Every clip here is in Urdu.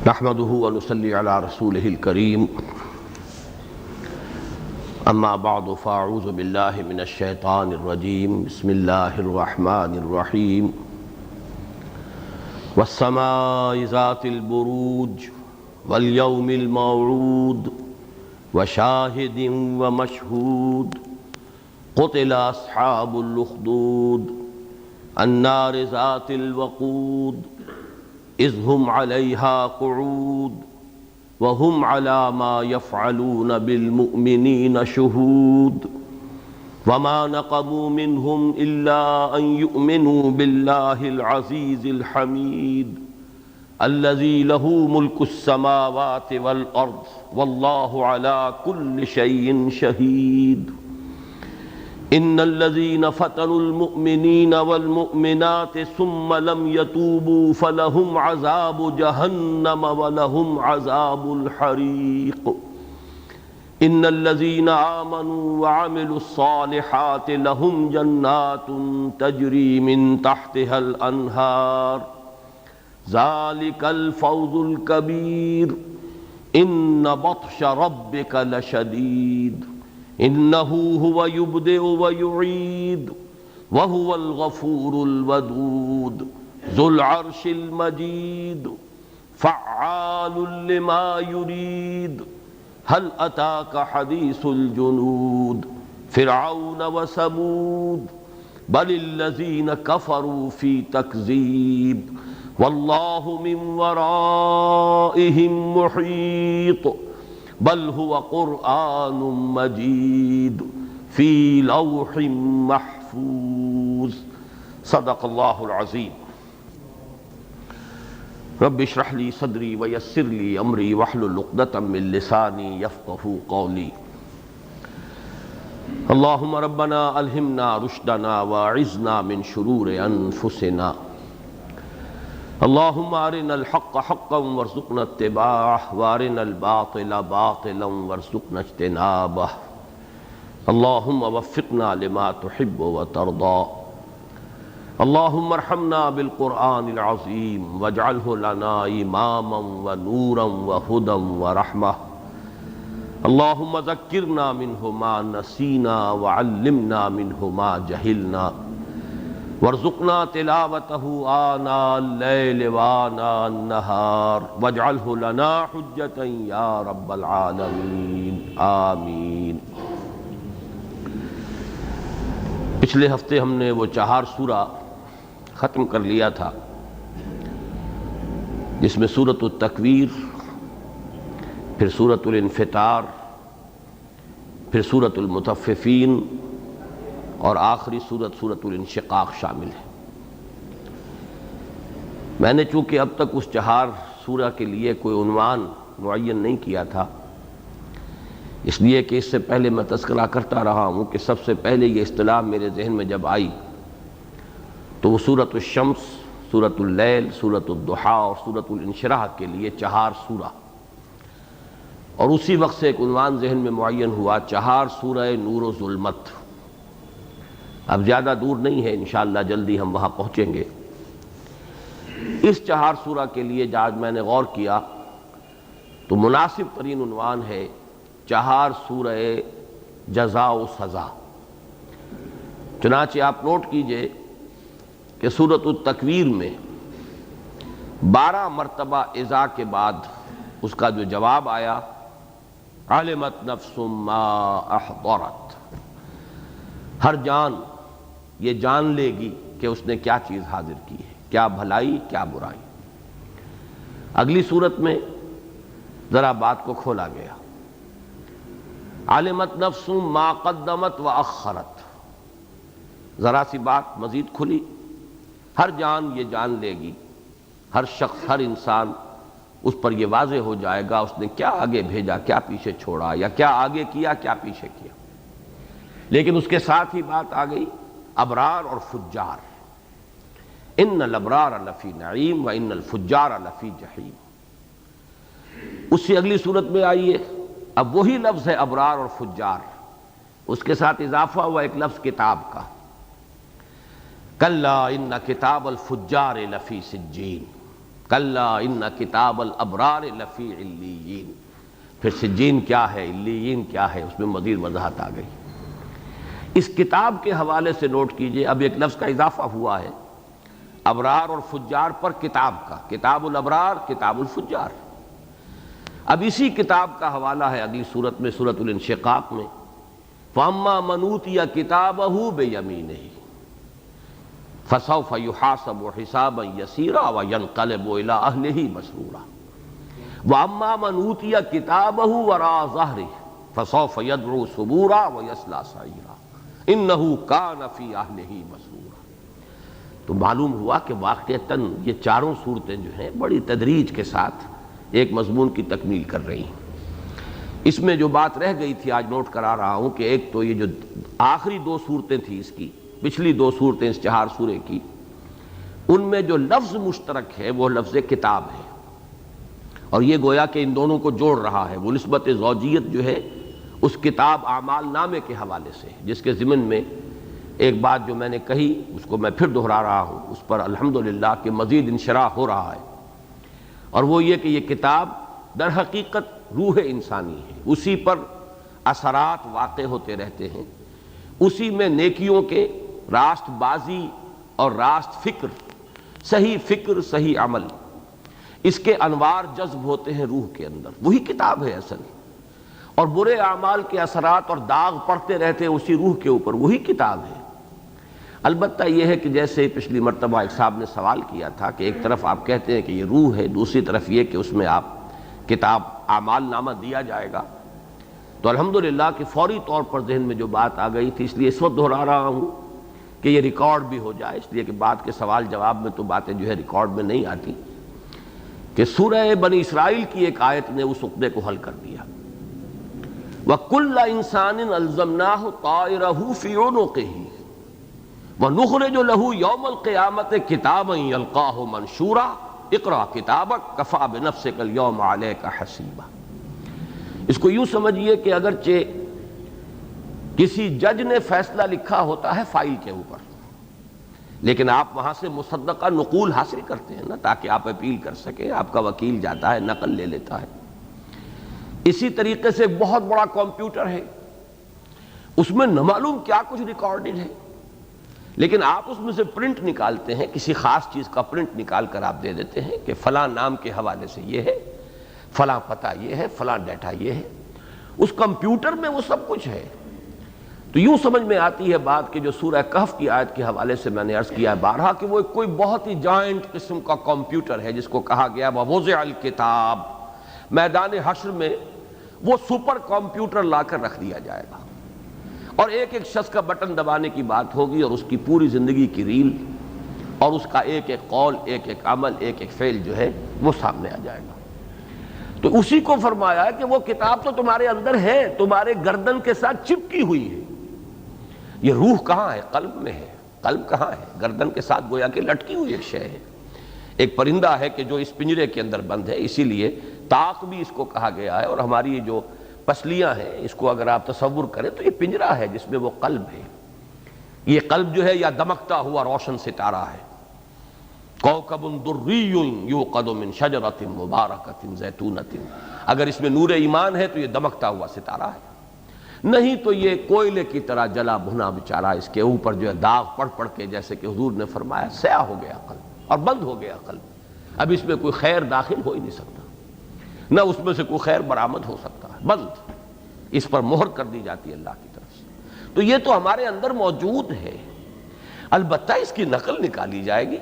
نحمده ونصلي على رسوله الكريم اما بعد فاعوذ بالله من الشيطان الرجيم بسم الله الرحمن الرحيم والسماء ذات البروج واليوم الموعود وشاهد ومشهود قتل اصحاب الاخدود النار ذات الوقود اذ هم عليها قعود وهم على ما يفعلون بالمؤمنين شهود وما نقموا منهم إلا أن يؤمنوا بالله العزيز الحميد الذي له ملك السماوات والأرض والله على كل شيء شهيد إن الذين فتنوا المؤمنين والمؤمنات ثم لم يتوبوا فلهم عذاب جهنم ولهم عذاب الحريق إن الذين آمنوا وعملوا الصالحات لهم جنات تجري من تحتها الأنهار ذلك الفوز الكبير إن بطش ربك لشديد إنه هو يبدئ ويعيد وهو الغفور الودود ذو العرش المجيد فعال لما يريد هل أتاك حديث الجنود فرعون وثمود بل الذين كفروا في تكذيب والله من ورائهم محيط بل هو قرآن مجید فی لوح محفوظ صدق اللہ العظیم رب اشرح لی صدری ویسر لی امری واحلل عقدۃ من لسانی یفقہوا قولی اللہم ربنا الہمنا رشدنا واعذنا من شرور انفسنا اللہم ارنا الحق حقا وارزقنا اتباعه وارنا الباطل باطلا وارزقنا اجتنابه اللہم وفقنا لما تحب وترضى اللہم ارحمنا بالقرآن العظیم واجعله لنا اماما ونورا وہدى ورحمة اللہم ذکرنا منہ ما نسینا وعلمنا منہ ما جہلنا وارزقنا تلاوته آناء الليل وآناء النهار واجعله لنا حجة یا رب العالمین آمین۔ پچھلے ہفتے ہم نے وہ 4 سورہ ختم کر لیا تھا جس میں سورۃ التکویر، پھر سورۃ الانفطار، پھر سورۃ المطففین اور آخری سورۃ الانشقاق شامل ہے۔ میں نے چونکہ اب تک اس 4 سورہ کے لیے کوئی عنوان معین نہیں کیا تھا، اس لیے کہ اس سے پہلے میں تذکرہ کرتا رہا ہوں کہ سب سے پہلے یہ اصطلاح میرے ذہن میں جب آئی تو وہ سورۃ الشمس، سورۃ اللیل، سورۃ الضحیٰ اور سورۃ الانشراح کے لیے 4 سورہ، اور اسی وقت سے ایک عنوان ذہن میں معین ہوا 4 سورہ نور و ظلمت۔ اب زیادہ دور نہیں ہے، انشاءاللہ جلدی ہم وہاں پہنچیں گے۔ اس 4 سورہ کے لیے جب میں نے غور کیا تو مناسب ترین عنوان ہے 4 سورہ جزا و سزا۔ چنانچہ آپ نوٹ کیجئے کہ سورۃ التکویر میں 12 مرتبہ اذا کے بعد اس کا جو جواب آیا علمت نفس ما احضرت، ہر جان یہ جان لے گی کہ اس نے کیا چیز حاضر کی ہے، کیا بھلائی کیا برائی۔ اگلی صورت میں ذرا بات کو کھولا گیا، علمت نفس ما قدمت واخرت، ذرا سی بات مزید کھلی، ہر جان یہ جان لے گی، ہر شخص ہر انسان اس پر یہ واضح ہو جائے گا اس نے کیا آگے بھیجا، کیا پیچھے چھوڑا، یا کیا آگے کیا کیا پیچھے کیا۔ لیکن اس کے ساتھ ہی بات آ گئی ابرار اور فجار، ان الابرار لفی نعیم و ان الفجار لفی جحیم۔ اس سے اگلی صورت میں آئیے، اب وہی لفظ ہے ابرار اور فجار، اس کے ساتھ اضافہ ہوا ایک لفظ کتاب کا، کلا ان کتاب الفجار لفی سجین۔ کلا ان کتاب الابرار لفی علیین. پھر سجین کیا ہے، علیین کیا ہے، اس میں مزید وضاحت آ گئی. اس کتاب کے حوالے سے نوٹ کیجئے، اب ایک لفظ کا اضافہ ہوا ہے ابرار اور فجار پر کتاب کا، کتاب الابرار کتاب الفجار. اب اسی کتاب کا حوالہ ہے اگلی صورت میں، سورۃ الانشقاق میں، فَأَمَّا مَنْ أُوتِيَ كِتَابَهُ بِيَمِينِهِ فَسَوْفَ يُحَاسَبُ حِسَابًا يَسِيرًا وَيَنْقَلِبُ إِلَىٰ أَهْلِهِ مَسْرُورًا وَأَمَّا مَنْ أُوتِيَ كِتَابَهُ وَرَاءَ ظَهْرِهِ فَسَوْفَ يَدْعُو ثُبُورًا وَيَصْلَىٰ سَعِيرًا إِنَّهُ كَانَ فِي أَهْلِهِ مَسْرُورًا. تو معلوم ہوا کہ واقعتاً یہ چاروں صورتیں جو ہیں بڑی تدریج کے ساتھ ایک مضمون کی تکمیل کر رہی ہیں. اس میں جو بات رہ گئی تھی آج نوٹ کرا رہا ہوں کہ ایک تو یہ جو آخری دو صورتیں تھیں اس کی، پچھلی دو صورتیں اس 4 سورے کی، ان میں جو لفظ مشترک ہے وہ لفظ کتاب ہے، اور یہ گویا کہ ان دونوں کو جوڑ رہا ہے. وہ نسبت زوجیت جو ہے اس کتاب اعمال نامے کے حوالے سے، جس کے ضمن میں ایک بات جو میں نے کہی اس کو میں پھر دہرا رہا ہوں، اس پر الحمدللہ کہ مزید انشراح ہو رہا ہے، اور وہ یہ کہ یہ کتاب در حقیقت روح انسانی ہے. اسی پر اثرات واقع ہوتے رہتے ہیں، اسی میں نیکیوں کے راست بازی اور راست فکر صحیح عمل، اس کے انوار جذب ہوتے ہیں روح کے اندر. وہی کتاب ہے اصل. اور برے اعمال کے اثرات اور داغ پڑتے رہتے ہیں اسی روح کے اوپر، وہی کتاب ہے. البتہ یہ ہے کہ جیسے پچھلی مرتبہ ایک صاحب نے سوال کیا تھا کہ ایک طرف آپ کہتے ہیں کہ یہ روح ہے، دوسری طرف یہ کہ اس میں آپ کتاب اعمال نامہ دیا جائے گا، تو الحمدللہ کہ فوری طور پر ذہن میں جو بات آ گئی تھی، اس لیے اس وقت دہرا رہا ہوں کہ یہ ریکارڈ بھی ہو جائے، اس لیے کہ بعد کے سوال جواب میں تو باتیں جو ہے ریکارڈ میں نہیں آتی، کہ سورہ بنی اسرائیل کی ایک آیت نے اس عقدے کو حل کر دیا. وَكُلَّ إِنسَانٍ أَلْزَمْنَاهُ طَائِرَهُ فِي عُنُقِهِ وَنُخْرِجُ لَهُ يَوْمَ الْقِيَامَةِ كِتَابًا يَلْقَاهُ مَنْشُورًا اقرأ کتابک کفیٰ بنفسک اليوم علیک حسیبا. اس کو یوں سمجھیے کہ اگرچہ کسی جج نے فیصلہ لکھا ہوتا ہے فائل کے اوپر، لیکن آپ وہاں سے مصدقہ نقول حاصل کرتے ہیں نا، تاکہ آپ اپیل کر سکیں. آپ کا وکیل جاتا ہے نقل لے لیتا ہے. اسی طریقے سے ایک بہت بڑا کمپیوٹر ہے، اس میں نہ معلوم کیا کچھ ریکارڈڈ ہے، لیکن آپ اس میں سے پرنٹ نکالتے ہیں، کسی خاص چیز کا پرنٹ نکال کر آپ دے دیتے ہیں کہ فلاں نام کے حوالے سے یہ ہے، فلاں پتہ یہ ہے، فلاں ڈیٹا یہ ہے. اس کمپیوٹر میں وہ سب کچھ ہے. تو یوں سمجھ میں آتی ہے بات کہ جو سورہ کہف کی آیت کے حوالے سے میں نے عرض کیا ہے بارہا کہ وہ کوئی بہت ہی جائنٹ قسم کا کمپیوٹر ہے، جس کو کہا گیا وَوُضِعَ الْكِتَابُ. میدان حشر میں وہ سپر کمپیوٹر لا کر رکھ دیا جائے گا، اور ایک ایک شخص کا بٹن دبانے کی بات ہوگی، اور اس کی پوری زندگی کی ریل اور اس کا ایک ایک قول، ایک ایک عمل، ایک ایک فعل جو ہے وہ سامنے آ جائے گا. تو اسی کو فرمایا کہ وہ کتاب تو تمہارے اندر ہے، تمہارے گردن کے ساتھ چپکی ہوئی ہے. یہ روح کہاں ہے؟ قلب میں ہے. قلب کہاں ہے؟ گردن کے ساتھ گویا کہ لٹکی ہوئی ایک شے ہے. ایک پرندہ ہے کہ جو اس پنجرے کے اندر بند ہے، اسی لیے طاق بھی اس کو کہا گیا ہے. اور ہماری جو پسلیاں ہیں اس کو اگر آپ تصور کریں تو یہ پنجرہ ہے جس میں وہ قلب ہے. یہ قلب جو ہے یا دمکتا ہوا روشن ستارہ ہے. کوكب دری یوقد من شجرۃ مبارکۃ زیتونۃ. اگر اس میں نور ایمان ہے تو یہ دمکتا ہوا ستارہ ہے، نہیں تو یہ کوئلے کی طرح جلا بھنا بیچارہ، اس کے اوپر جو ہے داغ پڑ پڑ کے، جیسے کہ حضور نے فرمایا، سیاہ ہو گیا قلب اور بند ہو گیا قلب. اب اس میں کوئی خیر داخل ہو ہی نہیں سکتا، نہ اس میں سے کوئی خیر برآمد ہو سکتا ہے، بند. اس پر مہر کر دی جاتی ہے اللہ کی طرف سے. تو یہ تو ہمارے اندر موجود ہے، البتہ اس کی نقل نکالی جائے گی.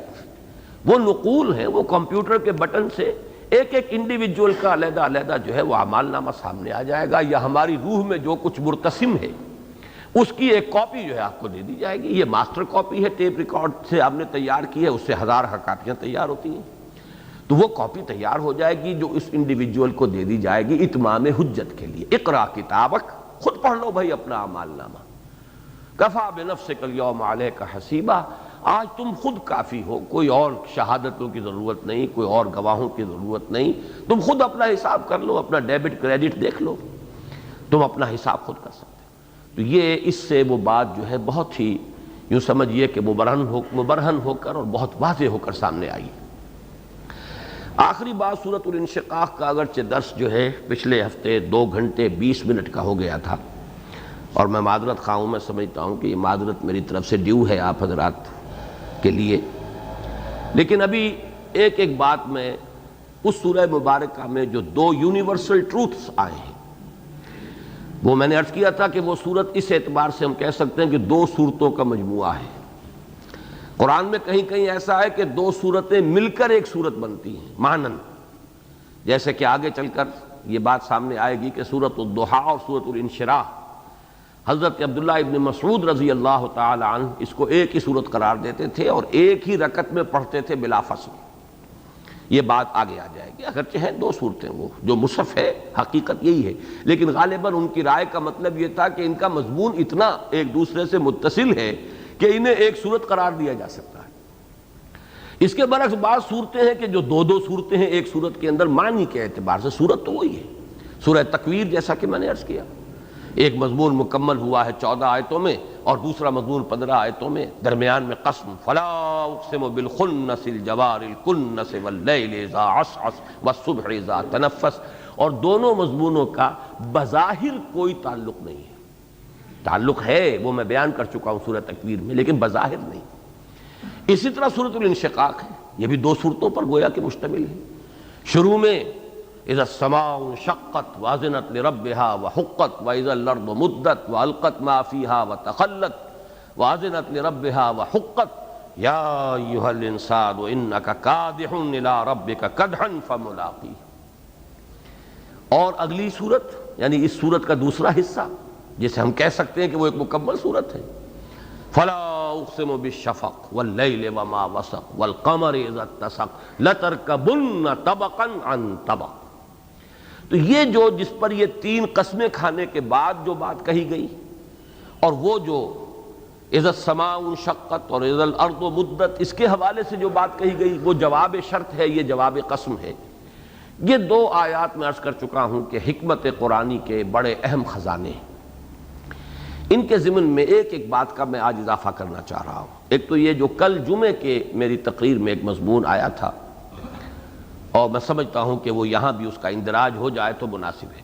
وہ نقول ہیں، وہ کمپیوٹر کے بٹن سے ایک ایک انڈیویجول کا علیحدہ علیحدہ جو ہے وہ اعمال نامہ سامنے آ جائے گا، یا ہماری روح میں جو کچھ مرتسم ہے اس کی ایک کاپی جو ہے آپ کو دے دی جائے گی. یہ ماسٹر کاپی ہے، ٹیپ ریکارڈ سے آپ نے تیار کی ہے، اس سے ہزار کاپیاں تیار ہوتی ہیں. تو وہ کاپی تیار ہو جائے گی جو اس انڈیویجول کو دے دی جائے گی اتمام حجت کے لیے. اقرا کتابک، خود پڑھ لو بھائی اپنا اعمال نامہ. کفا بنفسک الیوم علیک حسیبا، آج تم خود کافی ہو، کوئی اور شہادتوں کی ضرورت نہیں، کوئی اور گواہوں کی ضرورت نہیں. تم خود اپنا حساب کر لو، اپنا ڈیبٹ کریڈٹ دیکھ لو، تم اپنا حساب خود کر سکتے. تو یہ اس سے وہ بات جو ہے بہت ہی یوں سمجھیے کہ مبرہن ہو کر اور بہت واضح ہو کر سامنے آئی. آخری بات سورۃ الانشقاق کا اگرچہ درس جو ہے پچھلے ہفتے 2 گھنٹے 20 منٹ کا ہو گیا تھا، اور میں معذرت خواہ ہوں، میں سمجھتا ہوں کہ یہ معذرت میری طرف سے ڈیو ہے آپ حضرات کے لیے، لیکن ابھی ایک بات میں اس سورہ مبارکہ میں جو 2 یونیورسل ٹروتھس آئے ہیں، وہ میں نے عرض کیا تھا کہ وہ سورت اس اعتبار سے ہم کہہ سکتے ہیں کہ 2 سورتوں کا مجموعہ ہے۔ قرآن میں کہیں کہیں ایسا ہے کہ 2 سورتیں مل کر ایک سورت بنتی ہیں مانن، جیسے کہ آگے چل کر یہ بات سامنے آئے گی کہ سورۃ الضحیٰ اور سورۃ الانشراح، حضرت عبداللہ ابن مسعود رضی اللہ تعالی عنہ اس کو ایک ہی سورت قرار دیتے تھے اور ایک ہی رکعت میں پڑھتے تھے بلا فصل۔ یہ بات آگے آ جائے گی، اگرچہ ہیں 2 صورتیں، وہ جو مصحف ہے حقیقت یہی ہے، لیکن غالباً ان کی رائے کا مطلب یہ تھا کہ ان کا مضمون اتنا ایک دوسرے سے متصل ہے کہ انہیں ایک صورت قرار دیا جا سکتا ہے۔ اس کے برعکس بعض صورتیں ہیں کہ جو 2 صورتیں ہیں ایک صورت کے اندر، معنی کے اعتبار سے صورت تو وہی ہے۔ سورہ تکویر جیسا کہ میں نے عرض کیا، ایک مضمون مکمل ہوا ہے 14 آیتوں میں اور دوسرا مضمون 15 آیتوں میں، درمیان میں قسم، فلا اقسم بالخنس الجوار الکنس واللیل اذا عسعس والصبح اذا تنفس، اور دونوں مضمونوں کا بظاہر کوئی تعلق نہیں ہے۔ تعلق ہے وہ میں بیان کر چکا ہوں سورہ تکویر میں، لیکن بظاہر نہیں۔ اسی طرح سورۃ الانشقاق ہے، یہ بھی 2 صورتوں پر گویا کہ مشتمل ہے۔ شروع میں اذا السماء انشقت واذنت لربها وحقت واذا الارض مدت والقت ما فيها وتخلت واذنت لربها وحقت یا ایھا الانسان انک کادح الی ربک کدحا فملاقیہ۔ اور اگلی صورت یعنی اس صورت کا دوسرا حصہ جسے ہم کہہ سکتے ہیں کہ وہ ایک مکمل صورت ہے، فلا اقسم بالشفق واللیل وما وسق والقمر اذا اتسق لترکبن طبقا عن طبق۔ تو یہ جو جس پر یہ 3 قسمیں کھانے کے بعد جو بات کہی گئی، اور وہ جو اذا السماء انشقت اور اذا الارض مدت، اس کے حوالے سے جو بات کہی گئی وہ جواب شرط ہے، یہ جواب قسم ہے۔ یہ 2 آیات میں عرض کر چکا ہوں کہ حکمت قرآنی کے بڑے اہم خزانے ہیں۔ ان کے ضمن میں ایک بات کا میں آج اضافہ کرنا چاہ رہا ہوں۔ ایک تو یہ جو کل جمعے کے میری تقریر میں ایک مضمون آیا تھا، اور میں سمجھتا ہوں کہ وہ یہاں بھی اس کا اندراج ہو جائے تو مناسب ہے،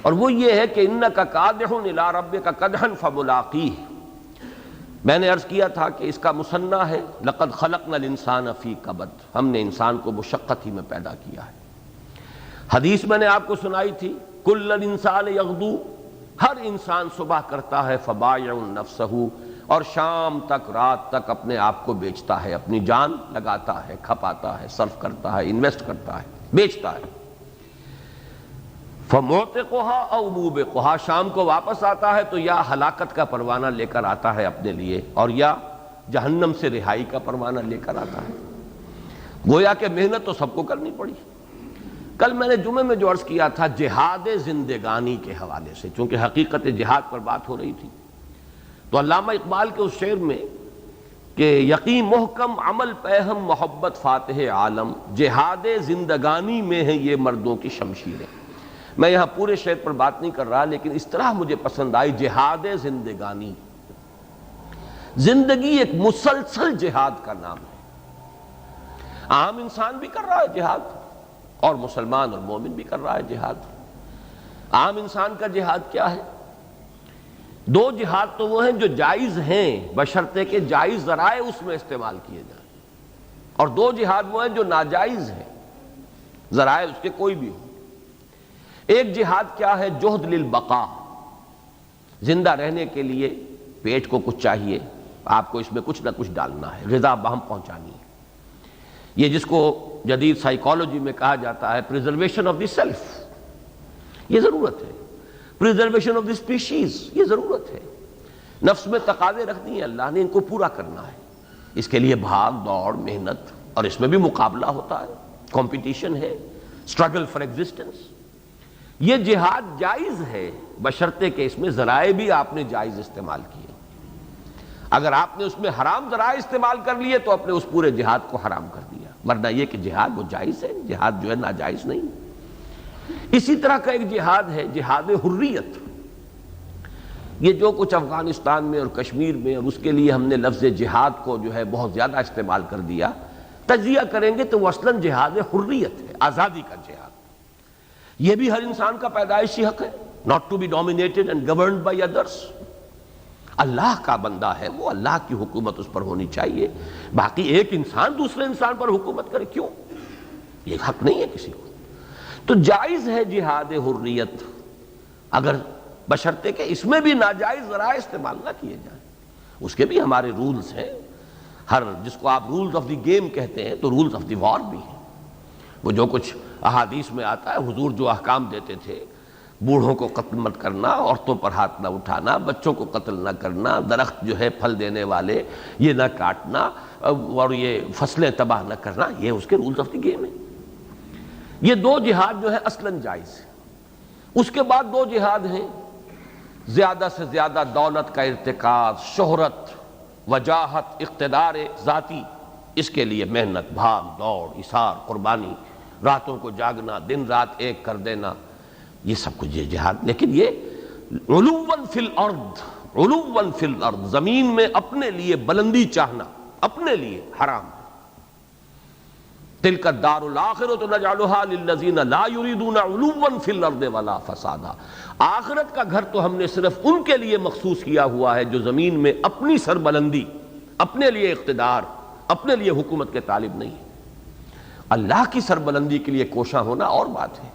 اور وہ یہ ہے کہ انک کادح الی ربک کدحا فملاقیہ۔ میں نے عرض کیا تھا کہ اس کا مثنیٰ ہے لقد خلقنا الانسان فی کبد، ہم نے انسان کو مشقت ہی میں پیدا کیا ہے۔ حدیث میں نے آپ کو سنائی تھی کل الانسان یغدو، ہر انسان صبح کرتا ہے فبائع نفسہ، اور شام تک رات تک اپنے آپ کو بیچتا ہے، اپنی جان لگاتا ہے، کھپاتا ہے، صرف کرتا ہے، انویسٹ کرتا ہے، بیچتا ہے۔ فموتقھا او موبقھا، شام کو واپس آتا ہے تو یا ہلاکت کا پروانہ لے کر آتا ہے اپنے لیے، اور یا جہنم سے رہائی کا پروانہ لے کر آتا ہے۔ گویا کہ محنت تو سب کو کرنی پڑی۔ کل میں نے جمعے میں جو عرض کیا تھا جہاد زندگانی کے حوالے سے، چونکہ حقیقت جہاد پر بات ہو رہی تھی، تو علامہ اقبال کے اس شعر میں کہ یقین محکم عمل پہم محبت فاتح عالم، جہاد زندگانی میں ہیں یہ مردوں کی شمشیریں۔ میں یہاں پورے شعر پر بات نہیں کر رہا، لیکن اس طرح مجھے پسند آئی جہاد زندگانی۔ زندگی ایک مسلسل جہاد کا نام ہے۔ عام انسان بھی کر رہا ہے جہاد، اور مسلمان اور مومن بھی کر رہا ہے جہاد۔ عام انسان کا جہاد کیا ہے؟ 2 جہاد تو وہ ہیں جو جائز ہیں بشرطے کہ جائز ذرائع اس میں استعمال کیے جائیں، اور 2 جہاد وہ ہیں جو ناجائز ہیں، ذرائع اس کے کوئی بھی ہو۔ ایک جہاد کیا ہے؟ جہد للبقاء، زندہ رہنے کے لیے پیٹ کو کچھ چاہیے، آپ کو اس میں کچھ نہ کچھ ڈالنا ہے، غذا بہم پہنچانی ہے۔ یہ جس کو جدید سائیکالوجی میں کہا جاتا ہے پریزرویشن آف دی سیلف، یہ ضرورت ہے۔ پریزرویشن آف دی اسپیشیز، یہ ضرورت ہے۔ نفس میں تقاضے رکھ دیے اللہ نے، ان کو پورا کرنا ہے۔ اس کے لیے بھاگ دوڑ، محنت، اور اس میں بھی مقابلہ ہوتا ہے، کمپٹیشن ہے، اسٹرگل فار ایگزسٹنس۔ یہ جہاد جائز ہے بشرطے کہ اس میں ذرائع بھی آپ نے جائز استعمال کیے۔ اگر آپ نے اس میں حرام ذرائع استعمال کر لیے تو اپنے اس پورے جہاد کو حرام کر دیا، ورنہ یہ کہ جہاد وہ جائز ہے، جہاد جو ہے ناجائز نہیں۔ اسی طرح کا ایک جہاد ہے جہاد حریت۔ یہ جو کچھ افغانستان میں اور کشمیر میں، اور اس کے لیے ہم نے لفظ جہاد کو جو ہے بہت زیادہ استعمال کر دیا، تجزیہ کریں گے تو وہ اصلاً جہاد حریت ہے، آزادی کا جہاد۔ یہ بھی ہر انسان کا پیدائشی حق ہے، not to be dominated and governed by others۔ اللہ کا بندہ ہے وہ، اللہ کی حکومت اس پر ہونی چاہیے، باقی ایک انسان دوسرے انسان پر حکومت کرے کیوں؟ یہ حق نہیں ہے کسی کو۔ تو جائز ہے جہاد حریت، اگر بشرطے کہ اس میں بھی ناجائز ذرائع استعمال نہ کیے جائیں۔ اس کے بھی ہمارے رولز ہیں، ہر جس کو آپ رولز آف دی گیم کہتے ہیں تو رولز آف دی وار بھی ہیں۔ وہ جو کچھ احادیث میں آتا ہے، حضور جو احکام دیتے تھے، بوڑھوں کو قتل مت کرنا، عورتوں پر ہاتھ نہ اٹھانا، بچوں کو قتل نہ کرنا، درخت جو ہے پھل دینے والے یہ نہ کاٹنا، اور یہ فصلیں تباہ نہ کرنا، یہ اس کے رولز آف دی گیم ہیں۔ یہ دو جہاد جو ہے اصلاً جائز ہے۔ اس کے بعد دو جہاد ہیں، زیادہ سے زیادہ دولت کا ارتکاز، شہرت، وجاہت، اقتدار ذاتی، اس کے لیے محنت، بھاگ دوڑ، ایثار، قربانی، راتوں کو جاگنا، دن رات ایک کر دینا، یہ سب کچھ یہ جہاد۔ لیکن یہ علواً فی الارض، علواً فی الارض، زمین میں اپنے لیے بلندی چاہنا، اپنے لیے حرام ہے۔ تلک الدار الآخرۃ نجعلها للذین لا یریدون علوا فی الارض ولا فسادا۔ آخرت کا گھر تو ہم نے صرف ان کے لیے مخصوص کیا ہوا ہے جو زمین میں اپنی سربلندی، اپنے لیے اقتدار، اپنے لیے حکومت کے طالب نہیں ہے۔ اللہ کی سربلندی کے لیے کوشاں ہونا اور بات ہے،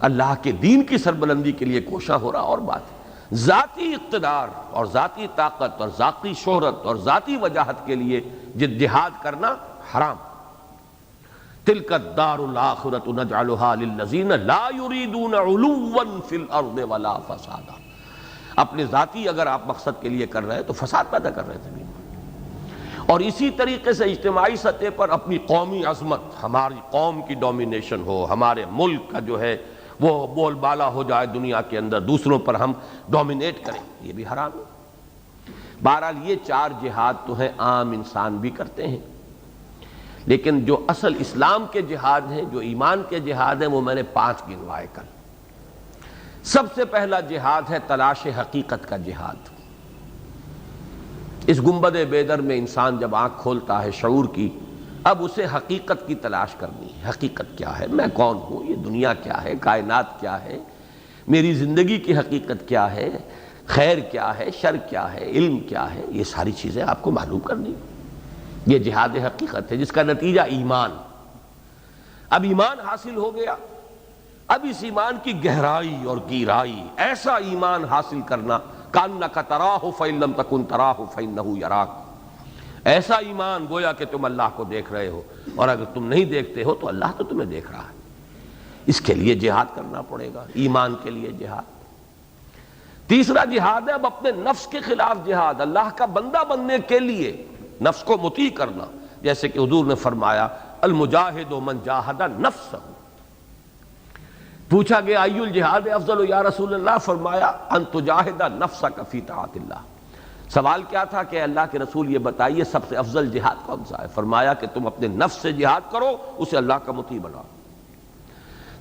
اللہ کے دین کی سربلندی کے لیے کوشاں ہونا اور بات ہے۔ ذاتی اقتدار اور ذاتی طاقت اور ذاتی شہرت اور ذاتی وجاہت کے لیے جہاد کرنا حرام۔ تلک الدار الآخرۃ نجعلها للذین لا یریدون علوا فی الارض ولا فسادا۔ اپنے ذاتی اگر آپ مقصد کے لیے کر رہے ہیں تو فساد پیدا کر رہے ہیں زمین میں، اور اسی طریقے سے اجتماعی سطح پر اپنی قومی عظمت، ہماری قوم کی ڈومینیشن ہو، ہمارے ملک کا جو ہے وہ بول بالا ہو جائے دنیا کے اندر، دوسروں پر ہم ڈومینیٹ کریں، یہ بھی حرام ہے۔ بہرحال یہ چار جہاد تو ہیں، عام انسان بھی کرتے ہیں، لیکن جو اصل اسلام کے جہاد ہیں، جو ایمان کے جہاد ہیں، وہ میں نے 5 گنوائے کل۔ سب سے پہلا جہاد ہے تلاش حقیقت کا جہاد۔ اس گنبد بیدر میں انسان جب آنکھ کھولتا ہے شعور کی، اب اسے حقیقت کی تلاش کرنی ہے۔ حقیقت کیا ہے؟ میں کون ہوں؟ یہ دنیا کیا ہے؟ کائنات کیا ہے؟ میری زندگی کی حقیقت کیا ہے؟ خیر کیا ہے؟ شر کیا ہے؟ علم کیا ہے؟ یہ ساری چیزیں آپ کو معلوم کرنی ہیں۔ یہ جہاد حقیقت ہے جس کا نتیجہ ایمان۔ اب ایمان حاصل ہو گیا، اب اس ایمان کی گہرائی اور گہرائی، ایسا ایمان حاصل کرنا کأنک تراہ فإن لم تکن تراہ فإنہ یراک، ایسا ایمان گویا کہ تم اللہ کو دیکھ رہے ہو، اور اگر تم نہیں دیکھتے ہو تو اللہ تو تمہیں دیکھ رہا ہے۔ اس کے لیے جہاد کرنا پڑے گا، ایمان کے لیے جہاد۔ تیسرا جہاد ہے اب اپنے نفس کے خلاف جہاد، اللہ کا بندہ بننے کے لیے نفس کو مطیع کرنا، جیسے کہ حضور نے فرمایا المجاہد من جاہد نفسہ۔ پوچھا گیا ای الجہاد افضل یا رسول اللہ، فرمایا ان تجاہد نفسک فی طاعت اللہ۔ سوال کیا تھا کہ اللہ کے رسول یہ بتائیے سب سے افضل جہاد کون سا ہے؟ فرمایا کہ تم اپنے نفس سے جہاد کرو، اسے اللہ کا مطیع بناؤ۔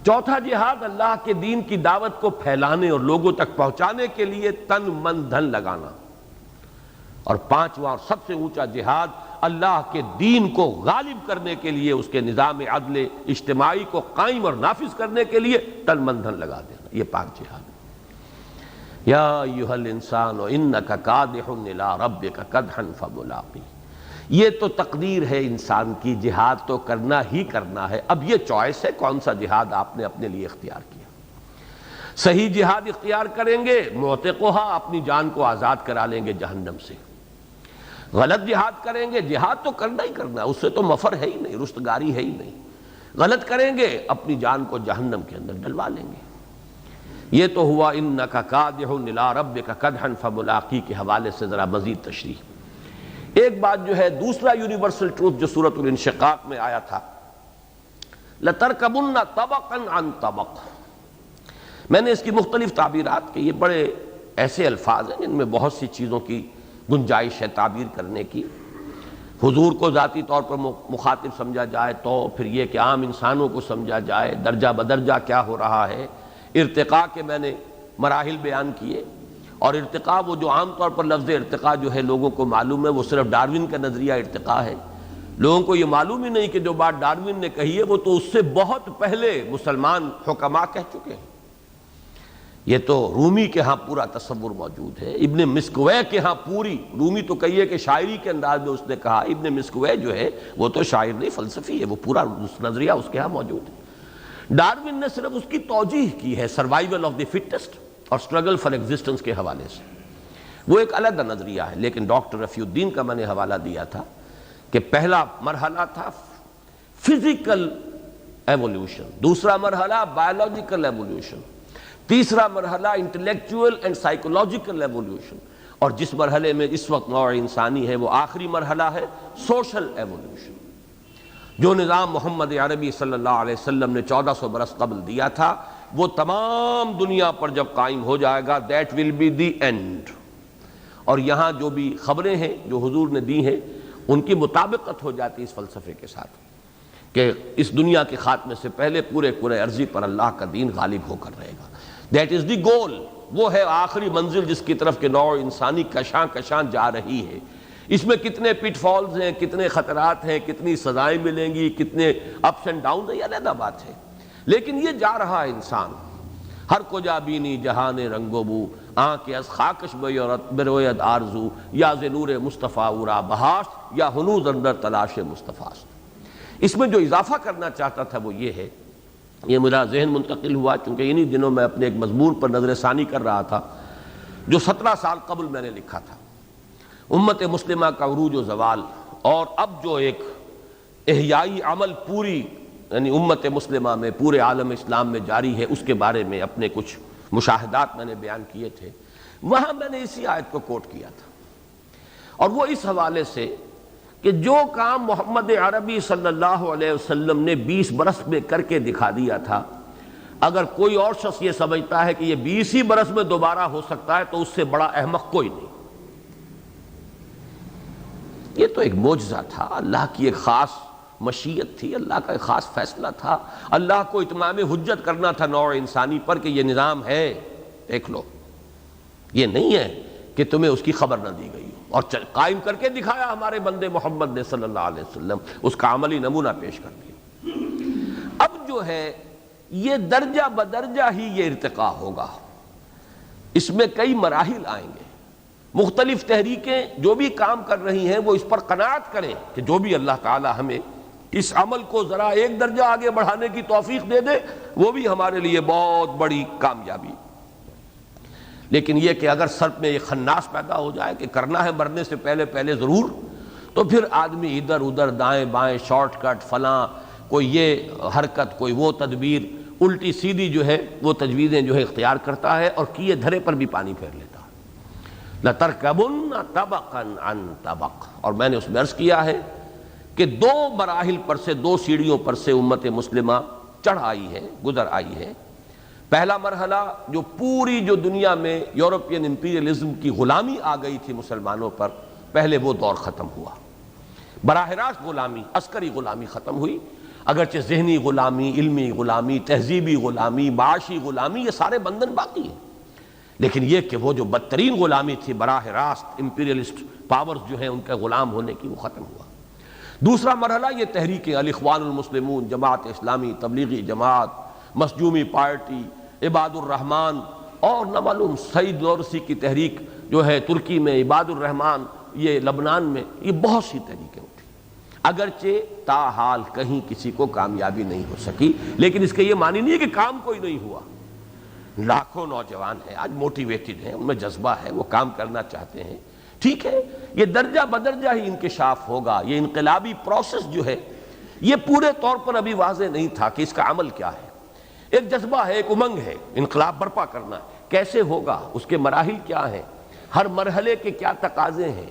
چوتھا جہاد اللہ کے دین کی دعوت کو پھیلانے اور لوگوں تک پہنچانے کے لیے تن من دھن لگانا۔ اور پانچواں اور سب سے اونچا جہاد اللہ کے دین کو غالب کرنے کے لیے، اس کے نظام عدل اجتماعی کو قائم اور نافذ کرنے کے لیے تن من دھن لگا دینا۔ یہ 5 جہاد۔ یا ایھا الانسان انک کادح الی ربک کدحا فملاقیہ۔ یہ تو تقدیر ہے انسان کی، جہاد تو کرنا ہی کرنا ہے۔ اب یہ چوائس ہے کون سا جہاد آپ نے اپنے لیے اختیار کیا۔ صحیح جہاد اختیار کریں گے، معتقھا، اپنی جان کو آزاد کرا لیں گے جہنم سے۔ غلط جہاد کریں گے، جہاد تو کرنا ہی کرنا، اس سے تو مفر ہے ہی نہیں، رستگاری ہے ہی نہیں۔ غلط کریں گے، اپنی جان کو جہنم کے اندر ڈلوا لیں گے۔ یہ تو ہوا انک کادح الی ربک کدحا فملاقیہ کے حوالے سے ذرا مزید تشریح۔ ایک بات جو ہے، دوسرا یونیورسل ٹروتھ جو سورۃ الانشقاق میں آیا تھا، لَتَرْكَبُنَّ طَبَقًا عَنْ طَبَقٍ۔ میں نے اس کی مختلف تعبیرات کی، یہ بڑے ایسے الفاظ ہیں جن میں بہت سی چیزوں کی گنجائش ہے تعبیر کرنے کی۔ حضور کو ذاتی طور پر مخاطب سمجھا جائے تو، پھر یہ کہ عام انسانوں کو سمجھا جائے، درجہ بدرجہ کیا ہو رہا ہے۔ ارتقاء کے میں نے مراحل بیان کیے، اور ارتقاء وہ جو عام طور پر لفظ ارتقاء جو ہے لوگوں کو معلوم ہے وہ صرف ڈاروین کا نظریہ ارتقاء ہے، لوگوں کو یہ معلوم ہی نہیں کہ جو بات ڈارون نے کہی ہے وہ تو اس سے بہت پہلے مسلمان حکماء کہہ چکے ہیں۔ یہ تو رومی کے ہاں پورا تصور موجود ہے، ابن مسکوے کے ہاں پوری، رومی تو کہیے کہ شاعری کے انداز میں اس نے کہا، ابن مسکوے جو ہے وہ تو شاعر نہیں فلسفی ہے، وہ پورا نظریہ اس کے ہاں موجود ہے۔ ڈارون نے صرف اس کی توجیح کی ہے سروائیول آف دی فٹسٹ اور اسٹرگل فار ایگزسٹنس کے حوالے سے، وہ ایک علیحدہ نظریہ ہے۔ لیکن ڈاکٹر رفیع الدین کا میں نے حوالہ دیا تھا کہ پہلا مرحلہ تھا فزیکل ایوولوشن، دوسرا مرحلہ بایولوجیکل ایوولوشن، تیسرا مرحلہ انٹلیکچوئل اینڈ سائیکولوجیکل ایوولوشن، اور جس مرحلے میں اس وقت نوع انسانی ہے وہ آخری مرحلہ ہے سوشل ایوولوشن۔ جو نظام محمد عربی صلی اللہ علیہ وسلم نے 1400 برس قبل دیا تھا وہ تمام دنیا پر جب قائم ہو جائے گا، that will be the end. اور یہاں جو بھی خبریں ہیں جو حضور نے دی ہیں ان کی مطابقت ہو جاتی اس فلسفے کے ساتھ کہ اس دنیا کے خاتمے سے پہلے پورے عرضی پر اللہ کا دین غالب ہو کر رہے گا۔ دیٹ از دی گول، وہ ہے آخری منزل جس کی طرف کہ نوع انسانی کشاں جا رہی ہے۔ اس میں کتنے پٹ فالز ہیں، کتنے خطرات ہیں، کتنی سزائیں ملیں گی، کتنے اپس اینڈ ڈاؤن ہیں، یہ علیحدہ بات ہے، لیکن یہ جا رہا ہے انسان۔ ہر کجا بینی جہان رنگ و بو، آنکھ از خاکش بروید آرزو، یا ز نور مصطفیٰ اورا بہاش، یا ہنوز اندر تلاش مصطفیٰ۔ اس میں جو اضافہ کرنا چاہتا تھا وہ یہ ہے، یہ میرا ذہن منتقل ہوا چونکہ انہی دنوں میں اپنے ایک مضمون پر نظر ثانی کر رہا تھا جو 17 سال قبل میں نے لکھا تھا، امت مسلمہ کا عروج و زوال، اور اب جو ایک احیائی عمل پوری یعنی امت مسلمہ میں پورے عالم اسلام میں جاری ہے، اس کے بارے میں اپنے کچھ مشاہدات میں نے بیان کیے تھے۔ وہاں میں نے اسی آیت کو کوٹ کیا تھا، اور وہ اس حوالے سے کہ جو کام محمد عربی صلی اللہ علیہ وسلم نے 20 برس میں کر کے دکھا دیا تھا، اگر کوئی اور شخص یہ سمجھتا ہے کہ یہ 20 ہی برس میں دوبارہ ہو سکتا ہے تو اس سے بڑا احمق کوئی نہیں۔ یہ تو ایک معجزہ تھا، اللہ کی ایک خاص مشیت تھی، اللہ کا ایک خاص فیصلہ تھا، اللہ کو اتمام حجت کرنا تھا نوع انسانی پر کہ یہ نظام ہے، دیکھ لو۔ یہ نہیں ہے کہ تمہیں اس کی خبر نہ دی گئی اور قائم کر کے دکھایا ہمارے بندے محمد نے صلی اللہ علیہ وسلم، اس کا عملی نمونہ پیش کر دیا۔ اب جو ہے یہ درجہ بدرجہ ہی یہ ارتقاء ہوگا، اس میں کئی مراحل آئیں گے، مختلف تحریکیں جو بھی کام کر رہی ہیں وہ اس پر قناعت کریں کہ جو بھی اللہ تعالی ہمیں اس عمل کو ذرا ایک درجہ آگے بڑھانے کی توفیق دے دے وہ بھی ہمارے لیے بہت بڑی کامیابی۔ لیکن یہ کہ اگر سر میں ایک خناس پیدا ہو جائے کہ کرنا ہے مرنے سے پہلے ضرور، تو پھر آدمی ادھر ادھر دائیں بائیں شارٹ کٹ فلاں، کوئی یہ حرکت کوئی وہ تدبیر، الٹی سیدھی جو ہے وہ تجویزیں جو ہے اختیار کرتا ہے اور کیے دھرے پر بھی پانی پھیر لیتا ہے۔ لَتَرْكَبُنَّ طَبَقًا عَنْ طَبَقٍ، اور میں نے اس میں عرض کیا ہے کہ 2 مراحل پر سے 2 سیڑھیوں پر سے امت مسلمہ چڑھ آئی ہے، گزر آئی ہے۔ پہلا مرحلہ جو پوری جو دنیا میں یورپین امپیریلزم کی غلامی آ گئی تھی مسلمانوں پر، پہلے وہ دور ختم ہوا، براہ راست غلامی، عسکری غلامی ختم ہوئی، اگرچہ ذہنی غلامی، علمی غلامی، تہذیبی غلامی، معاشی غلامی، یہ سارے بندھن باقی ہیں، لیکن یہ کہ وہ جو بدترین غلامی تھی براہ راست امپیریلسٹ پاورز جو ہیں ان کا غلام ہونے کی، وہ ختم ہوا۔ دوسرا مرحلہ یہ تحریکیں الاخوان المسلمون، جماعت اسلامی، تبلیغی جماعت، مسجومی پارٹی، عباد الرحمن، اور نہ معلوم سعید نورسی کی تحریک جو ہے ترکی میں، عباد الرحمن یہ لبنان میں، یہ بہت سی تحریکیں اٹھی، اگرچہ تاحال کہیں کسی کو کامیابی نہیں ہو سکی، لیکن اس کا یہ معنی نہیں ہے کہ کام کوئی نہیں ہوا۔ لاکھوں نوجوان ہیں آج موٹیویٹڈ ہیں، ان میں جذبہ ہے، وہ کام کرنا چاہتے ہیں، ٹھیک ہے، یہ درجہ بدرجہ ہی انکشاف ہوگا۔ یہ انقلابی پروسیس جو ہے یہ پورے طور پر ابھی واضح نہیں تھا کہ اس کا عمل کیا ہے، ایک جذبہ ہے، ایک امنگ ہے، انقلاب برپا کرنا ہے، کیسے ہوگا، اس کے مراحل کیا ہیں، ہر مرحلے کے کیا تقاضے ہیں،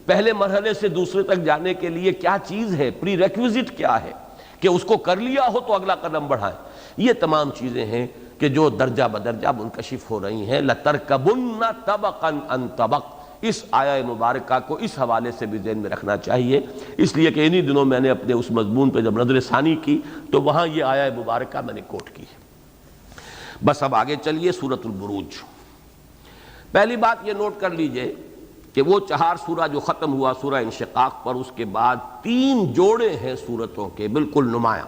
پہلے مرحلے سے دوسرے تک جانے کے لیے کیا چیز ہے، پری ریکویزٹ کیا ہے کہ اس کو کر لیا ہو تو اگلا قدم بڑھائیں، یہ تمام چیزیں ہیں کہ جو درجہ بدرجہ منکشف ہو رہی ہیں۔ لَتَرْكَبُنَّ طَبَقًا عَنْ طَبَقٍ، اس آیہ مبارکہ کو اس حوالے سے بھی ذہن میں رکھنا چاہیے، اس لیے کہ انہی دنوں میں نے اپنے اس مضمون پہ جب نظر ثانی کی تو وہاں یہ آیہ مبارکہ میں نے کوٹ کی ہے۔ بس اب آگے چلیے سورۃ البروج۔ پہلی بات یہ نوٹ کر لیجئے کہ کہ وہ 4 سورہ جو ختم ہوا سورہ انشقاق پر، اس کے بعد 3 جوڑے ہیں سورتوں کے بالکل نمایاں۔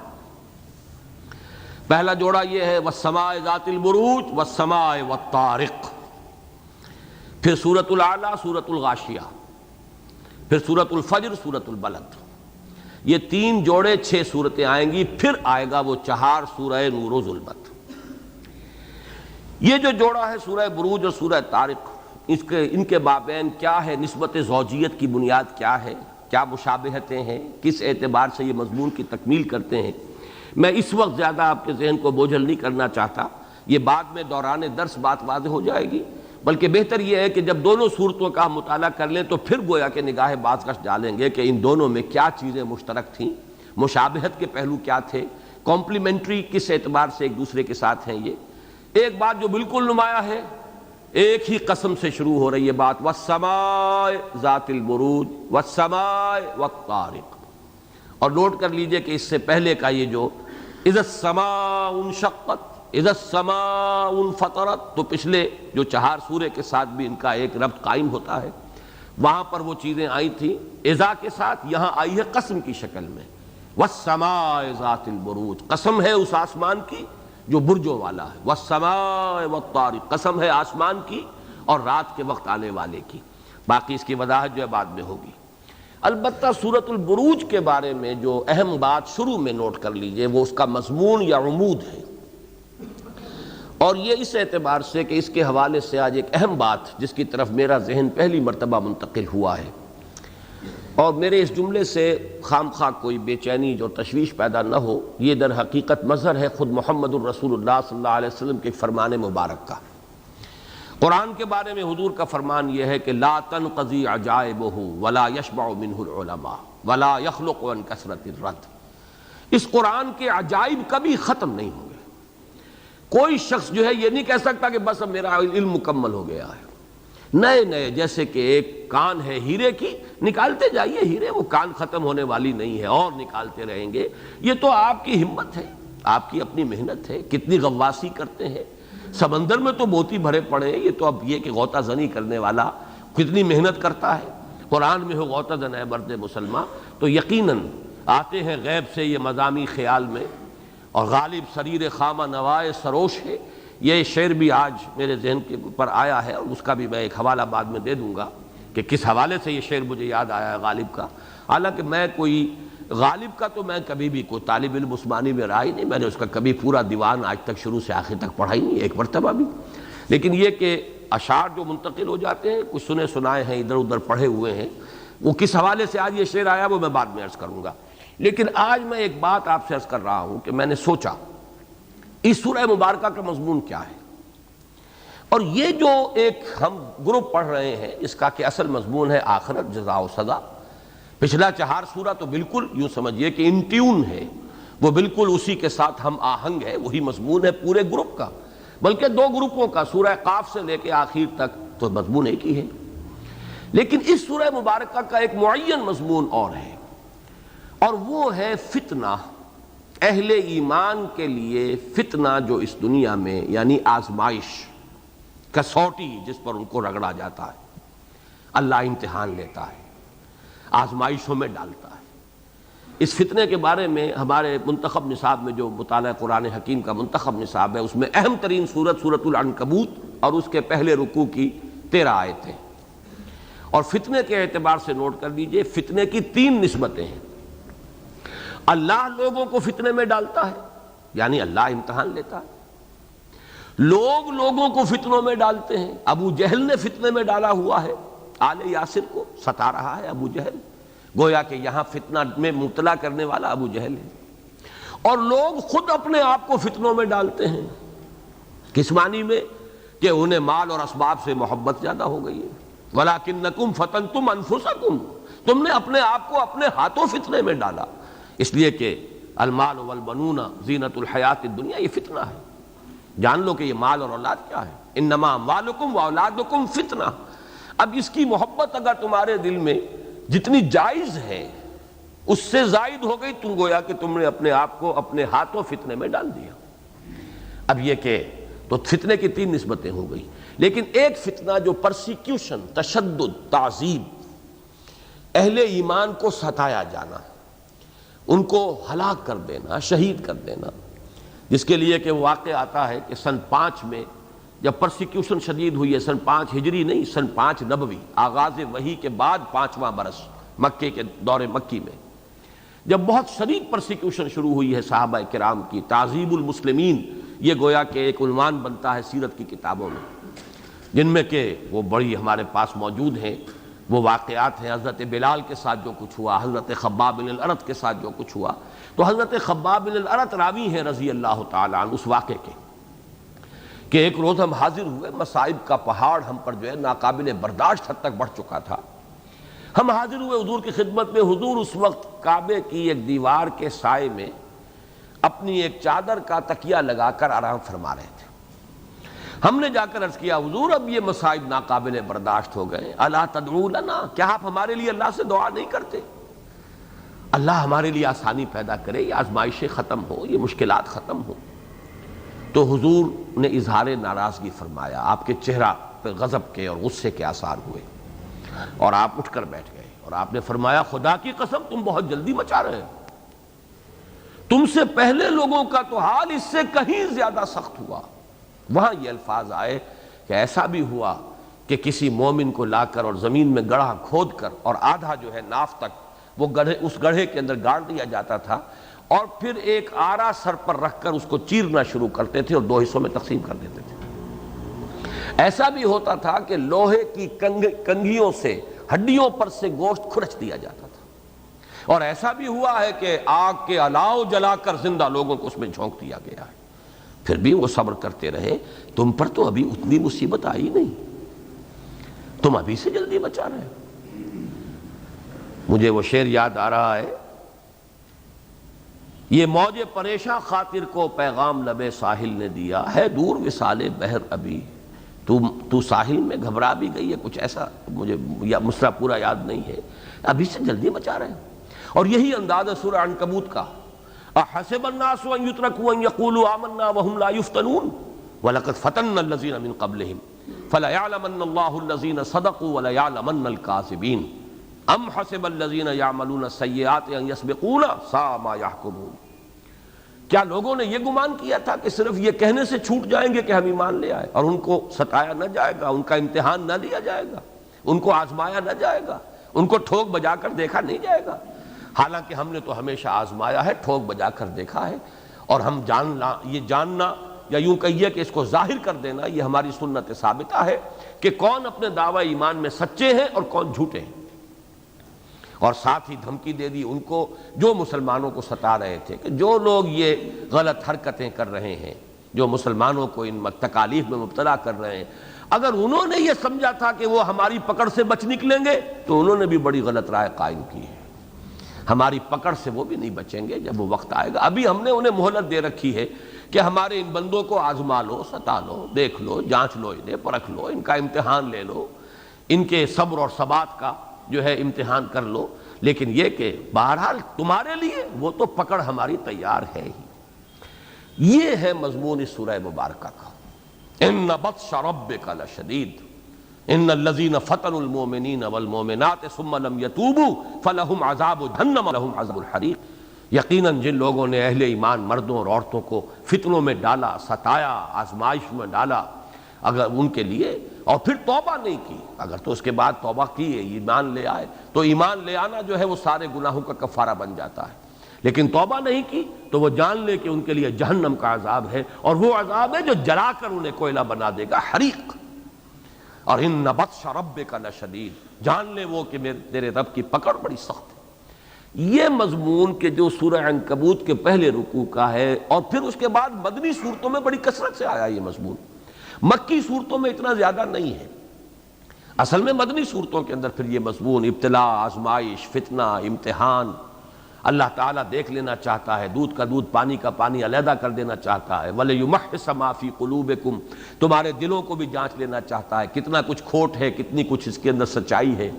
پہلا جوڑا یہ ہے والسماء ذات البروج والسماء والطارق، پھر سورۃ الاعلیٰ، سورۃ الغاشیہ، پھر سورۃ الفجر، سورۃ البلد۔ یہ 3 جوڑے 6 سورتیں آئیں گی، پھر آئے گا وہ 4 سورہ نور و ظلمت۔ یہ جو جوڑا ہے سورہ بروج اور سورہ طارق، ان کے مابین کیا ہے نسبت زوجیت کی بنیاد کیا ہے، کیا مشابہتیں ہیں، کس اعتبار سے یہ مضمون کی تکمیل کرتے ہیں، میں اس وقت زیادہ آپ کے ذہن کو بوجھل نہیں کرنا چاہتا، یہ بعد میں دوران درس بات واضح ہو جائے گی، بلکہ بہتر یہ ہے کہ جب دونوں صورتوں کا ہم مطالعہ کر لیں تو پھر گویا کہ نگاہ بازگشت ڈالیں گے کہ ان دونوں میں کیا چیزیں مشترک تھیں، مشابہت کے پہلو کیا تھے، کمپلیمنٹری کس اعتبار سے ایک دوسرے کے ساتھ ہیں۔ یہ ایک بات جو بالکل نمایاں ہے، ایک ہی قسم سے شروع ہو رہی ہے بات، والسماء ذات البروج والسماء والطارق۔ اور نوٹ کر لیجئے کہ اس سے پہلے کا یہ جو اذا السماء انشقت، اذا السماء انفطرت، تو پچھلے جو 4 سورے کے ساتھ بھی ان کا ایک ربط قائم ہوتا ہے، وہاں پر وہ چیزیں آئی تھیں اذا کے ساتھ، یہاں آئی ہے قسم کی شکل میں، والسماء ذات البروج، قسم ہے اس آسمان کی جو برجوں والا ہے، والسماء والطارق، قسم ہے آسمان کی اور رات کے وقت آنے والے کی۔ باقی اس کی وضاحت جو ہے بعد میں ہوگی۔ البتہ سورۃ البروج کے بارے میں جو اہم بات شروع میں نوٹ کر لیجئے، وہ اس کا مضمون یا عمود ہے، اور یہ اس اعتبار سے کہ اس کے حوالے سے آج ایک اہم بات جس کی طرف میرا ذہن پہلی مرتبہ منتقل ہوا ہے، اور میرے اس جملے سے خام خواہ کوئی بے چینی جو تشویش پیدا نہ ہو، یہ در حقیقت مظہر ہے خود محمد الرسول اللہ صلی اللہ علیہ وسلم کے فرمان مبارک کا۔ قرآن کے بارے میں حضور کا فرمان یہ ہے کہ لا تنقضی عجائبہ ولا یشبع منہ العلماء ولا یخلق عن کثرت الرد۔ اس قرآن کے عجائب کبھی ختم نہیں ہوں گے۔ کوئی شخص جو ہے یہ نہیں کہہ سکتا کہ بس اب میرا علم مکمل ہو گیا ہے۔ نئے نئے، جیسے کہ ایک کان ہے ہیرے کی، نکالتے جائیے ہیرے، وہ کان ختم ہونے والی نہیں ہے، اور نکالتے رہیں گے۔ یہ تو آپ کی ہمت ہے، آپ کی اپنی محنت ہے، کتنی غواصی کرتے ہیں، سمندر میں تو موتی بھرے پڑے ہیں، یہ تو اب یہ کہ غوطہ زنی کرنے والا کتنی محنت کرتا ہے۔ قرآن میں ہو غوطہ زن ہے مرد مسلمان، تو یقیناً آتے ہیں غیب سے یہ مضامی خیال میں، اور غالب سریر خامہ نوائے سروش ہے۔ یہ شعر بھی آج میرے ذہن کے پر آیا ہے، اور اس کا بھی میں ایک حوالہ بعد میں دے دوں گا کہ کس حوالے سے یہ شعر مجھے یاد آیا ہے غالب کا۔ حالانکہ میں کوئی غالب کا تو میں کبھی بھی کوئی طالب علم عثمانی میں رہا ہی نہیں، میں نے اس کا کبھی پورا دیوان آج تک شروع سے آخر تک پڑھا ہی نہیں ایک مرتبہ بھی، لیکن یہ کہ اشعار جو منتقل ہو جاتے ہیں، کچھ سنے سنائے ہیں، ادھر ادھر پڑھے ہوئے ہیں، وہ کس حوالے سے آج یہ شعر آیا وہ میں بعد میں عرض کروں گا۔ لیکن آج میں ایک بات آپ سے عرض کر رہا ہوں کہ میں نے سوچا اس سورہ مبارکہ کا مضمون کیا ہے، اور یہ جو ایک ہم گروپ پڑھ رہے ہیں اس کا کہ اصل مضمون ہے آخرت، جزا و سزا۔ پچھلا 4 سورہ تو بالکل یوں سمجھیے کہ ان ٹیون ہے، وہ بالکل اسی کے ساتھ ہم آہنگ ہے، وہی مضمون ہے پورے گروپ کا، بلکہ 2 گروپوں کا، سورہ قاف سے لے کے آخر تک تو مضمون ایک ہی ہے۔ لیکن اس سورہ مبارکہ کا ایک معین مضمون اور ہے، اور وہ ہے فتنہ، اہل ایمان کے لیے فتنہ جو اس دنیا میں، یعنی آزمائش، کسوٹی جس پر ان کو رگڑا جاتا ہے، اللہ امتحان لیتا ہے، آزمائشوں میں ڈالتا ہے۔ اس فتنے کے بارے میں ہمارے منتخب نصاب میں جو مطالعہ قرآن حکیم کا منتخب نصاب ہے، اس میں اہم ترین سورۃ العنکبوت اور اس کے پہلے رکوع کی 13 آیتیں، اور فتنے کے اعتبار سے نوٹ کر لیجئے فتنے کی 3 نسبتیں ہیں۔ اللہ لوگوں کو فتنے میں ڈالتا ہے، یعنی اللہ امتحان لیتا ہے۔ لوگ لوگوں کو فتنوں میں ڈالتے ہیں، ابو جہل نے فتنے میں ڈالا ہوا ہے، آل یاسر کو ستا رہا ہے ابو جہل، گویا کہ یہاں فتنہ میں مبتلا کرنے والا ابو جہل ہے۔ اور لوگ خود اپنے آپ کو فتنوں میں ڈالتے ہیں، کس معنی میں؟ کہ انہیں مال اور اسباب سے محبت زیادہ ہو گئی ہے۔ وَلَٰكِنَّكُمْ فَتَنْتُمْ أَنفُسَكُمْ، تم نے اپنے آپ کو اپنے ہاتھوں فتنے میں ڈالا، اس لیے کہ المال والبنون زینت الحیات الدنیا، یہ فتنہ ہے۔ جان لو کہ یہ مال اور اولاد کیا ہے، انما اموالکم واولادکم فتنہ۔ اب اس کی محبت اگر تمہارے دل میں جتنی جائز ہے اس سے زائد ہو گئی، تم گویا کہ تم نے اپنے آپ کو اپنے ہاتھوں فتنے میں ڈال دیا۔ اب یہ کہ تو فتنے کی 3 نسبتیں ہو گئی. لیکن ایک فتنہ جو پرسیکیوشن، تشدد، تعذیب، اہل ایمان کو ستایا جانا، ان کو ہلاک کر دینا، شہید کر دینا، جس کے لیے کہ واقع آتا ہے کہ سن 5 میں جب پرسیکیوشن شدید ہوئی ہے، سن 5 ہجری نہیں، سن 5 نبوی، آغاز وحی کے بعد 5واں برس مکے کے دور مکی میں جب بہت شدید پرسیکیوشن شروع ہوئی ہے صحابہ کرام کی، تعذیب المسلمین، یہ گویا کہ ایک عنوان بنتا ہے سیرت کی کتابوں میں، جن میں کہ وہ بڑی ہمارے پاس موجود ہیں، وہ واقعات ہیں حضرت بلال کے ساتھ جو کچھ ہوا، حضرت خباب بن الارت کے ساتھ جو کچھ ہوا. تو حضرت خباب بن الارت راوی ہیں رضی اللہ تعالیٰ عنہ اس واقعے کے کہ ایک روز ہم حاضر ہوئے، مصائب کا پہاڑ ہم پر جو ہے ناقابل برداشت حد تک بڑھ چکا تھا. ہم حاضر ہوئے حضور کی خدمت میں. حضور اس وقت کعبے کی ایک دیوار کے سائے میں اپنی ایک چادر کا تکیہ لگا کر آرام فرما رہے تھے. ہم نے جا کر عرض کیا حضور اب یہ مصائب ناقابل برداشت ہو گئے، الا تدعو لنا، کیا آپ ہمارے لیے اللہ سے دعا نہیں کرتے؟ اللہ ہمارے لیے آسانی پیدا کرے، یہ آزمائشیں ختم ہو، یہ مشکلات ختم ہو. تو حضور نے اظہار ناراضگی فرمایا، آپ کے چہرہ پہ غضب کے اور غصے کے آثار ہوئے اور آپ اٹھ کر بیٹھ گئے اور آپ نے فرمایا خدا کی قسم تم بہت جلدی مچا رہے ہو، تم سے پہلے لوگوں کا تو حال اس سے کہیں زیادہ سخت ہوا. وہاں یہ الفاظ آئے کہ ایسا بھی ہوا کہ کسی مومن کو لا کر اور زمین میں گڑھا کھود کر اور آدھا جو ہے ناف تک وہ گڑھے، اس گڑھے کے اندر گاڑ دیا جاتا تھا اور پھر ایک آرا سر پر رکھ کر اس کو چیرنا شروع کرتے تھے اور 2 حصوں میں تقسیم کر دیتے تھے. ایسا بھی ہوتا تھا کہ لوہے کی کنگھیوں سے، ہڈیوں پر سے گوشت کھرچ دیا جاتا تھا. اور ایسا بھی ہوا ہے کہ آگ کے الاؤ جلا کر زندہ لوگوں کو اس میں جھونک دیا گیا ہے. پھر بھی وہ صبر کرتے رہے. تم پر تو ابھی اتنی مصیبت آئی نہیں، تم ابھی سے جلدی بچا رہے ہو. مجھے وہ شعر یاد آ رہا ہے، یہ موج پریشاں خاطر کو پیغام لبے ساحل نے دیا ہے، دور وصال بحر ابھی. تو ساحل میں گھبرا بھی گئی ہے، کچھ ایسا مجھے مصرع پورا یاد نہیں ہے، ابھی سے جلدی بچا رہے ہیں. اور یہی انداز ہے سورہ عنکبوت کا، احسب الناس ان يتركوا ان يقولوا آمنا وهم لا يفتنون ولقد فتنا الذين من قبلهم فليعلمن الله الذين صدقوا وليعلمن الكاذبين ام حسب الذين يعملون السيئات ان يسبقونا ساء ما يحكمون. کیا لوگوں نے یہ گمان کیا تھا کہ صرف یہ کہنے سے چھوٹ جائیں گے کہ ہم ایمان لے آئے اور ان کو ستایا نہ جائے گا، ان کا امتحان نہ لیا جائے گا، ان کو آزمایا نہ جائے گا، ان کو ٹھوک بجا کر دیکھا نہیں جائے گا؟ حالانکہ ہم نے تو ہمیشہ آزمایا ہے، ٹھوک بجا کر دیکھا ہے. اور ہم یہ جاننا یا یوں کہیے کہ اس کو ظاہر کر دینا، یہ ہماری سنت ثابتہ ہے کہ کون اپنے دعوی ایمان میں سچے ہیں اور کون جھوٹے ہیں. اور ساتھ ہی دھمکی دے دی ان کو جو مسلمانوں کو ستا رہے تھے کہ جو لوگ یہ غلط حرکتیں کر رہے ہیں، جو مسلمانوں کو ان تکالیف میں مبتلا کر رہے ہیں، اگر انہوں نے یہ سمجھا تھا کہ وہ ہماری پکڑ سے بچ نکلیں گے تو انہوں نے بھی بڑی غلط رائے قائم کی ہے. ہماری پکڑ سے وہ بھی نہیں بچیں گے جب وہ وقت آئے گا. ابھی ہم نے انہیں مہلت دے رکھی ہے کہ ہمارے ان بندوں کو آزما لو، ستا لو، دیکھ لو، جانچ لو، انہیں پرکھ لو، ان کا امتحان لے لو، ان کے صبر اور ثبات کا جو ہے امتحان کر لو. لیکن یہ کہ بہرحال تمہارے لیے وہ تو پکڑ ہماری تیار ہے ہی. یہ ہے مضمون اس سورہ مبارکہ کا. ان بطش ربک لشدید ان الذین فتنوا المؤمنین والمؤمنات ثم لم یتوبوا فلہم عذاب جہنم ولہم عذاب الحریق. یقیناً جن لوگوں نے اہل ایمان مردوں اور عورتوں کو فتنوں میں ڈالا، ستایا، آزمائش میں ڈالا، اگر ان کے لیے اور پھر توبہ نہیں کی، اگر تو اس کے بعد توبہ کی ہے، ایمان لے آئے، تو ایمان لے آنا جو ہے وہ سارے گناہوں کا کفارہ بن جاتا ہے. لیکن توبہ نہیں کی تو وہ جان لے کہ ان کے لیے جہنم کا عذاب ہے، اور وہ عذاب ہے جو جلا کر انہیں کوئلہ بنا دے گا، حریق. اور ان بطش ربک لشدید، جان لے وہ کہ تیرے رب کی پکڑ بڑی سخت ہے. یہ مضمون کہ جو سورہ عنکبوت کے پہلے رکوع کا ہے اور پھر اس کے بعد مدنی صورتوں میں بڑی کثرت سے آیا. یہ مضمون مکی صورتوں میں اتنا زیادہ نہیں ہے. اصل میں مدنی صورتوں کے اندر پھر یہ مضمون ابتلا، آزمائش، فتنہ، امتحان، اللہ تعالیٰ دیکھ لینا چاہتا ہے، دودھ کا دودھ پانی کا پانی علیحدہ کر دینا چاہتا ہے. وَلِيُمَحِّصَ مَا فِي قُلُوبِكُمْ، تمہارے دلوں کو بھی جانچ لینا چاہتا ہے، کتنا کچھ کھوٹ ہے، کتنی کچھ اس کے اندر سچائی ہے.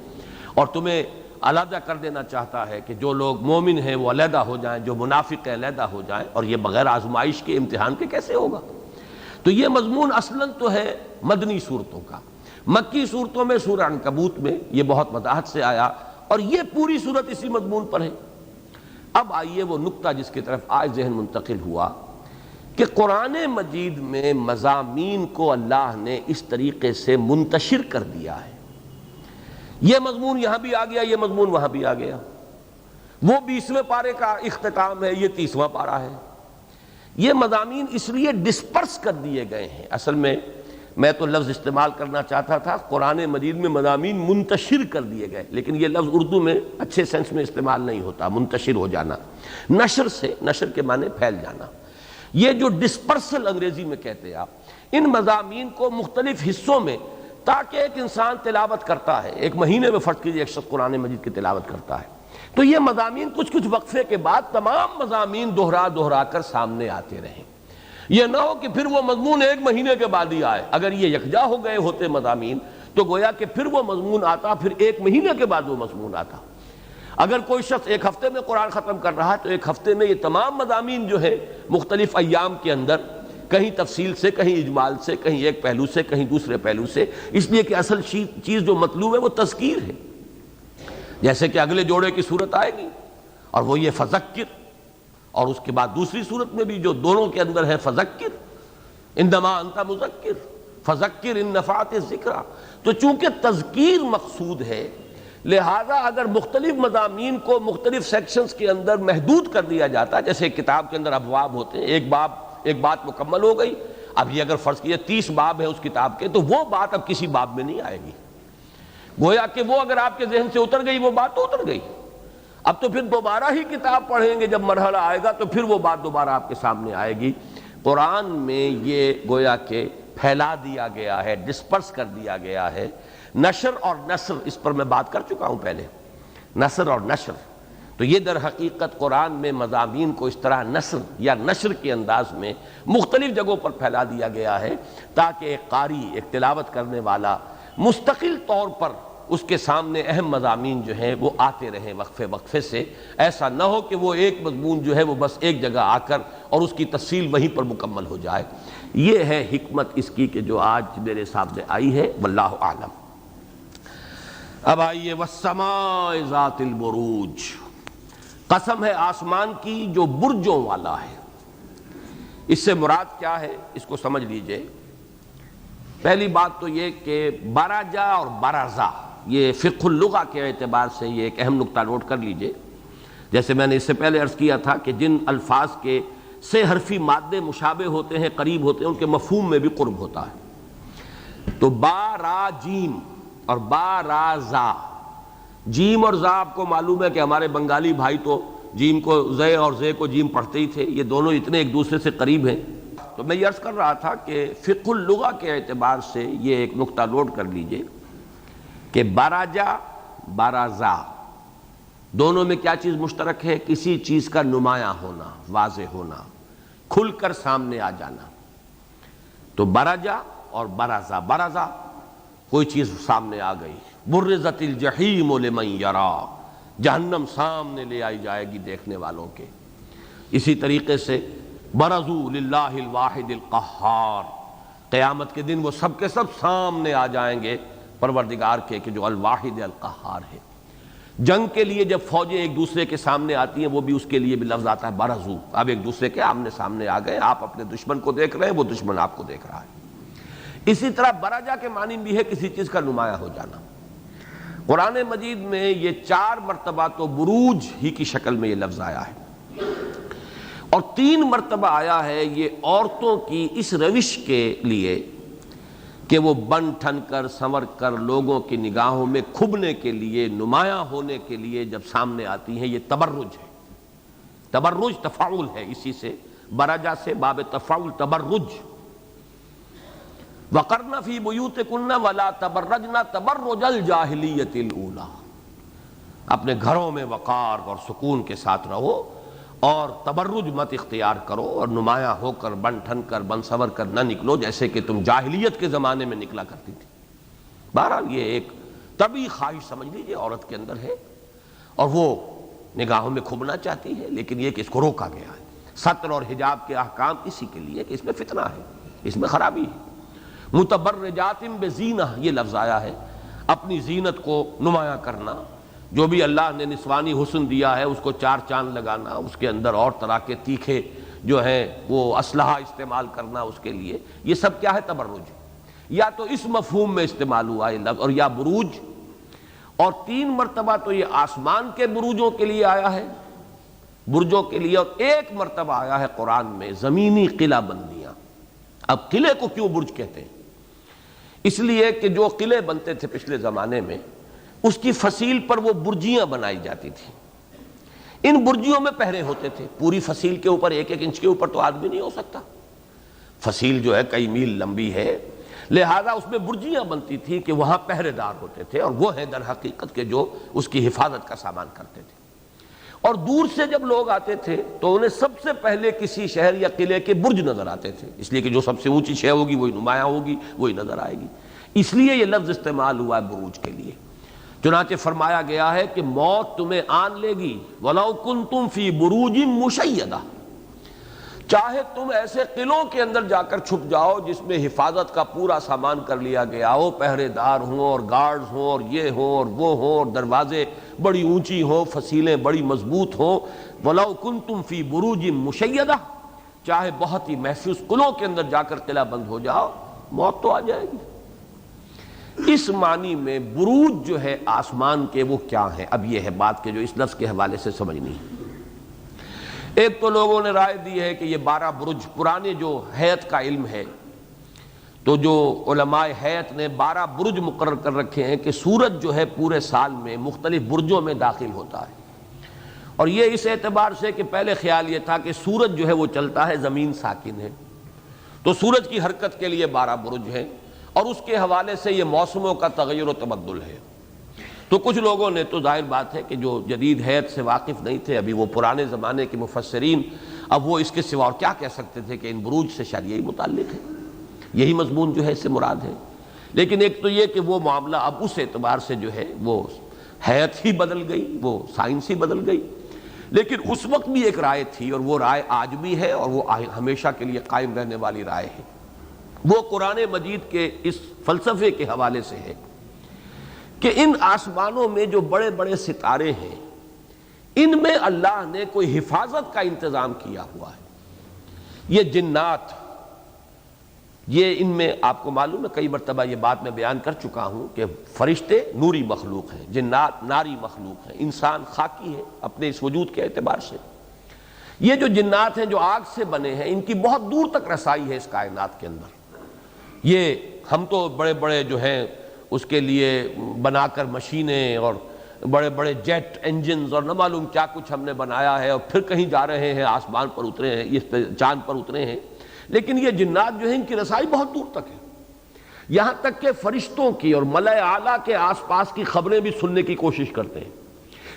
اور تمہیں علیحدہ کر دینا چاہتا ہے کہ جو لوگ مومن ہیں وہ علیحدہ ہو جائیں، جو منافق ہیں علیحدہ ہو جائیں. اور یہ بغیر آزمائش کے، امتحان کے کیسے ہوگا؟ تو یہ مضمون اصلاً تو ہے مدنی صورتوں کا. مکی صورتوں میں سورہ عنکبوت میں یہ بہت وضاحت سے آیا اور یہ پوری صورت اسی مضمون پر ہے. اب آئیے وہ نقطہ جس کی طرف آج ذہن منتقل ہوا کہ قرآن مجید میں مضامین کو اللہ نے اس طریقے سے منتشر کر دیا ہے. یہ مضمون یہاں بھی آ گیا، یہ مضمون وہاں بھی آ گیا. وہ 20ویں پارے کا اختتام ہے، یہ 30واں پارہ ہے. یہ مضامین اس لیے ڈسپرس کر دیے گئے ہیں. اصل میں تو لفظ استعمال کرنا چاہتا تھا قرآن مجید میں مضامین منتشر کر دیے گئے، لیکن یہ لفظ اردو میں اچھے سینس میں استعمال نہیں ہوتا. منتشر ہو جانا، نشر سے، نشر کے معنی پھیل جانا. یہ جو ڈسپرسل انگریزی میں کہتے ہیں آپ، ان مضامین کو مختلف حصوں میں، تاکہ ایک انسان تلاوت کرتا ہے، ایک مہینے میں فرض کیجیے ایک شخص قرآن مجید کی تلاوت کرتا ہے، تو یہ مضامین کچھ وقفے کے بعد تمام مضامین دہرا کر سامنے آتے رہیں. یہ نہ ہو کہ پھر وہ مضمون ایک مہینے کے بعد ہی آئے. اگر یہ یکجا ہو گئے ہوتے مضامین تو گویا کہ پھر وہ مضمون آتا، پھر ایک مہینے کے بعد وہ مضمون آتا. اگر کوئی شخص ایک ہفتے میں قرآن ختم کر رہا ہے تو ایک ہفتے میں یہ تمام مضامین جو ہے مختلف ایام کے اندر کہیں تفصیل سے، کہیں اجمال سے، کہیں ایک پہلو سے، کہیں دوسرے پہلو سے، اس لیے کہ اصل چیز جو مطلوب ہے وہ تذکیر ہے. جیسے کہ اگلے جوڑے کی صورت آئے گی اور وہ یہ فذکر، اور اس کے بعد دوسری صورت میں بھی جو دونوں کے اندر ہے فذکر انما انت مذکر فذکر ان نفعت الذکریٰ. تو چونکہ تذکیر مقصود ہے، لہذا اگر مختلف مضامین کو مختلف سیکشنز کے اندر محدود کر دیا جاتا، جیسے کتاب کے اندر ابواب ہوتے ہیں، ایک بات مکمل ہو گئی، اب یہ اگر فرض کیے 30 باب ہے اس کتاب کے، تو وہ بات اب کسی باب میں نہیں آئے گی. گویا کہ وہ اگر آپ کے ذہن سے اتر گئی، وہ بات تو اتر گئی. اب تو پھر دوبارہ ہی کتاب پڑھیں گے، جب مرحلہ آئے گا تو پھر وہ بات دوبارہ آپ کے سامنے آئے گی. قرآن میں یہ گویا کہ پھیلا دیا گیا ہے، ڈسپرس کر دیا گیا ہے. نشر اور نثر، اس پر میں بات کر چکا ہوں پہلے، نثر اور نشر. تو یہ در حقیقت قرآن میں مضامین کو اس طرح نثر یا نشر کے انداز میں مختلف جگہوں پر پھیلا دیا گیا ہے تاکہ ایک قاری، ایک تلاوت کرنے والا مستقل طور پر اس کے سامنے اہم مضامین جو ہیں وہ آتے رہیں وقفے سے. ایسا نہ ہو کہ وہ ایک مضمون جو ہے وہ بس ایک جگہ آ کر اور اس کی تفصیل وہیں پر مکمل ہو جائے. یہ ہے حکمت اس کی کہ جو آج میرے سامنے آئی ہے، واللہ اعلم. اب آئیے والسماء ذات البروج، قسم ہے آسمان کی جو برجوں والا ہے. اس سے مراد کیا ہے اس کو سمجھ لیجئے. پہلی بات تو یہ کہ برجا اور برزا، یہ فقہ اللغہ کے اعتبار سے یہ ایک اہم نقطہ نوٹ کر لیجئے. جیسے میں نے اس سے پہلے عرض کیا تھا کہ جن الفاظ کے 6 حرفی مادے مشابہ ہوتے ہیں، قریب ہوتے ہیں، ان کے مفہوم میں بھی قرب ہوتا ہے. تو با را جیم اور با را زا، جیم اور زا آپ کو معلوم ہے کہ ہمارے بنگالی بھائی تو جیم کو زے اور زے کو جیم پڑھتے ہی تھے. یہ دونوں اتنے ایک دوسرے سے قریب ہیں. تو میں یہ عرض کر رہا تھا کہ فقہ اللغہ کے اعتبار سے یہ ایک نقطہ نوٹ کر لیجئے کہ برجا برزا دونوں میں کیا چیز مشترک ہے؟ کسی چیز کا نمایاں ہونا، واضح ہونا، کھل کر سامنے آ جانا. تو برجا اور برزا، برزا کوئی چیز سامنے آ گئی، برزت الجحیم لمن یرا، جہنم سامنے لے آئی جائے گی دیکھنے والوں کے. اسی طریقے سے برزوا للہ الواحد القہار، قیامت کے دن وہ سب کے سب سامنے آ جائیں گے پروردگار کے کہ جو الواحد القہار ہے. جنگ کے لیے جب فوجیں ایک دوسرے کے سامنے آتی ہیں، وہ بھی اس کے لیے بھی لفظ آتا ہے برزوا. اب ایک دوسرے کے آمنے سامنے آ گئے، آپ اپنے دشمن کو دیکھ رہے ہیں، وہ دشمن آپ کو دیکھ رہا ہے. اسی طرح برجا کے معنی بھی ہے کسی چیز کا نمایاں ہو جانا. قرآن مجید میں یہ 4 مرتبہ تو بروج ہی کی شکل میں یہ لفظ آیا ہے، اور 3 مرتبہ آیا ہے یہ عورتوں کی اس روش کے لیے کہ وہ بن ٹھن کر سنور کر لوگوں کی نگاہوں میں کھبنے کے لیے، نمایاں ہونے کے لیے جب سامنے آتی ہیں. یہ تبرج ہے، تبرج تفاعل ہے اسی سے، برجا سے باب تفاعل تبرج. وَقَرْنَ فِي بُيُوتِكُنَّ وَلَا تَبَرَّجْنَ تَبَرُّجَ الْجَاهِلِيَّةِ الْأُولَىٰ، اپنے گھروں میں وقار اور سکون کے ساتھ رہو اور تبرج مت اختیار کرو اور نمایاں ہو کر بن ٹھن کر بن سور کر نہ نکلو جیسے کہ تم جاہلیت کے زمانے میں نکلا کرتی تھی. بہرحال یہ ایک طبعی خواہش سمجھ لیجیے عورت کے اندر ہے اور وہ نگاہوں میں کھبنا چاہتی ہے، لیکن یہ کہ اس کو روکا گیا ہے. ستر اور حجاب کے احکام اسی کے لیے کہ اس میں فتنہ ہے. اس میں خرابی ہے۔ متبرجات بزینہ یہ لفظ آیا ہے، اپنی زینت کو نمایاں کرنا، جو بھی اللہ نے نسوانی حسن دیا ہے اس کو چار چاند لگانا، اس کے اندر اور طرح کے تیکھے جو ہیں وہ اسلحہ استعمال کرنا اس کے لیے، یہ سب کیا ہے؟ تبرج۔ یا تو اس مفہوم میں استعمال ہوا یہ لفظ، اور یا بروج، اور 3 مرتبہ تو یہ آسمان کے بروجوں کے لیے آیا ہے، برجوں کے لیے، اور 1 مرتبہ آیا ہے قرآن میں زمینی قلعہ بندیاں۔ اب قلعے کو کیوں برج کہتے ہیں؟ اس لیے کہ جو قلعے بنتے تھے پچھلے زمانے میں اس کی فصیل پر وہ برجیاں بنائی جاتی تھیں، ان برجیوں میں پہرے ہوتے تھے، پوری فصیل کے اوپر 1-1 انچ کے اوپر تو آدمی نہیں ہو سکتا، فصیل جو ہے کئی میل لمبی ہے، لہذا اس میں برجیاں بنتی تھیں کہ وہاں پہرے دار ہوتے تھے، اور وہ ہیں در حقیقت کے جو اس کی حفاظت کا سامان کرتے تھے۔ اور دور سے جب لوگ آتے تھے تو انہیں سب سے پہلے کسی شہر یا قلعے کے برج نظر آتے تھے، اس لیے کہ جو سب سے اونچی شے ہوگی وہی نمایاں ہوگی، وہی نظر آئے گی، اس لیے یہ لفظ استعمال ہوا ہے بروج کے لیے۔ چنانچہ فرمایا گیا ہے کہ موت تمہیں آن لے گی وَلَوْ كُنْتُمْ فِي بُرُوجٍ مُشَيَّدَةٍ، چاہے تم ایسے قلعوں کے اندر جا کر چھپ جاؤ جس میں حفاظت کا پورا سامان کر لیا گیا ہو، پہرے دار ہوں اور گارڈز ہوں اور یہ ہوں اور وہ ہوں، اور دروازے بڑی اونچی ہوں، فصیلیں بڑی مضبوط ہوں، وَلَوْ كُنْتُمْ فِي بُرُوجٍ مُشَيَّدَةٍ، چاہے بہت ہی محفوظ قلعوں کے اندر جا کر قلعہ بند ہو جاؤ، موت تو آ جائے گی۔ اس معنی میں بروج جو ہے آسمان کے وہ کیا ہیں، اب یہ ہے بات کہ جو اس لفظ کے حوالے سے سمجھنی ہے۔ ایک تو لوگوں نے رائے دی ہے کہ یہ 12 برج پرانے جو ہیئت کا علم ہے، تو جو علماء ہیئت نے 12 برج مقرر کر رکھے ہیں کہ سورج جو ہے پورے سال میں مختلف برجوں میں داخل ہوتا ہے، اور یہ اس اعتبار سے کہ پہلے خیال یہ تھا کہ سورج جو ہے وہ چلتا ہے، زمین ساکن ہے، تو سورج کی حرکت کے لیے 12 برج ہیں، اور اس کے حوالے سے یہ موسموں کا تغیر و تبدل ہے۔ تو کچھ لوگوں نے تو ظاہر بات ہے کہ جو جدید ہیئت سے واقف نہیں تھے، ابھی وہ پرانے زمانے کے مفسرین، اب وہ اس کے سوا اور کیا کہہ سکتے تھے کہ ان بروج سے شاید یہی متعلق ہے، یہی مضمون جو ہے اس سے مراد ہے۔ لیکن ایک تو یہ کہ وہ معاملہ اب اس اعتبار سے جو ہے وہ ہیئت ہی بدل گئی، وہ سائنس ہی بدل گئی، لیکن اس وقت بھی ایک رائے تھی، اور وہ رائے آج بھی ہے، اور وہ ہمیشہ کے لیے قائم رہنے والی رائے ہے۔ وہ قرآن مجید کے اس فلسفے کے حوالے سے ہے کہ ان آسمانوں میں جو بڑے بڑے ستارے ہیں، ان میں اللہ نے کوئی حفاظت کا انتظام کیا ہوا ہے۔ یہ جنات، یہ ان میں آپ کو معلوم ہے، کئی مرتبہ یہ بات میں بیان کر چکا ہوں کہ فرشتے نوری مخلوق ہیں، جنات ناری مخلوق ہیں، انسان خاکی ہے اپنے اس وجود کے اعتبار سے۔ یہ جو جنات ہیں جو آگ سے بنے ہیں، ان کی بہت دور تک رسائی ہے اس کائنات کے اندر۔ یہ ہم تو بڑے بڑے جو ہیں اس کے لیے بنا کر مشینیں اور بڑے بڑے جیٹ انجنز اور نہ معلوم کیا کچھ ہم نے بنایا ہے، اور پھر کہیں جا رہے ہیں، آسمان پر اترے ہیں، اس پہ چاند پر اترے ہیں، لیکن یہ جنات جو ہیں ان کی رسائی بہت دور تک ہے، یہاں تک کہ فرشتوں کی اور ملائے اعلیٰ کے آس پاس کی خبریں بھی سننے کی کوشش کرتے ہیں۔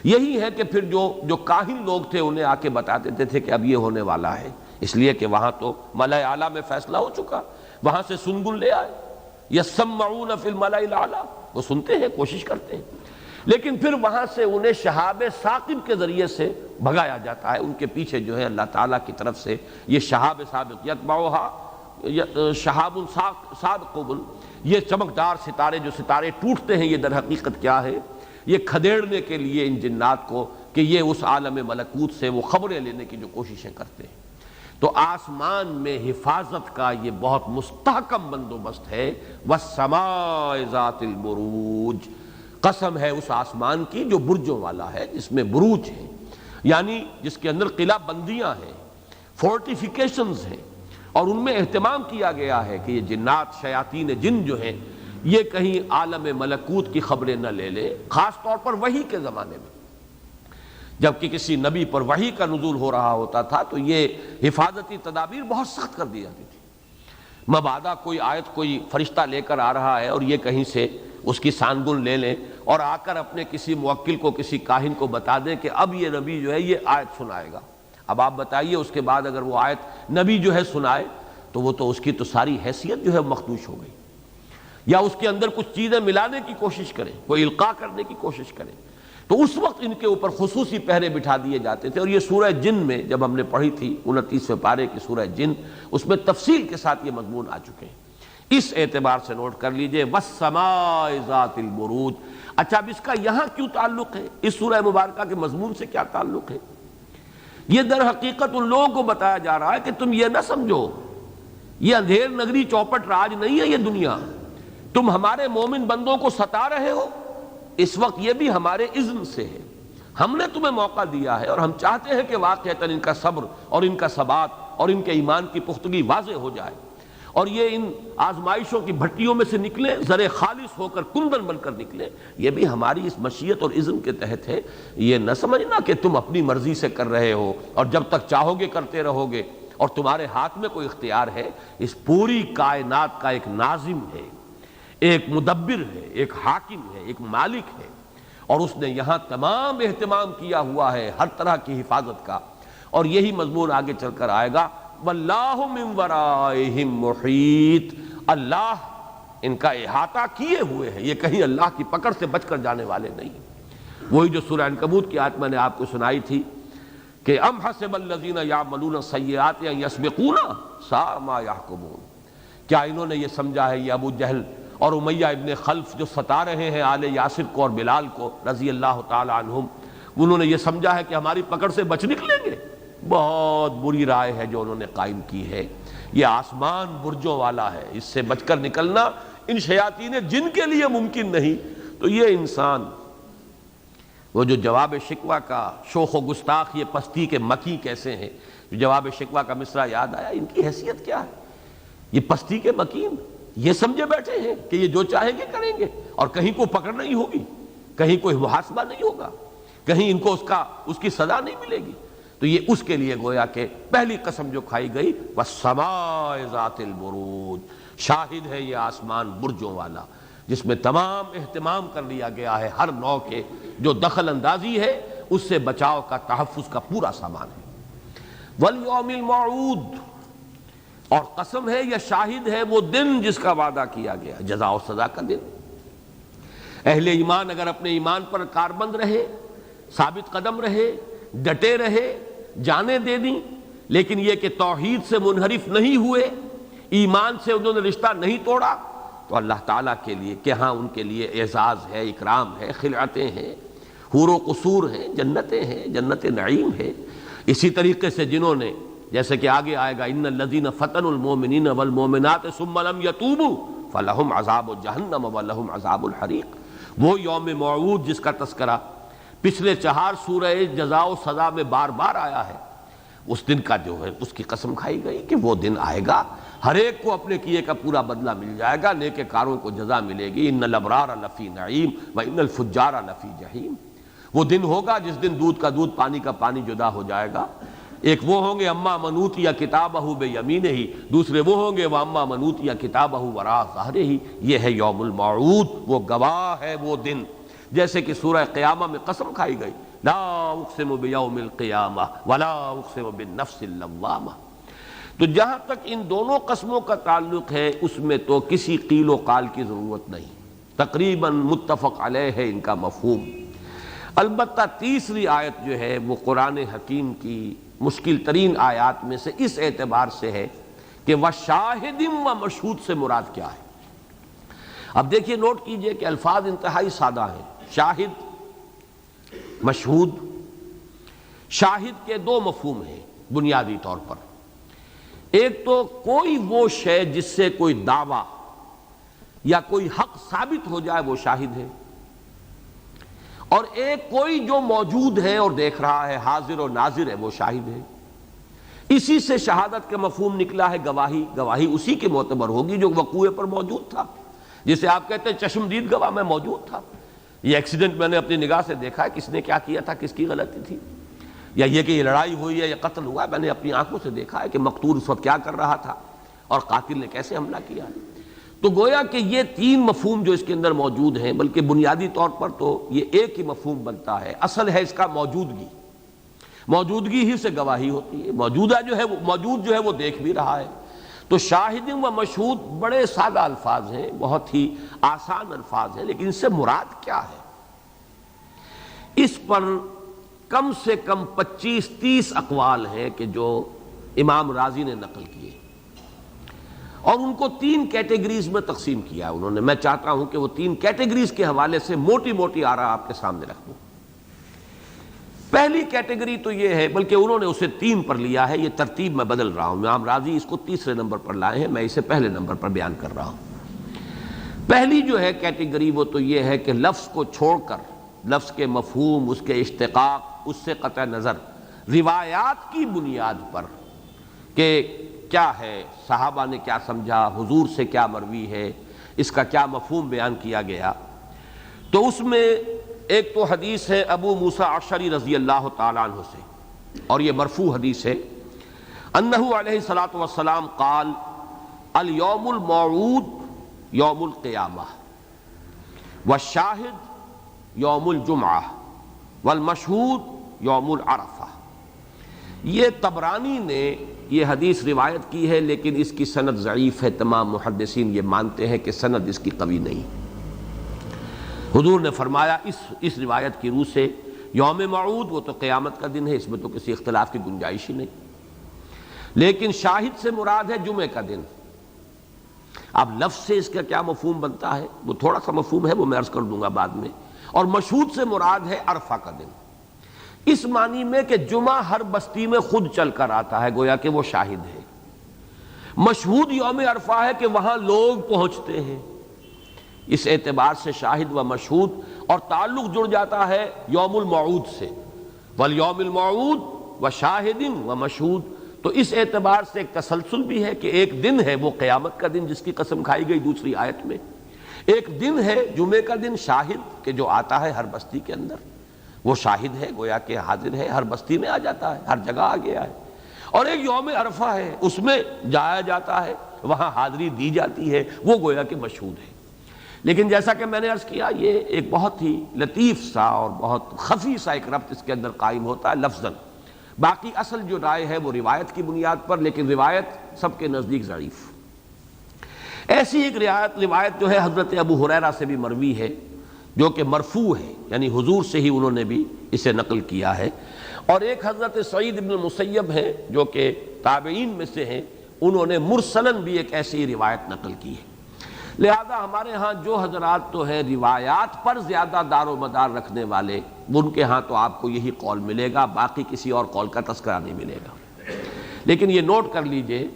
یہی ہے کہ پھر جو کاہن لوگ تھے انہیں آ کے بتا دیتے تھے کہ اب یہ ہونے والا ہے، اس لیے کہ وہاں تو ملائے اعلیٰ میں فیصلہ ہو چکا، وہاں سے سنگن لے آئے، یسمعون فی الملأ الاعلیٰ، وہ سنتے ہیں، کوشش کرتے ہیں، لیکن پھر وہاں سے انہیں شہاب ثاقب کے ذریعے سے بھگایا جاتا ہے۔ ان کے پیچھے جو ہے اللہ تعالیٰ کی طرف سے یہ شہاب ثاقب، یتبعھا شہاب ثاقب، یہ چمکدار ستارے، جو ستارے ٹوٹتے ہیں، یہ در حقیقت کیا ہے؟ یہ کھدیڑنے کے لیے ان جنات کو کہ یہ اس عالم ملکوت سے وہ خبریں لینے کی جو کوششیں کرتے ہیں۔ تو آسمان میں حفاظت کا یہ بہت مستحکم بندوبست ہے۔ وَالسَّمَاءِ ذَاتِ الْبُرُوجِ، قسم ہے اس آسمان کی جو برجوں والا ہے، جس میں بروج ہیں، یعنی جس کے اندر قلعہ بندیاں ہیں، فورٹیفیکیشنز ہیں، اور ان میں اہتمام کیا گیا ہے کہ یہ جنات، شیاطین جن جو ہیں، یہ کہیں عالم ملکوت کی خبریں نہ لے لیں، خاص طور پر وحی کے زمانے میں جبکہ کسی نبی پر وحی کا نزول ہو رہا ہوتا تھا تو یہ حفاظتی تدابیر بہت سخت کر دی جاتی تھی۔ مبادا کوئی آیت کوئی فرشتہ لے کر آ رہا ہے اور یہ کہیں سے اس کی سانگن لے لیں اور آ کر اپنے کسی موکل کو، کسی کاہن کو بتا دیں کہ اب یہ نبی جو ہے یہ آیت سنائے گا۔ اب آپ بتائیے اس کے بعد اگر وہ آیت نبی جو ہے سنائے تو وہ تو اس کی تو ساری حیثیت جو ہے مخدوش ہو گئی، یا اس کے اندر کچھ چیزیں ملانے کی کوشش کریں، کوئی القاء کرنے کی کوشش کریں۔ تو اس وقت ان کے اوپر خصوصی پہرے بٹھا دیے جاتے تھے. اور یہ سورہ جن میں جب ہم نے پڑھی تھی 29ویں پارے کی سورہ جن، اس میں تفصیل کے ساتھ یہ مضمون آ چکے ہیں. اس اعتبار سے نوٹ کر لیجئے وَالسَّمَاءِ ذَاتِ الْبُرُوجِ. اچھا اب اس کا یہاں کیوں تعلق ہے، اس سورہ مبارکہ کے مضمون سے کیا تعلق ہے؟ یہ در حقیقت ان لوگوں کو بتایا جا رہا ہے کہ تم یہ نہ سمجھو یہ اندھیر نگری چوپٹ راج نہیں ہے یہ دنیا. تم ہمارے مومن بندوں کو ستا رہے ہو، اس وقت یہ بھی ہمارے اذن سے ہے. ہم نے تمہیں موقع دیا ہے اور ہم چاہتے ہیں کہ واقعتاً ان کا صبر اور ان کا ثبات اور ان کے ایمان کی پختگی واضح ہو جائے اور یہ ان آزمائشوں کی بھٹیوں میں سے نکلیں، زر خالص ہو کر کندن بن کر نکلیں. یہ بھی ہماری اس مشیت اور اذن کے تحت ہے. یہ نہ سمجھنا کہ تم اپنی مرضی سے کر رہے ہو اور جب تک چاہو گے کرتے رہو گے اور تمہارے ہاتھ میں کوئی اختیار ہے. اس پوری کائنات کا ایک ناظم ہے، ایک مدبر ہے، ایک حاکم ہے، ایک مالک ہے، اور اس نے یہاں تمام اہتمام کیا ہوا ہے ہر طرح کی حفاظت کا. اور یہی مضمون آگے چل کر آئے گا واللہ من ورائہم محیط. اللہ ان کا احاطہ کیے ہوئے ہے، یہ کہیں اللہ کی پکڑ سے بچ کر جانے والے نہیں. وہی جو سورہ عنکبوت کی آیت میں نے آپ کو سنائی تھی کہ ام حسب الذین یعملون السیئات ان یسبقونا ساء ما یحکمون. کیا انہوں نے یہ سمجھا ہے، یہ ابو جہل اور امیہ ابن خلف جو ستا رہے ہیں آل یاسر کو اور بلال کو رضی اللہ تعالی عنہم، انہوں نے یہ سمجھا ہے کہ ہماری پکڑ سے بچ نکلیں گے؟ بہت بری رائے ہے جو انہوں نے قائم کی ہے. یہ آسمان برجوں والا ہے، اس سے بچ کر نکلنا ان شیاطین جن کے لیے ممکن نہیں. تو یہ انسان وہ جو جواب شکوہ کا شوخ و گستاخ، یہ پستی کے مکی کیسے ہیں، جو جواب شکوہ کا مصرع یاد آیا، ان کی حیثیت کیا ہے؟ یہ پستی کے مکین یہ سمجھے بیٹھے ہیں کہ یہ جو چاہیں گے کریں گے اور کہیں کو پکڑ نہیں ہوگی، کہیں کوئی محاسبہ نہیں ہوگا، کہیں ان کو اس کی سزا نہیں ملے گی. تو یہ اس کے لیے گویا کہ پہلی قسم جو کھائی گئی وَالسَّمَاءِ ذَاتِ الْبُرُوجِ. شاہد ہے یہ آسمان برجوں والا جس میں تمام اہتمام کر لیا گیا ہے، ہر نوع کے جو دخل اندازی ہے اس سے بچاؤ کا تحفظ کا پورا سامان ہے. وَالْيَوْمِ الْمَوْعُودِ. اور قسم ہے یا شاہد ہے وہ دن جس کا وعدہ کیا گیا، جزا و سزا کا دن. اہل ایمان اگر اپنے ایمان پر کاربند رہے، ثابت قدم رہے، ڈٹے رہے، جانیں دے دیں، لیکن یہ کہ توحید سے منحرف نہیں ہوئے، ایمان سے انہوں نے رشتہ نہیں توڑا، تو اللہ تعالیٰ کے لیے کہ ہاں ان کے لیے اعزاز ہے، اکرام ہے، خلعتیں ہیں، حور و قصور ہیں، جنتیں ہیں، جنت نعیم ہے. اسی طریقے سے جنہوں نے، جیسے کہ آگے آئے گا ان الذین فتنوا المؤمنین والمؤمنات ثم لم یتوبوا فلہم عذاب جہنم ولہم عذاب الحریق. وہ یوم موعود جس کا تذکرہ پچھلے 4 سورہ جزا و سزا میں بار بار آیا ہے، اس دن کا جو ہے اس کی قسم کھائی گئی کہ وہ دن آئے گا، ہر ایک کو اپنے کیے کا پورا بدلہ مل جائے گا، نیک کاروں کو جزا ملے گی. ان الابرار لفی نعیم وان الفجار لفی جحیم. وہ دن ہوگا جس دن دودھ کا دودھ پانی کا پانی جدا ہو جائے گا. ایک وہ ہوں گے اما منوت یا کتابہ بیمینہ ہی، دوسرے وہ ہوں گے واما منوت یا کتابہ وراء ظہرہ ہی. یہ ہے یوم الموعود، وہ گواہ ہے وہ دن. جیسے کہ سورہ قیامہ میں قسم کھائی گئی لا اقسم بیوم القیامہ ولا اقسم بالنفس اللوامہ. تو جہاں تک ان دونوں قسموں کا تعلق ہے اس میں تو کسی قیل و قال کی ضرورت نہیں، تقریباً متفق علیہ ہے ان کا مفہوم. البتہ تیسری آیت جو ہے وہ قرآن حکیم کی مشکل ترین آیات میں سے اس اعتبار سے ہے کہ وَشَاهِدٍ وَمَشْهُودٍ سے مراد کیا ہے. اب دیکھیے نوٹ کیجئے کہ الفاظ انتہائی سادہ ہیں. شاہد، مشہود. شاہد کے 2 مفہوم ہیں بنیادی طور پر. ایک تو کوئی وہ شے جس سے کوئی دعویٰ یا کوئی حق ثابت ہو جائے وہ شاہد ہے، اور ایک کوئی جو موجود ہے اور دیکھ رہا ہے، حاضر و ناظر ہے، وہ شاہد ہے. اسی سے شہادت کا مفہوم نکلا ہے گواہی. گواہی اسی کے معتبر ہوگی جو وقوع پر موجود تھا، جسے آپ کہتے ہیں چشمدید گواہ میں موجود تھا. یہ ایکسیڈنٹ میں نے اپنی نگاہ سے دیکھا ہے، کس نے کیا کیا تھا، کس کی غلطی تھی، یا یہ کہ یہ لڑائی ہوئی ہے یا قتل ہوا ہے، میں نے اپنی آنکھوں سے دیکھا ہے کہ مقتول اس وقت کیا کر رہا تھا اور قاتل نے کیسے حملہ کیا. تو گویا کہ یہ 3 مفہوم جو اس کے اندر موجود ہیں، بلکہ بنیادی طور پر تو یہ ایک ہی مفہوم بنتا ہے. اصل ہے اس کا موجودگی. موجودگی ہی سے گواہی ہوتی ہے. موجود جو ہے وہ دیکھ بھی رہا ہے. تو شاہد و مشہود بڑے سادہ الفاظ ہیں، بہت ہی آسان الفاظ ہیں، لیکن اس سے مراد کیا ہے؟ اس پر کم سے کم 25-30 اقوال ہیں کہ جو امام رازی نے نقل کیے، اور ان کو 3 کیٹیگریز میں تقسیم کیا انہوں نے۔ میں چاہتا ہوں کہ وہ 3 کیٹیگریز کے حوالے سے موٹی موٹی آراء آپ کے سامنے رکھ دوں۔ پہلی کیٹیگری تو یہ ہے، بلکہ انہوں نے اسے 3 پر لیا ہے، یہ ترتیب میں بدل رہا ہوں، امام رازی اس کو تیسرے نمبر پر لائے ہیں، میں اسے پہلے نمبر پر بیان کر رہا ہوں۔ پہلی جو ہے کیٹیگری وہ تو یہ ہے کہ لفظ کو چھوڑ کر لفظ کے مفہوم، اس کے اشتقاق، اس سے قطع نظر روایات کی بنیاد پر کہ کیا ہے، صحابہ نے کیا سمجھا، حضور سے کیا مروی ہے، اس کا کیا مفہوم بیان کیا گیا، تو اس میں ایک تو حدیث ہے ابو موسیٰ اشعری رضی اللہ تعالیٰ عنہ سے، اور یہ مرفوع حدیث ہے، انہ علیہ الصلاۃ والسلام قال الیوم الموعود یوم القیامہ والشاہد یوم الجمعہ والمشہود یوم العرفہ۔ یہ طبرانی نے یہ حدیث روایت کی ہے، لیکن اس کی سند ضعیف ہے، تمام محدثین یہ مانتے ہیں کہ سند اس کی قوی نہیں۔ حضور نے فرمایا اس روایت کی روح سے یوم موعود وہ تو قیامت کا دن ہے، اس میں تو کسی اختلاف کی گنجائش ہی نہیں، لیکن شاہد سے مراد ہے جمعے کا دن۔ اب لفظ سے اس کا کیا مفہوم بنتا ہے، وہ تھوڑا سا مفہوم ہے، وہ میں عرض کر دوں گا بعد میں۔ اور مشہود سے مراد ہے عرفہ کا دن، اس معنی میں کہ جمعہ ہر بستی میں خود چل کر آتا ہے، گویا کہ وہ شاہد ہے۔ مشہود یوم عرفہ ہے کہ وہاں لوگ پہنچتے ہیں، اس اعتبار سے شاہد و مشہود، اور تعلق جڑ جاتا ہے یوم الموعود سے، والیوم الموعود وشاہد ومشہود، تو اس اعتبار سے ایک تسلسل بھی ہے کہ ایک دن ہے وہ قیامت کا دن جس کی قسم کھائی گئی دوسری آیت میں، ایک دن ہے جمعے کا دن شاہد کہ جو آتا ہے ہر بستی کے اندر، وہ شاہد ہے، گویا کہ حاضر ہے، ہر بستی میں آ جاتا ہے، ہر جگہ آ گیا ہے، اور ایک یوم عرفہ ہے، اس میں جایا جاتا ہے، وہاں حاضری دی جاتی ہے، وہ گویا کہ مشہود ہے۔ لیکن جیسا کہ میں نے عرض کیا، یہ ایک بہت ہی لطیف سا اور بہت خفی سا ایک ربط اس کے اندر قائم ہوتا ہے لفظاً، باقی اصل جو رائے ہے وہ روایت کی بنیاد پر، لیکن روایت سب کے نزدیک ضعیف۔ ایسی ایک روایت جو ہے حضرت ابو ہریرہ سے بھی مروی ہے، جو کہ مرفوع ہے، یعنی حضور سے ہی انہوں نے بھی اسے نقل کیا ہے، اور ایک حضرت سعید بن المسیب ہے جو کہ تابعین میں سے ہیں، انہوں نے مرسلاً بھی ایک ایسی روایت نقل کی ہے۔ لہذا ہمارے ہاں جو حضرات تو ہیں روایات پر زیادہ دار و مدار رکھنے والے، ان کے ہاں تو آپ کو یہی قول ملے گا، باقی کسی اور قول کا تذکرہ نہیں ملے گا۔ لیکن یہ نوٹ کر لیجئے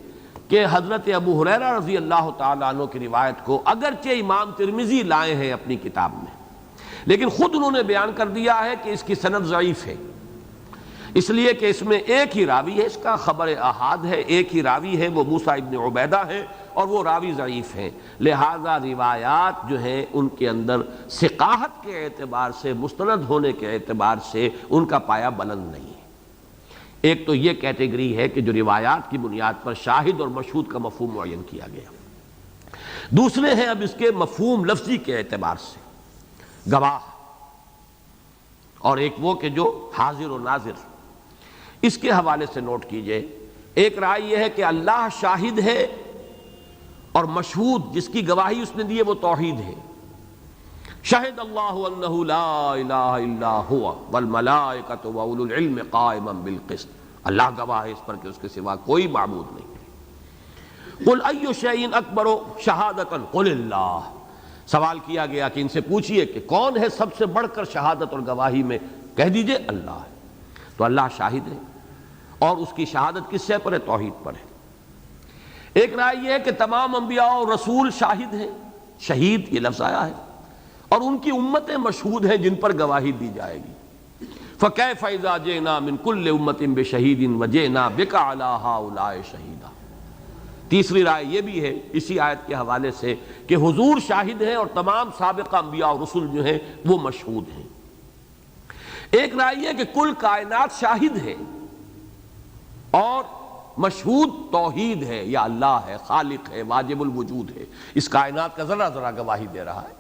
کہ حضرت ابو ہریرہ رضی اللہ تعالیٰ عنہ کی روایت کو اگرچہ امام ترمذی لائے ہیں اپنی کتاب میں، لیکن خود انہوں نے بیان کر دیا ہے کہ اس کی سند ضعیف ہے، اس لیے کہ اس میں ایک ہی راوی ہے، اس کا خبر احاد ہے، ایک ہی راوی ہے، وہ موسیٰ ابن عبیدہ ہے، اور وہ راوی ضعیف ہیں، لہذا روایات جو ہیں ان کے اندر ثقاہت کے اعتبار سے، مستند ہونے کے اعتبار سے ان کا پایہ بلند نہیں ہے۔ ایک تو یہ کیٹیگری ہے کہ جو روایات کی بنیاد پر شاہد اور مشہود کا مفہوم معین کیا گیا۔ دوسرے ہیں اب اس کے مفہوم لفظی کے اعتبار سے گواہ، اور ایک وہ کہ جو حاضر و ناظر۔ اس کے حوالے سے نوٹ کیجئے، ایک رائے یہ ہے کہ اللہ شاہد ہے، اور مشہود جس کی گواہی اس نے دی ہے وہ توحید ہے۔ شہد اللہ انہ لا الہ الا ہوا والملائکۃ واولو العلم قائما بالقسط، اللہ گواہ ہے اس پر کہ اس کے سوا کوئی معبود نہیں۔ قل ای شیء اکبر شہادۃ قل اللہ، سوال کیا گیا کہ ان سے پوچھئے کہ کون ہے سب سے بڑھ کر شہادت اور گواہی میں، کہہ دیجئے اللہ ہے۔ تو اللہ شاہد ہے، اور اس کی شہادت کس سے پر ہے؟ توحید پر ہے۔ ایک رائے یہ ہے کہ تمام انبیاء اور رسول شاہد ہیں، شہید یہ لفظ آیا ہے، اور ان کی امتیں مشہود ہیں جن پر گواہی دی جائے گی۔ فَكَيْفَ إِذَا جِئْنَا مِن كُلِّ أُمَّةٍ بِشَهِيدٍ وَجِئْنَا بِكَ عَلَىٰ هَٰؤُلَاءِ شَهِيدًا۔ تیسری رائے یہ بھی ہے اسی آیت کے حوالے سے کہ حضور شاہد ہیں اور تمام سابقہ انبیاء اور رسول جو ہیں وہ مشہود ہیں۔ ایک رائے یہ کہ کل کائنات شاہد ہے، اور مشہود توحید ہے، یا اللہ ہے، خالق ہے، واجب الوجود ہے، اس کائنات کا ذرہ ذرہ گواہی دے رہا ہے۔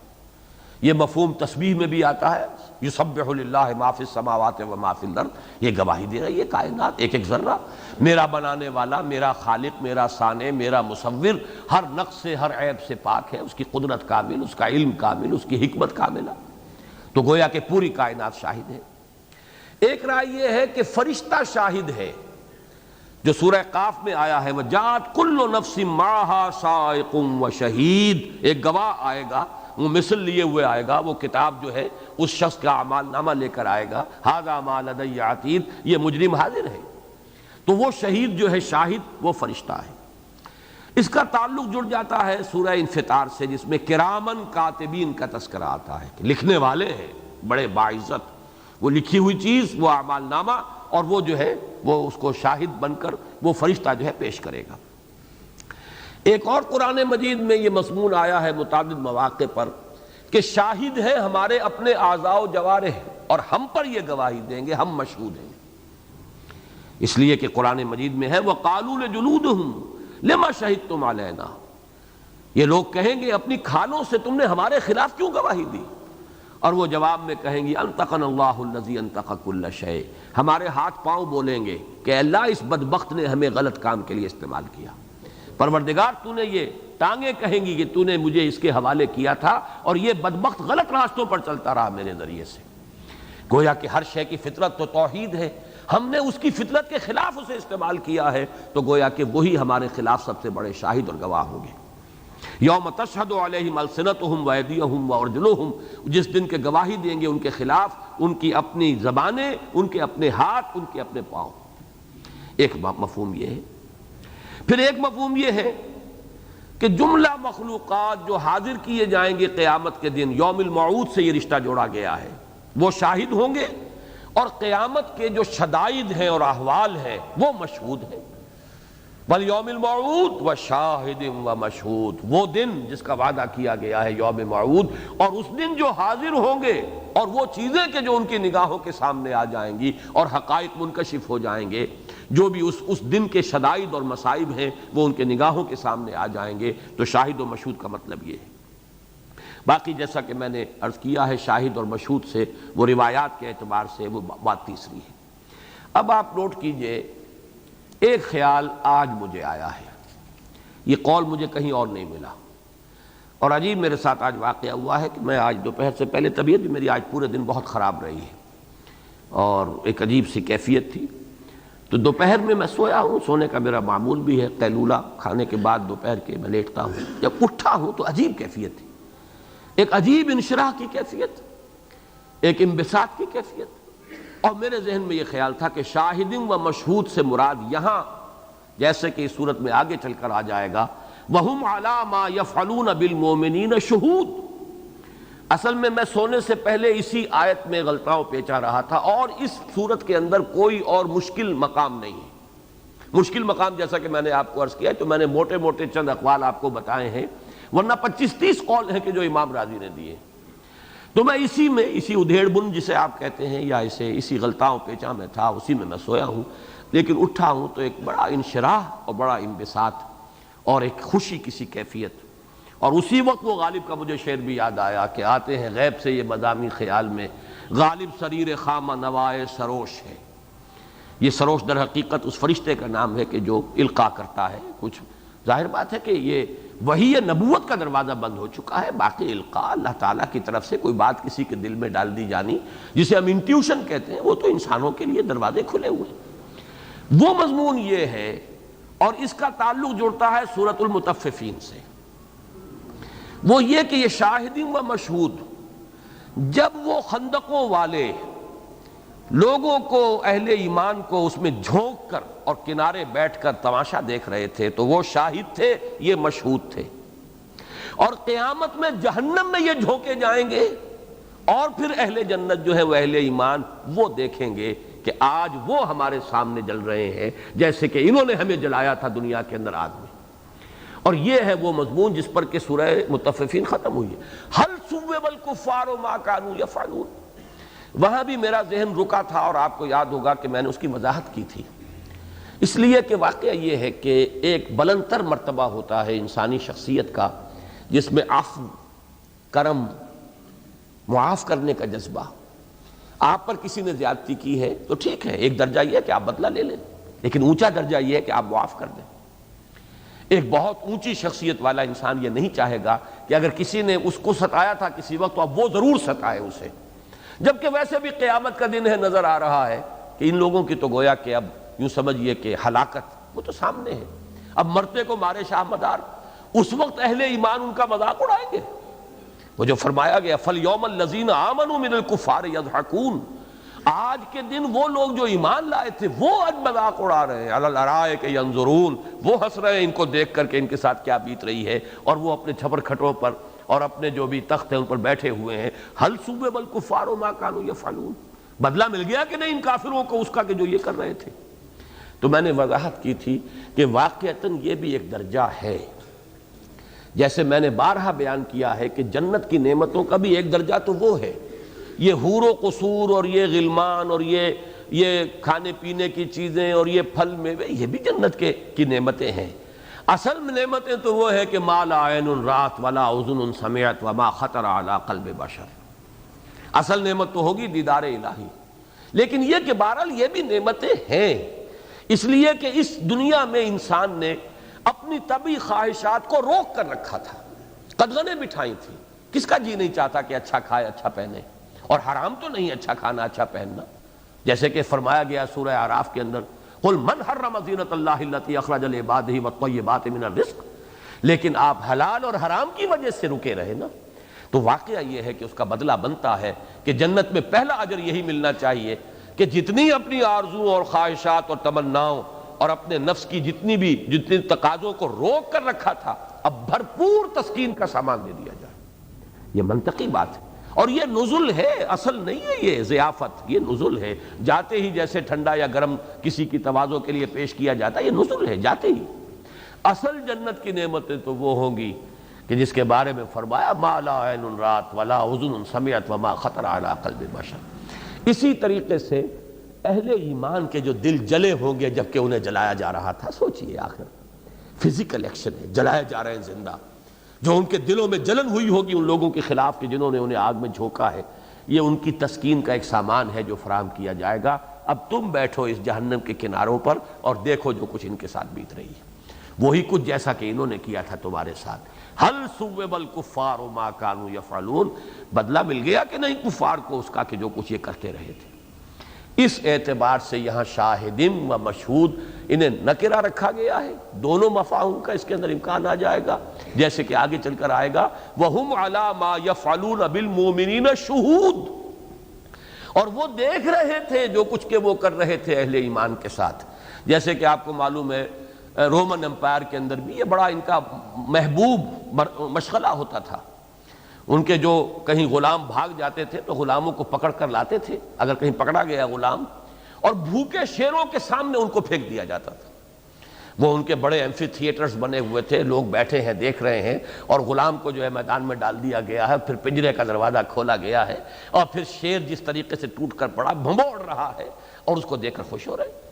یہ مفہوم تسبیح میں بھی آتا ہے، یسبح للہ ما فی السماوات و ما فی الارض، یہ گواہی دے رہا ہے یہ کائنات ایک ایک ذرہ میرا بنانے والا، میرا خالق، میرا صانع، میرا مصور ہر نقص سے، ہر عیب سے پاک ہے، اس کی قدرت کامل، اس کا علم کامل، اس کی حکمت کاملہ، تو گویا کہ پوری کائنات شاہد ہے۔ ایک رائے یہ ہے کہ فرشتہ شاہد ہے، جو سورہ قاف میں آیا ہے وَجَاءَتْ كُلُّ نَفْسٍ مَعَهَا سَائِقٌ وَشَهِيدٌ، ایک گواہ آئے گا، وہ مثل لیے ہوئے آئے گا، وہ کتاب جو ہے اس شخص کا اعمال نامہ لے کر آئے گا، هَذَا مَا لَدَيَّ عَتِيدٌ، یہ مجرم حاضر ہے۔ تو وہ شہید جو ہے، شاہد، وہ فرشتہ ہے۔ اس کا تعلق جڑ جاتا ہے سورہ انفطار سے، جس میں کرامن کاتبین کا تذکرہ آتا ہے کہ لکھنے والے ہیں بڑے باعزت، وہ لکھی ہوئی چیز، وہ اعمال نامہ، اور وہ جو ہے وہ اس کو شاہد بن کر وہ فرشتہ جو ہے پیش کرے گا۔ ایک اور قرآن مجید میں یہ مضمون آیا ہے متعدد مواقع پر کہ شاہد ہے ہمارے اپنے اعضاء و جوارح، اور ہم پر یہ گواہی دیں گے، ہم مشہود ہیں۔ اس لیے کہ قرآن مجید میں ہے وَقَالُوا لِجُلُودِهِمْ لِمَا شَهِدتُّمْ عَلَيْنَا، یہ لوگ کہیں گے اپنی کھالوں سے تم نے ہمارے خلاف کیوں گواہی دی، اور وہ جواب میں کہیں گی انطقنا اللہ الذی انطق کل شیء، ہمارے ہاتھ پاؤں بولیں گے کہ اللہ اس بدبخت نے ہمیں غلط کام کے لیے استعمال کیا، پروردگار تو نے یہ ٹانگیں کہیں گی کہ تو نے مجھے اس کے حوالے کیا تھا اور یہ بدبخت غلط راستوں پر چلتا رہا میرے ذریعے سے۔ گویا کہ ہر شے کی فطرت تو توحید ہے، ہم نے اس کی فطرت کے خلاف اسے استعمال کیا ہے، تو گویا کہ وہی ہمارے خلاف سب سے بڑے شاہد اور گواہ ہوں گے۔ یوم تشہد علیہم السنتہم وایدیہم وارجلہم، جس دن کے گواہی دیں گے ان کے خلاف ان کی اپنی زبانیں، ان کے اپنے ہاتھ، ان کے اپنے پاؤں۔ ایک مفہوم یہ ہے۔ پھر ایک مفہوم یہ ہے کہ جملہ مخلوقات جو حاضر کیے جائیں گے قیامت کے دن، یوم الموعود سے یہ رشتہ جوڑا گیا ہے، وہ شاہد ہوں گے، اور قیامت کے جو شدائد ہیں اور احوال ہیں وہ مشہود ہیں۔ وَالْيَوْمِ الْمَوْعُودِ وَشَاهِدٍ وَمَشْهُودٍ، وہ دن جس کا وعدہ کیا گیا ہے یوم موعود، اور اس دن جو حاضر ہوں گے، اور وہ چیزیں کہ جو ان کی نگاہوں کے سامنے آ جائیں گی اور حقائق منکشف ہو جائیں گے، جو بھی اس دن کے شدائد اور مصائب ہیں وہ ان کے نگاہوں کے سامنے آ جائیں گے۔ تو شاہد و مشہود کا مطلب یہ ہے۔ باقی جیسا کہ میں نے عرض کیا ہے، شاہد اور مشہود سے وہ روایات کے اعتبار سے وہ بات تیسری ہے۔ اب آپ نوٹ کیجئے، ایک خیال آج مجھے آیا ہے، یہ قول مجھے کہیں اور نہیں ملا، اور عجیب میرے ساتھ آج واقعہ ہوا ہے کہ میں آج دوپہر سے پہلے، طبیعت بھی میری آج پورے دن بہت خراب رہی ہے اور ایک عجیب سی کیفیت تھی، تو دوپہر میں میں سویا ہوں، سونے کا میرا معمول بھی ہے، قیلولہ کھانے کے بعد دوپہر کے میں لیٹتا ہوں، جب اٹھا ہوں تو عجیب کیفیت تھی، ایک عجیب انشراح کی کیفیت، ایک انبساط کی کیفیت، اور میرے ذہن میں یہ خیال تھا کہ شاہد و مشہود سے مراد یہاں، جیسے کہ اس صورت میں آگے چل کر آ جائے گا وَهُمْ عَلَى مَا يَفْعَلُونَ بِالْمُؤْمِنِينَ شُهُودٌ، اصل میں سونے سے پہلے اسی آیت میں غلطاؤں پیچا رہا تھا، اور اس صورت کے اندر کوئی اور مشکل مقام نہیں ہے۔ مشکل مقام جیسا کہ میں نے آپ کو عرض کیا تو میں نے موٹے موٹے چند اقوال آپ کو بتائے ہیں، ورنہ 25-30 قول ہیں کہ جو امام راضی نے دیے، تو میں اسی ادھیڑ بن جسے آپ کہتے ہیں، یا اسی غلطاؤں پیچا میں تھا، اسی میں سویا ہوں، لیکن اٹھا ہوں تو ایک بڑا انشراح اور بڑا انبساط اور ایک خوشی کسی کیفیت، اور اسی وقت وہ غالب کا مجھے شعر بھی یاد آیا کہ آتے ہیں غیب سے یہ مدامی خیال میں، غالب سریر خامہ نوائے سروش ہے۔ یہ سروش در حقیقت اس فرشتے کا نام ہے کہ جو القاء کرتا ہے کچھ، ظاہر بات ہے کہ یہ وحی نبوت کا دروازہ بند ہو چکا ہے، باقی القاء اللہ تعالیٰ کی طرف سے کوئی بات کسی کے دل میں ڈال دی جانی، جسے ہم انٹیوشن کہتے ہیں، وہ تو انسانوں کے لیے دروازے کھلے ہوئے ہیں۔ وہ مضمون یہ ہے، اور اس کا تعلق جڑتا ہے سورۃ المطففین سے، وہ یہ کہ یہ شاہدین و مشہود، جب وہ خندقوں والے لوگوں کو، اہل ایمان کو اس میں جھونک کر اور کنارے بیٹھ کر تماشا دیکھ رہے تھے، تو وہ شاہد تھے، یہ مشہود تھے، اور قیامت میں جہنم میں یہ جھونکے جائیں گے، اور پھر اہل جنت جو ہے وہ اہل ایمان وہ دیکھیں گے کہ آج وہ ہمارے سامنے جل رہے ہیں جیسے کہ انہوں نے ہمیں جلایا تھا دنیا کے اندر آگ میں۔ اور یہ ہے وہ مضمون جس پر کہ سورہ مطففین ختم ہوئی ہے۔ حل ثوب الکفار ما كانوا يفعلون، وہاں بھی میرا ذہن رکا تھا، اور آپ کو یاد ہوگا کہ میں نے اس کی وضاحت کی تھی، اس لیے کہ واقعہ یہ ہے کہ ایک بلند تر مرتبہ ہوتا ہے انسانی شخصیت کا، جس میں عفو، کرم، معاف کرنے کا جذبہ۔ آپ پر کسی نے زیادتی کی ہے تو ٹھیک ہے، ایک درجہ یہ ہے کہ آپ بدلہ لے لیں، لیکن اونچا درجہ یہ ہے کہ آپ معاف کر دیں۔ ایک بہت اونچی شخصیت والا انسان یہ نہیں چاہے گا کہ اگر کسی نے اس کو ستایا تھا کسی وقت تو اب وہ ضرور ستائے اسے، جبکہ ویسے بھی قیامت کا دن ہے، نظر آ رہا ہے کہ ان لوگوں کی تو گویا کہ اب یوں سمجھیے کہ ہلاکت وہ تو سامنے ہے، اب مرتے کو مارے شاہ مدار۔ اس وقت اہل ایمان ان کا مذاق اڑائیں گے۔ وہ جو فرمایا گیا فَالْيَوْمَ الَّذِينَ آمَنُوا مِنَ الْكُفَّارِ يَضْحَكُونَ، آج کے دن وہ لوگ جو ایمان لائے تھے وہ آج مذاق اڑا رہے ہیں، عَلَى الْأَرَائِكِ يَنظُرُونَ، وہ ہنس رہے ہیں ان کو دیکھ کر کے ان کے ساتھ کیا بیت رہی ہے، اور وہ اپنے چھپر کھٹوں پر اور اپنے جو بھی تخت ہیں ان پر بیٹھے ہوئے ہیں۔ هَلْ ثُوِّبَ الْكُفَّارُ مَا كَانُوا يَفْعَلُونَ، بدلہ مل گیا کہ نہیں ان کافروں کو اس کا کہ جو یہ کر رہے تھے۔ تو میں نے وضاحت کی تھی کہ واقعتاً یہ بھی ایک درجہ ہے، جیسے میں نے بارہا بیان کیا ہے کہ جنت کی نعمتوں کا بھی ایک درجہ تو وہ ہے، یہ حور و قصور اور یہ غلمان اور یہ کھانے پینے کی چیزیں اور یہ پھل میوے، یہ بھی جنت کی نعمتیں ہیں۔ اصل نعمتیں تو وہ ہے کہ ما لا عین رات ولا اذن سمعت وما خطر علی قلب بشر، اصل نعمت تو ہوگی دیدار الہی۔ لیکن یہ کہ بہرحال یہ بھی نعمتیں ہیں، اس لیے کہ اس دنیا میں انسان نے اپنی طبعی خواہشات کو روک کر رکھا تھا، قدغنیں بٹھائی تھی۔ کس کا جی نہیں چاہتا کہ اچھا کھائے اچھا پہنے، اور حرام تو نہیں اچھا کھانا اچھا پہننا، جیسے کہ فرمایا گیا سورہ اعراف کے اندر قل من حرم زینۃ اللہ التی اخرج لعبادہ والطیبات من الرزق، لیکن آپ حلال اور حرام کی وجہ سے رکے رہے نا۔ تو واقعہ یہ ہے کہ اس کا بدلہ بنتا ہے کہ جنت میں پہلا اجر یہی ملنا چاہیے کہ جتنی اپنی آرزو اور خواہشات اور تمناؤں اور اپنے نفس کی جتنی تقاضوں کو روک کر رکھا تھا، اب بھرپور تسکین کا سامان دے دیا جائے۔ یہ منطقی بات ہے، اور یہ نزل ہے، اصل نہیں ہے یہ ضیافت، یہ نزل ہے۔ جاتے ہی جیسے ٹھنڈا یا گرم کسی کی تواضع کے لیے پیش کیا جاتا ہے، یہ نزل ہے جاتے ہی۔ اصل جنت کی نعمتیں تو وہ ہوں گی کہ جس کے بارے میں فرمایا ما لا عین رات ولا اذن سمعت وما خطر علی قلب بشر۔ اسی طریقے سے اہل ایمان کے جو دل جلے ہوں گے جبکہ انہیں جلایا جا رہا تھا، سوچئے آخر فزیکل ایکشن ہے، جلائے جا رہے ہیں زندہ، جو ان کے دلوں میں جلن ہوئی ہوگی ان لوگوں کے خلاف کہ جنہوں نے انہیں آگ میں جھونکا ہے، یہ ان کی تسکین کا ایک سامان ہے جو فراہم کیا جائے گا۔ اب تم بیٹھو اس جہنم کے کناروں پر اور دیکھو جو کچھ ان کے ساتھ بیت رہی ہے، وہی کچھ جیسا کہ انہوں نے کیا تھا تمہارے ساتھ۔ هل ثوب الکفار ما كانوا يفعلون، بدلہ مل گیا کہ نہیں کفار کو اس کا کہ جو کچھ یہ کرتے رہے تھے۔ اس اعتبار سے یہاں شاہدم و مشہود انہیں نکرہ رکھا گیا ہے، دونوں مفاہیم کا اس کے اندر امکان آ جائے گا، جیسے کہ آگے چل کر آئے گا وَهُمْ عَلَى مَا يَفْعَلُونَ بِالْمُؤْمِنِينَ شُهُودٌ، اور وہ دیکھ رہے تھے جو کچھ کہ وہ کر رہے تھے اہل ایمان کے ساتھ۔ جیسے کہ آپ کو معلوم ہے رومن امپائر کے اندر بھی یہ بڑا ان کا محبوب مشغلہ ہوتا تھا، ان کے جو کہیں غلام بھاگ جاتے تھے تو غلاموں کو پکڑ کر لاتے تھے، اگر کہیں پکڑا گیا غلام، اور بھوکے شیروں کے سامنے ان کو پھینک دیا جاتا تھا۔ وہ ان کے بڑے ایمفی تھیٹرز بنے ہوئے تھے، لوگ بیٹھے ہیں دیکھ رہے ہیں، اور غلام کو جو ہے میدان میں ڈال دیا گیا ہے، پھر پنجرے کا دروازہ کھولا گیا ہے، اور پھر شیر جس طریقے سے ٹوٹ کر پڑا بھنبوڑ رہا ہے اور اس کو دیکھ کر خوش ہو رہے ہیں۔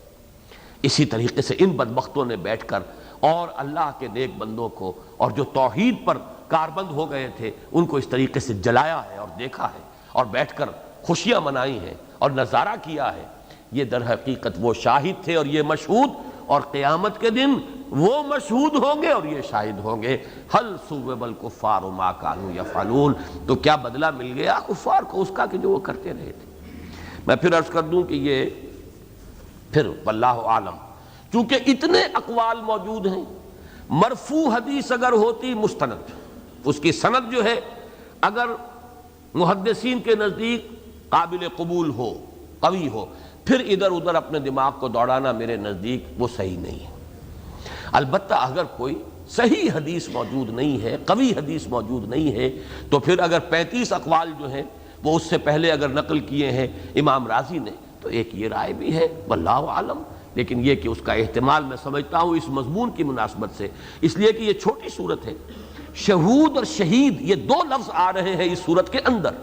اسی طریقے سے ان بدبختوں نے بیٹھ کر اور اللہ کے نیک بندوں کو اور جو توحید پر کاربند ہو گئے تھے ان کو اس طریقے سے جلایا ہے اور دیکھا ہے، اور بیٹھ کر خوشیاں منائی ہیں اور نظارہ کیا ہے۔ یہ در حقیقت وہ شاہد تھے اور یہ مشہود، اور قیامت کے دن وہ مشہود ہوں گے اور یہ شاہد ہوں گے۔ هل ثوب الکفار ما كانوا يفعلون، تو کیا بدلہ مل گیا کفار کو اس کا کہ جو وہ کرتے رہے تھے۔ میں پھر عرض کر دوں کہ یہ پھر واللہ عالم، چونکہ اتنے اقوال موجود ہیں، مرفوع حدیث اگر ہوتی مستند، اس کی سند جو ہے اگر محدثین کے نزدیک قابل قبول ہو، قوی ہو، پھر ادھر ادھر اپنے دماغ کو دوڑانا میرے نزدیک وہ صحیح نہیں ہے۔ البتہ اگر کوئی صحیح حدیث موجود نہیں ہے، قوی حدیث موجود نہیں ہے، تو پھر اگر 35 اقوال جو ہیں وہ اس سے پہلے اگر نقل کیے ہیں امام رازی نے، تو ایک یہ رائے بھی ہے واللہ عالم۔ لیکن یہ کہ اس کا احتمال میں سمجھتا ہوں اس مضمون کی مناسبت سے، اس لیے کہ یہ چھوٹی صورت ہے، شہود اور شہید یہ دو لفظ آ رہے ہیں اس صورت کے اندر،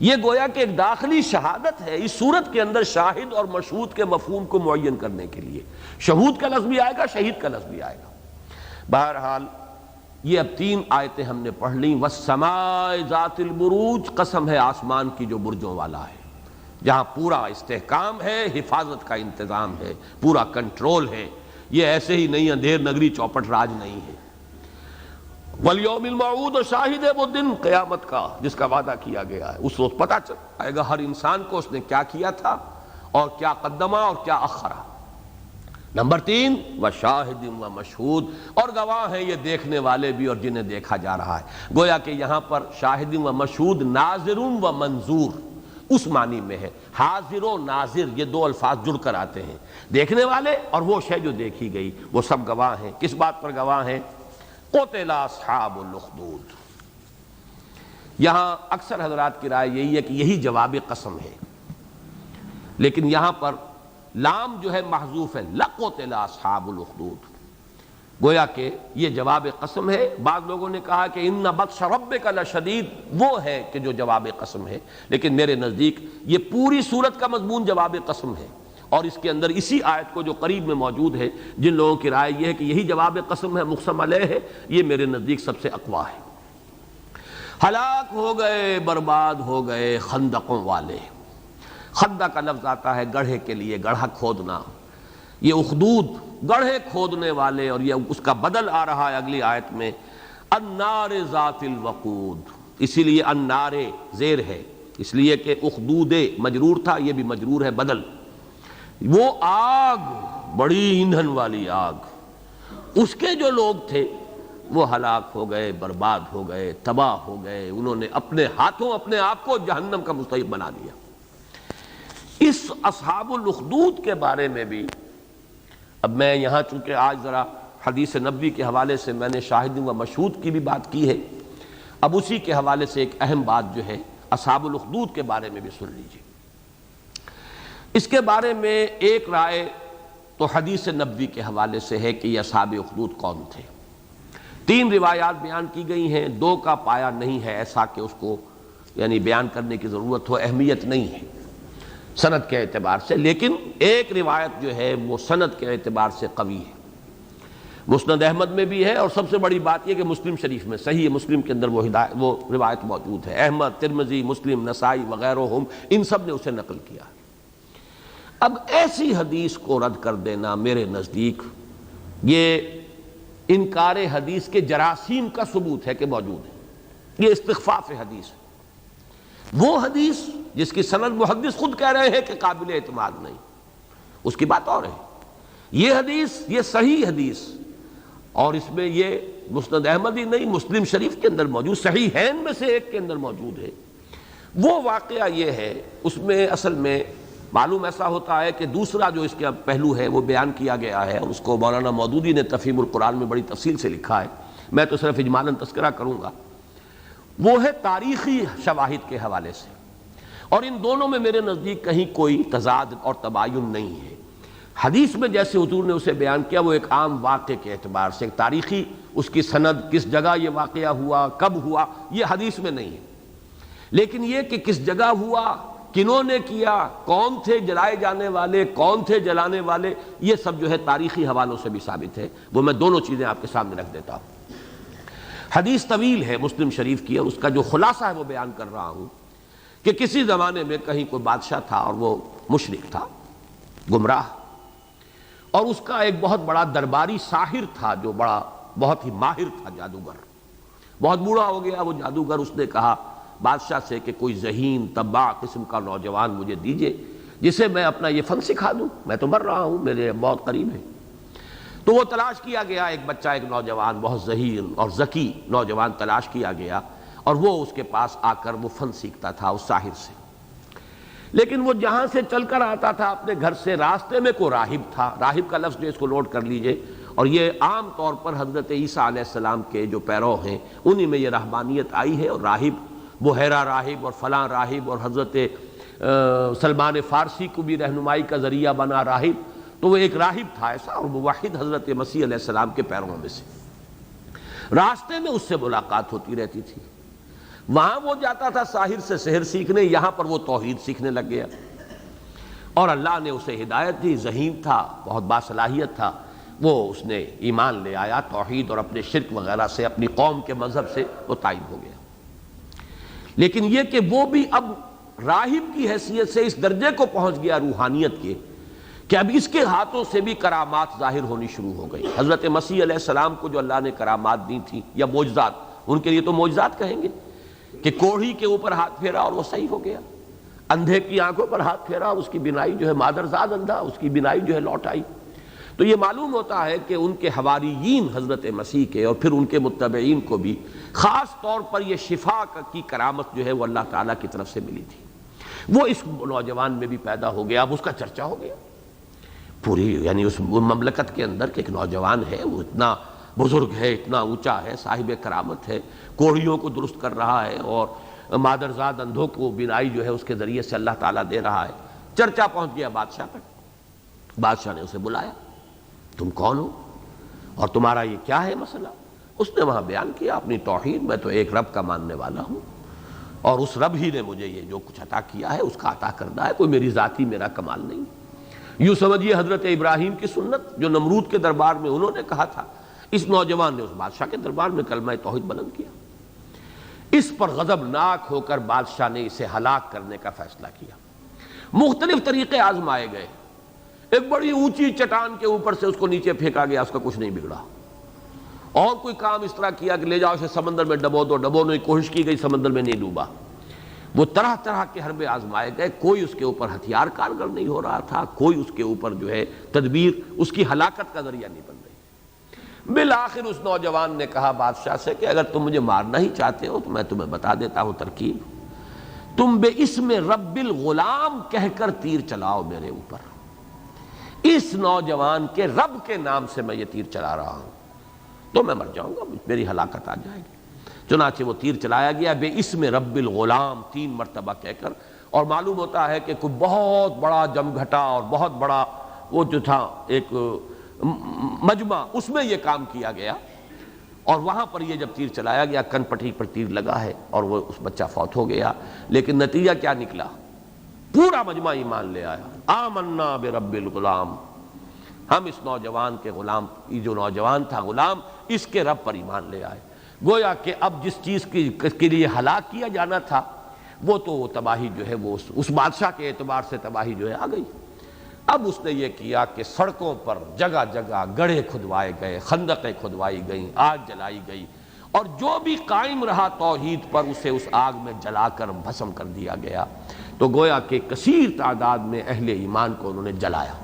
یہ گویا کہ ایک داخلی شہادت ہے اس صورت کے اندر شاہد اور مشہود کے مفہوم کو معین کرنے کے لیے۔ شہود کا لفظ بھی آئے گا، شہید کا لفظ بھی آئے گا۔ بہرحال یہ اب 3 آیتیں ہم نے پڑھ لیں۔ والسماء ذات البروج، قسم ہے آسمان کی جو برجوں والا ہے، جہاں پورا استحکام ہے، حفاظت کا انتظام ہے، پورا کنٹرول ہے، یہ ایسے ہی نہیں اندھیر نگری چوپٹ راج نہیں ہے۔ والیوم الموعود، اور شاہد ہے وہ دن قیامت کا جس کا وعدہ کیا گیا ہے. اس روز پتہ چل آئے گا ہر انسان کو اس نے کیا کیا تھا اور کیا قدمہ اور کیا اخرا. نمبر 3 وشاہد و مشہود، اور گواہ ہیں یہ دیکھنے والے بھی اور جنہیں دیکھا جا رہا ہے. گویا کہ یہاں پر شاہد و مشہود ناظر و منظور اس معنی میں ہے. حاضر و ناظر یہ دو الفاظ جڑ کر آتے ہیں. دیکھنے والے اور وہ شے جو دیکھی گئی وہ سب گواہ ہیں. کس بات پر گواہ ہیں؟ قتل اصحاب الاخدود. یہاں اکثر حضرات کی رائے یہی ہے کہ یہی جواب قسم ہے، لیکن یہاں پر لام جو ہے محذوف ہے، لقتل اصحاب الاخدود. گویا کہ یہ جواب قسم ہے. بعض لوگوں نے کہا کہ ان بطش ربک لشدید وہ ہے کہ جو جواب قسم ہے، لیکن میرے نزدیک یہ پوری سورت کا مضمون جواب قسم ہے، اور اس کے اندر اسی آیت کو جو قریب میں موجود ہے جن لوگوں کی رائے یہ ہے کہ یہی جواب قسم ہے، مقسم علیہ ہے، یہ میرے نزدیک سب سے اقویٰ ہے. ہلاک ہو گئے، برباد ہو گئے خندقوں والے. خندق کا لفظ آتا ہے گڑھے کے لیے، گڑھا کھودنا. یہ اخدود گڑھے کھودنے والے، اور یہ اس کا بدل آ رہا ہے اگلی آیت میں النار ذات الوقود. اسی لیے النار زیر ہے، اس لیے کہ اخدود مجرور تھا، یہ بھی مجرور ہے بدل. وہ آگ، بڑی ایندھن والی آگ، اس کے جو لوگ تھے وہ ہلاک ہو گئے، برباد ہو گئے، تباہ ہو گئے. انہوں نے اپنے ہاتھوں اپنے آپ کو جہنم کا مستحق بنا دیا. اس اصحاب الاخدود کے بارے میں بھی اب میں یہاں چونکہ آج ذرا حدیث نبوی کے حوالے سے میں نے شاہد و مشہود کی بھی بات کی ہے، اب اسی کے حوالے سے ایک اہم بات جو ہے اصحاب الاخدود کے بارے میں بھی سن لیجیے. اس کے بارے میں ایک رائے تو حدیث نبوی کے حوالے سے ہے کہ یہ اصحاب اخدود کون تھے. 3 روایات بیان کی گئی ہیں، 2 کا پایا نہیں ہے ایسا کہ اس کو یعنی بیان کرنے کی ضرورت ہو، اہمیت نہیں ہے سند کے اعتبار سے، لیکن ایک روایت جو ہے وہ سند کے اعتبار سے قوی ہے. مسند احمد میں بھی ہے، اور سب سے بڑی بات یہ کہ مسلم شریف میں صحیح مسلم کے اندر وہ روایت موجود ہے. احمد، ترمذی، مسلم، نسائی وغیرہ ان سب نے اسے نقل کیا. اب ایسی حدیث کو رد کر دینا میرے نزدیک یہ انکار حدیث کے جراثیم کا ثبوت ہے کہ موجود ہے. یہ استخفاف حدیث ہے. وہ حدیث جس کی سند محدث خود کہہ رہے ہیں کہ قابل اعتماد نہیں، اس کی بات اور ہے. یہ حدیث، یہ صحیح حدیث، اور اس میں یہ مسند احمد ہی نہیں مسلم شریف کے اندر موجود، صحیحین میں سے ایک کے اندر موجود ہے. وہ واقعہ یہ ہے، اس میں اصل میں معلوم ایسا ہوتا ہے کہ دوسرا جو اس کا پہلو ہے وہ بیان کیا گیا ہے، اور اس کو مولانا مودودی نے تفہیم القرآن میں بڑی تفصیل سے لکھا ہے. میں تو صرف اجمالاً تذکرہ کروں گا. وہ ہے تاریخی شواہد کے حوالے سے، اور ان دونوں میں میرے نزدیک کہیں کوئی تضاد اور تباین نہیں ہے. حدیث میں جیسے حضور نے اسے بیان کیا وہ ایک عام واقعے کے اعتبار سے، تاریخی اس کی سند، کس جگہ یہ واقعہ ہوا، کب ہوا، یہ حدیث میں نہیں ہے. لیکن یہ کہ کس جگہ ہوا، کنہوں نے کیا، کون تھے جلائے جانے والے، کون تھے جلانے والے، یہ سب جو ہے تاریخی حوالوں سے بھی ثابت ہے. وہ میں دونوں چیزیں آپ کے سامنے رکھ دیتا ہوں. حدیث طویل ہے مسلم شریف کی، اور اس کا جو خلاصہ ہے وہ بیان کر رہا ہوں کہ کسی زمانے میں کہیں کوئی بادشاہ تھا، اور وہ مشرک تھا، گمراہ، اور اس کا ایک بہت بڑا درباری ساحر تھا جو بہت ہی ماہر تھا، جادوگر. بہت بوڑھا ہو گیا وہ جادوگر. اس نے کہا بادشاہ سے کہ کوئی ذہین تباہ قسم کا نوجوان مجھے دیجئے جسے میں اپنا یہ فن سکھا دوں، میں تو مر رہا ہوں، میرے بہت قریب ہے. تو وہ تلاش کیا گیا، ایک بچہ، ایک نوجوان، بہت ذہین اور ذکی نوجوان تلاش کیا گیا، اور وہ اس کے پاس آ کر وہ فن سیکھتا تھا اس ساحر سے. لیکن وہ جہاں سے چل کر آتا تھا اپنے گھر سے، راستے میں کوئی راہب تھا. راہب کا لفظ جو اس کو نوٹ کر لیجئے، اور یہ عام طور پر حضرت عیسیٰ علیہ السلام کے جو پیرو ہیں انہی میں یہ رہبانیت آئی ہے. اور راہب بحیرہ راہب اور فلاں راہب، اور حضرت سلمان فارسی کو بھی رہنمائی کا ذریعہ بنا راہب. تو وہ ایک راہب تھا ایسا، اور موحد حضرت مسیح علیہ السلام کے پیروں میں سے. راستے میں اس سے ملاقات ہوتی رہتی تھی. وہاں وہ جاتا تھا ساحر سے سحر سیکھنے، یہاں پر وہ توحید سیکھنے لگ گیا. اور اللہ نے اسے ہدایت دی. ذہین تھا، بہت باصلاحیت تھا. وہ اس نے ایمان لے آیا توحید، اور اپنے شرک وغیرہ سے، اپنی قوم کے مذہب سے وہ تائب ہو گیا. لیکن یہ کہ وہ بھی اب راہب کی حیثیت سے اس درجے کو پہنچ گیا روحانیت کے کہ اب اس کے ہاتھوں سے بھی کرامات ظاہر ہونی شروع ہو گئی۔ حضرت مسیح علیہ السلام کو جو اللہ نے کرامات دی تھی یا معجزات، ان کے لیے تو معجزات کہیں گے کہ کوڑھی کے اوپر ہاتھ پھیرا اور وہ صحیح ہو گیا، اندھے کی آنکھوں پر ہاتھ پھیرا اور اس کی بینائی جو ہے مادرزاد اندھا، اس کی بینائی جو ہے لوٹ آئی۔ تو یہ معلوم ہوتا ہے کہ ان کے حواریین حضرت مسیح کے اور پھر ان کے متبعین کو بھی خاص طور پر یہ شفا کی کرامت جو ہے وہ اللہ تعالیٰ کی طرف سے ملی تھی۔ وہ اس نوجوان میں بھی پیدا ہو گیا، اب اس کا چرچا ہو گیا پوری یعنی اس مملکت کے اندر کہ ایک نوجوان ہے، وہ اتنا بزرگ ہے، اتنا اونچا ہے، صاحب کرامت ہے، کوڑھیوں کو درست کر رہا ہے اور مادرزاد اندھوں کو بینائی جو ہے اس کے ذریعے سے اللہ تعالیٰ دے رہا ہے۔ چرچا پہنچ گیا بادشاہ تک، بادشاہ نے اسے بلایا، تم کون ہو اور تمہارا یہ کیا ہے مسئلہ؟ اس نے وہاں بیان کیا اپنی توحید، میں تو ایک رب کا ماننے والا ہوں اور اس رب ہی نے مجھے یہ جو کچھ عطا کیا ہے اس کا عطا کردہ ہے، کوئی میری ذاتی میرا کمال نہیں۔ یوں سمجھیے حضرت ابراہیم کی سنت جو نمرود کے دربار میں انہوں نے کہا تھا، اس نوجوان نے اس بادشاہ کے دربار میں کلمہ توحید بلند کیا۔ اس پر غضبناک ہو کر بادشاہ نے اسے ہلاک کرنے کا فیصلہ کیا۔ مختلف طریقے آزمائے گئے، ایک بڑی اونچی چٹان کے اوپر سے اس کو نیچے پھینکا گیا، اس کا کچھ نہیں بگڑا، اور کوئی کام اس طرح کیا کہ لے جاؤ اسے سمندر میں ڈبو دو، ڈبونے کی کوشش کی گئی، سمندر میں نہیں ڈوبا۔ وہ طرح طرح کے حربے آزمائے گئے، کوئی اس کے اوپر ہتھیار کارگر نہیں ہو رہا تھا، کوئی اس کے اوپر جو ہے تدبیر اس کی ہلاکت کا ذریعہ نہیں بن رہی۔ بالآخر اس نوجوان نے کہا بادشاہ سے کہ اگر تم مجھے مارنا ہی چاہتے ہو تو میں تمہیں بتا دیتا ہوں ترکیب، تم بے اسم رب الغلام کہہ کر تیر چلاؤ میرے اوپر، اس نوجوان کے رب کے نام سے میں یہ تیر چلا رہا ہوں تو میں مر جاؤں گا، میری ہلاکت آ جائے گی۔ چنانچہ وہ تیر چلایا گیا بے اسم رب الغلام 3 مرتبہ کہہ کر، اور معلوم ہوتا ہے کہ کوئی بہت بڑا جمگھٹا اور بہت بڑا وہ جو تھا ایک مجمع، اس میں یہ کام کیا گیا، اور وہاں پر یہ جب تیر چلایا گیا کن پٹی پر تیر لگا ہے اور وہ اس بچہ فوت ہو گیا۔ لیکن نتیجہ کیا نکلا؟ پورا مجمع ایمان لے آیا، آمنا برب الغلام، ہم اس نوجوان کے غلام، یہ جو نوجوان تھا غلام، اس کے رب پر ایمان لے آئے۔ گویا کہ اب جس چیز کے لیے ہلاک کیا جانا تھا وہ تو وہ تباہی جو ہے وہ اس بادشاہ کے اعتبار سے تباہی جو ہے آ گئی۔ اب اس نے یہ کیا کہ سڑکوں پر جگہ جگہ گڑھے کھدوائے گئے، خندقیں کھدوائی گئیں، آگ جلائی گئی، اور جو بھی قائم رہا توحید پر اسے اس آگ میں جلا کر بھسم کر دیا گیا۔ تو گویا کہ کثیر تعداد میں اہل ایمان کو انہوں نے جلایا۔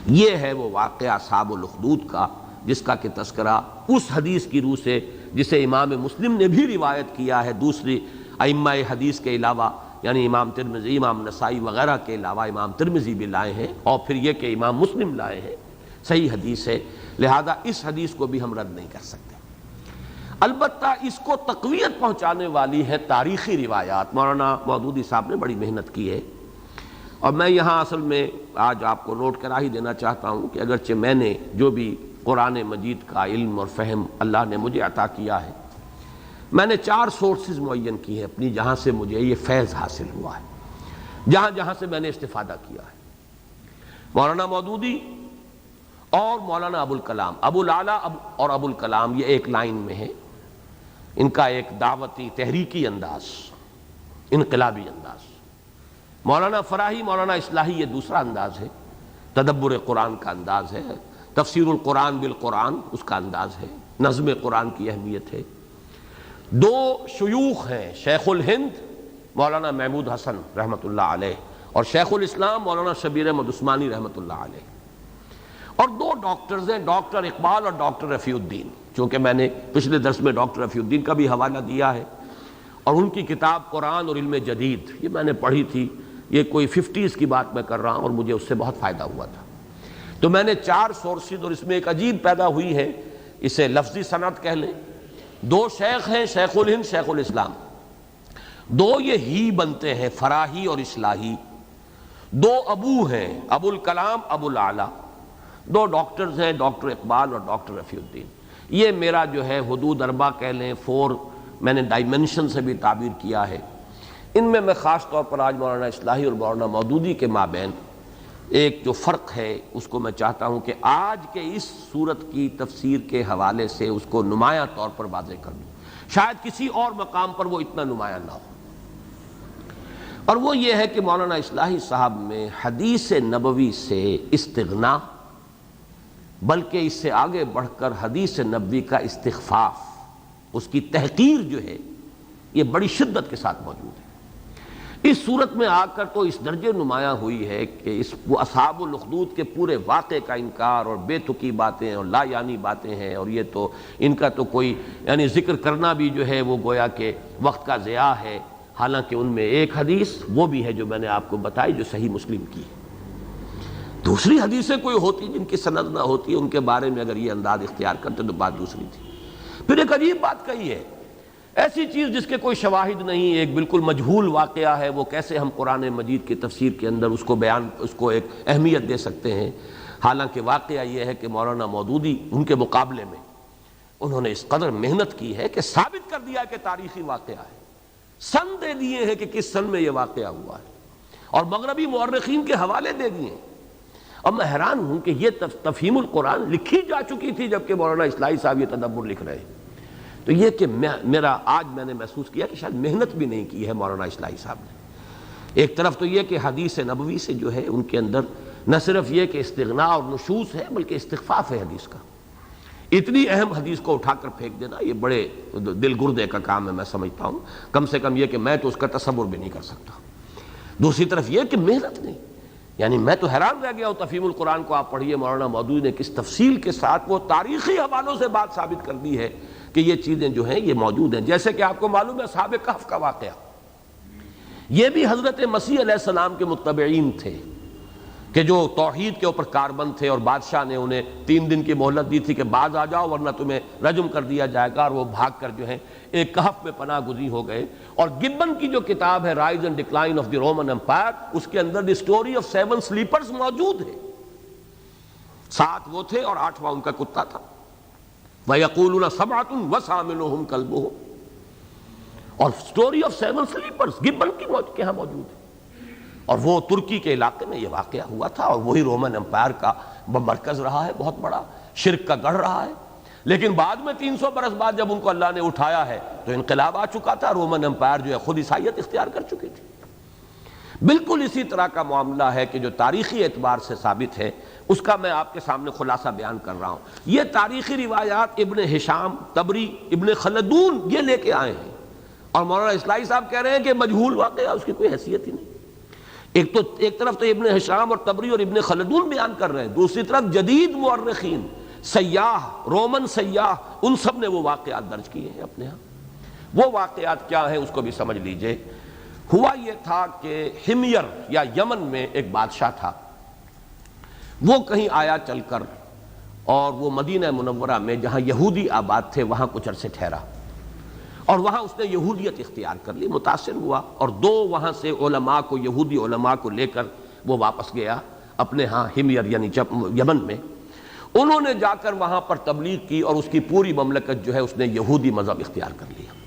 یہ ہے وہ واقعہ اصحاب الاخدود کا، جس کا کہ تذکرہ اس حدیث کی روح سے جسے امام مسلم نے بھی روایت کیا ہے، دوسری ائمہ حدیث کے علاوہ، یعنی امام ترمذی، امام نسائی وغیرہ کے علاوہ امام ترمذی بھی لائے ہیں، اور پھر یہ کہ امام مسلم لائے ہیں، صحیح حدیث ہے، لہذا اس حدیث کو بھی ہم رد نہیں کر سکتے۔ البتہ اس کو تقویت پہنچانے والی ہے تاریخی روایات۔ مولانا مودودی صاحب نے بڑی محنت کی ہے، اور میں یہاں اصل میں آج آپ کو نوٹ کرا ہی دینا چاہتا ہوں کہ اگرچہ میں نے جو بھی قرآن مجید کا علم اور فہم اللہ نے مجھے عطا کیا ہے، میں نے 4 سورسز معین کی ہیں اپنی، جہاں سے مجھے یہ فیض حاصل ہوا ہے، جہاں جہاں سے میں نے استفادہ کیا ہے۔ مولانا مودودی اور مولانا ابو الکلام، ابو الاعلیٰ اور ابو الکلام، یہ ایک لائن میں ہیں، ان کا ایک دعوتی تحریکی انداز، انقلابی انداز۔ مولانا فراہی، مولانا اصلاحی یہ دوسرا انداز ہے، تدبر قرآن کا انداز ہے، تفسیر القرآن بالقرآن اس کا انداز ہے، نظم قرآن کی اہمیت ہے۔ 2 شیوخ ہیں، شیخ الہند مولانا محمود حسن رحمۃ اللہ علیہ، اور شیخ الاسلام مولانا شبیر احمد عثمانی رحمۃ اللہ علیہ، اور 2 ڈاکٹرز ہیں، ڈاکٹر اقبال اور ڈاکٹر رفیع الدین، چونکہ میں نے پچھلے درس میں ڈاکٹر رفیع الدین کا بھی حوالہ دیا ہے، اور ان کی کتاب قرآن اور علم جدید یہ میں نے پڑھی تھی، یہ کوئی 50s کی بات میں کر رہا ہوں، اور مجھے اس سے بہت فائدہ ہوا تھا۔ تو میں نے 4 سورسز، اور اس میں ایک عجیب پیدا ہوئی ہے، اسے لفظی سند کہہ لیں، 2 شیخ ہیں، شیخ الہند، شیخ الاسلام، 2 یہ ہی بنتے ہیں، فراہی اور اصلاحی، 2 ابو ہیں، ابو الکلام، ابو الاعلیٰ، 2 ڈاکٹرز ہیں، ڈاکٹر اقبال اور ڈاکٹر رفیع الدین۔ یہ میرا جو ہے حدود 4 کہہ لیں، 4 میں نے ڈائمنشن سے بھی تعبیر کیا ہے۔ ان میں خاص طور پر آج مولانا اصلاحی اور مولانا مودودی کے مابین ایک جو فرق ہے اس کو میں چاہتا ہوں کہ آج کے اس صورت کی تفسیر کے حوالے سے اس کو نمایاں طور پر واضح کر دوں، شاید کسی اور مقام پر وہ اتنا نمایاں نہ ہو۔ اور وہ یہ ہے کہ مولانا اصلاحی صاحب میں حدیث نبوی سے استغنا، بلکہ اس سے آگے بڑھ کر حدیث نبوی کا استخفاف، اس کی تحقیر جو ہے یہ بڑی شدت کے ساتھ موجود ہے۔ اس صورت میں آ کر تو اس درجے نمایاں ہوئی ہے کہ اس وہ اصحاب الاخدود کے پورے واقعے کا انکار اور بے تکی باتیں اور لا یعنی باتیں ہیں، اور یہ تو ان کا تو کوئی یعنی ذکر کرنا بھی جو ہے وہ گویا کہ وقت کا ضیاع ہے، حالانکہ ان میں ایک حدیث وہ بھی ہے جو میں نے آپ کو بتائی جو صحیح مسلم کی ہے۔ دوسری حدیثیں کوئی ہوتی جن کی سند نہ ہوتی، ان کے بارے میں اگر یہ انداز اختیار کرتے تو بات دوسری تھی۔ پھر ایک عجیب بات کہی ہے، ایسی چیز جس کے کوئی شواہد نہیں، ایک بالکل مجہول واقعہ ہے، وہ کیسے ہم قرآن مجید کی تفسیر کے اندر اس کو ایک اہمیت دے سکتے ہیں؟ حالانکہ واقعہ یہ ہے کہ مولانا مودودی ان کے مقابلے میں انہوں نے اس قدر محنت کی ہے کہ ثابت کر دیا کہ تاریخی واقعہ ہے، سن دے دیے ہیں کہ کس سن میں یہ واقعہ ہوا ہے، اور مغربی مورخین کے حوالے دے دیے ہیں۔ اب میں حیران ہوں کہ یہ تفہیم القرآن لکھی جا چکی تھی جبکہ مولانا اصلاحی صاحب یہ تدبر لکھ رہے ہیں۔ تو یہ کہ آج میں نے محسوس کیا کہ شاید محنت بھی نہیں کی ہے مولانا اصلاحی صاحب نے۔ ایک طرف تو یہ کہ حدیث نبوی سے جو ہے ان کے اندر نہ صرف یہ کہ استغنا اور نشوز ہے بلکہ استخفاف ہے حدیث کا۔ اتنی اہم حدیث کو اٹھا کر پھینک دینا یہ بڑے دل گردے کا کام ہے، میں سمجھتا ہوں، کم سے کم یہ کہ میں تو اس کا تصور بھی نہیں کر سکتا۔ دوسری طرف یہ کہ محنت نہیں، یعنی میں تو حیران رہ گیا ہوں۔ تفہیم القرآن کو آپ پڑھیے، مولانا مودودی نے کس تفصیل کے ساتھ وہ تاریخی حوالوں سے بات ثابت کر دی ہے کہ یہ چیزیں جو ہیں یہ موجود ہیں۔ جیسے کہ آپ کو معلوم ہے اصحاب کہف کا واقعہ، یہ بھی حضرت مسیح علیہ السلام کے متبعین تھے کہ جو توحید کے اوپر کاربند تھے، اور بادشاہ نے انہیں 3 دن کی مہلت دی تھی کہ باز آ جاؤ ورنہ تمہیں رجم کر دیا جائے گا، اور وہ بھاگ کر جو ہے ایک کہف میں پناہ گزین ہو گئے۔ اور گبن کی جو کتاب ہے rise and decline of the Roman Empire, اس کے اندر دی اسٹوری آف 7 سلیپرز موجود ہے۔ 7 وہ تھے اور 8واں ان کا کتا تھا۔ وَيَقُولُونَ سَبْعَةٌ وَثَامِنُهُمْ كَلْبُهُمْ، اور اسٹوری آف 7 سلیپرز گبن کی کے ہاں موجود ہے۔ اور وہ ترکی کے علاقے میں یہ واقعہ ہوا تھا، اور وہی رومن امپائر کا مرکز رہا ہے، بہت بڑا شرک کا گڑھ رہا ہے۔ لیکن بعد میں 300 برس بعد جب ان کو اللہ نے اٹھایا ہے تو انقلاب آ چکا تھا، رومن امپائر جو ہے خود عیسائیت اختیار کر چکی تھی۔ بالکل اسی طرح کا معاملہ ہے کہ جو تاریخی اعتبار سے ثابت ہے، اس کا میں آپ کے سامنے خلاصہ بیان کر رہا ہوں۔ یہ تاریخی روایات ابن ہشام، طبری، ابن خلدون یہ لے کے آئے ہیں، اور مولانا اصلاحی صاحب کہہ رہے ہیں کہ مجہول واقعہ، اس کی کوئی حیثیت ہی نہیں۔ ایک طرف تو ابن ہشام اور طبری اور ابن خلدون بیان کر رہے ہیں، دوسری طرف جدید مورخین، سیاح، رومن سیاح، ان سب نے وہ واقعات درج کیے ہیں اپنے ہاں۔ وہ واقعات کیا ہیں اس کو بھی سمجھ لیجئے۔ ہوا یہ تھا کہ حمیر یا یمن میں ایک بادشاہ تھا، وہ کہیں آیا چل کر، اور وہ مدینہ منورہ میں جہاں یہودی آباد تھے وہاں کچھ عرصے ٹھہرا، اور وہاں اس نے یہودیت اختیار کر لی، متاثر ہوا، اور 2 وہاں سے علماء کو، یہودی علماء کو لے کر وہ واپس گیا اپنے ہاں حمیر یعنی یمن میں۔ انہوں نے جا کر وہاں پر تبلیغ کی، اور اس کی پوری مملکت جو ہے اس نے یہودی مذہب اختیار کر لیا۔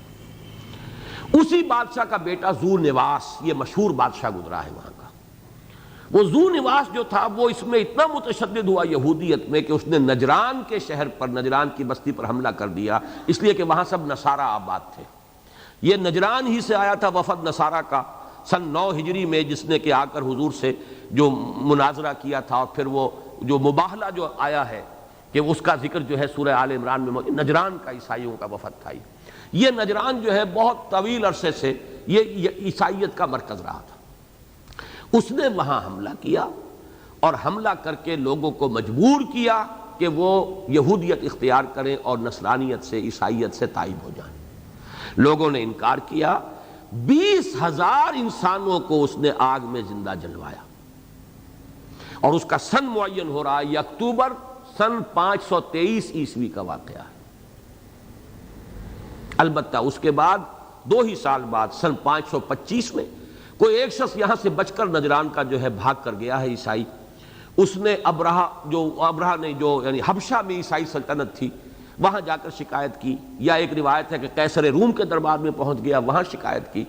اسی بادشاہ کا بیٹا ذو نواس، یہ مشہور بادشاہ گزرا ہے وہاں کا۔ وہ ذو نواس جو تھا وہ اس میں اتنا متشدد ہوا یہودیت میں کہ اس نے نجران کے شہر پر، نجران کی بستی پر حملہ کر دیا، اس لیے کہ وہاں سب نصارہ آباد تھے۔ یہ نجران ہی سے آیا تھا وفد نصارہ کا سن 9 ہجری میں، جس نے کہ آ کر حضور سے جو مناظرہ کیا تھا، اور پھر وہ جو مباہلہ جو آیا ہے کہ اس کا ذکر جو ہے سورہ آل عمران میں موجود۔ نجران کا عیسائیوں کا وفد تھا۔ یہ نجران جو ہے بہت طویل عرصے سے یہ عیسائیت کا مرکز رہا تھا۔ اس نے وہاں حملہ کیا، اور حملہ کر کے لوگوں کو مجبور کیا کہ وہ یہودیت اختیار کریں اور نصرانیت سے، عیسائیت سے تائب ہو جائیں۔ لوگوں نے انکار کیا، 20,000 انسانوں کو اس نے آگ میں زندہ جلوایا، اور اس کا سن معین ہو رہا ہے یہ اکتوبر سن 523 عیسوی کا واقعہ ہے۔ البتہ اس کے بعد 2 ہی سال بعد سن 525 میں کوئی ایک شخص یہاں سے بچ کر نجران کا جو ہے بھاگ کر گیا ہے عیسائی۔ اس نے ابرہہ نے جو یعنی حبشہ میں عیسائی سلطنت تھی وہاں جا کر شکایت کی، یا ایک روایت ہے کہ قیصر روم کے دربار میں پہنچ گیا، وہاں شکایت کی۔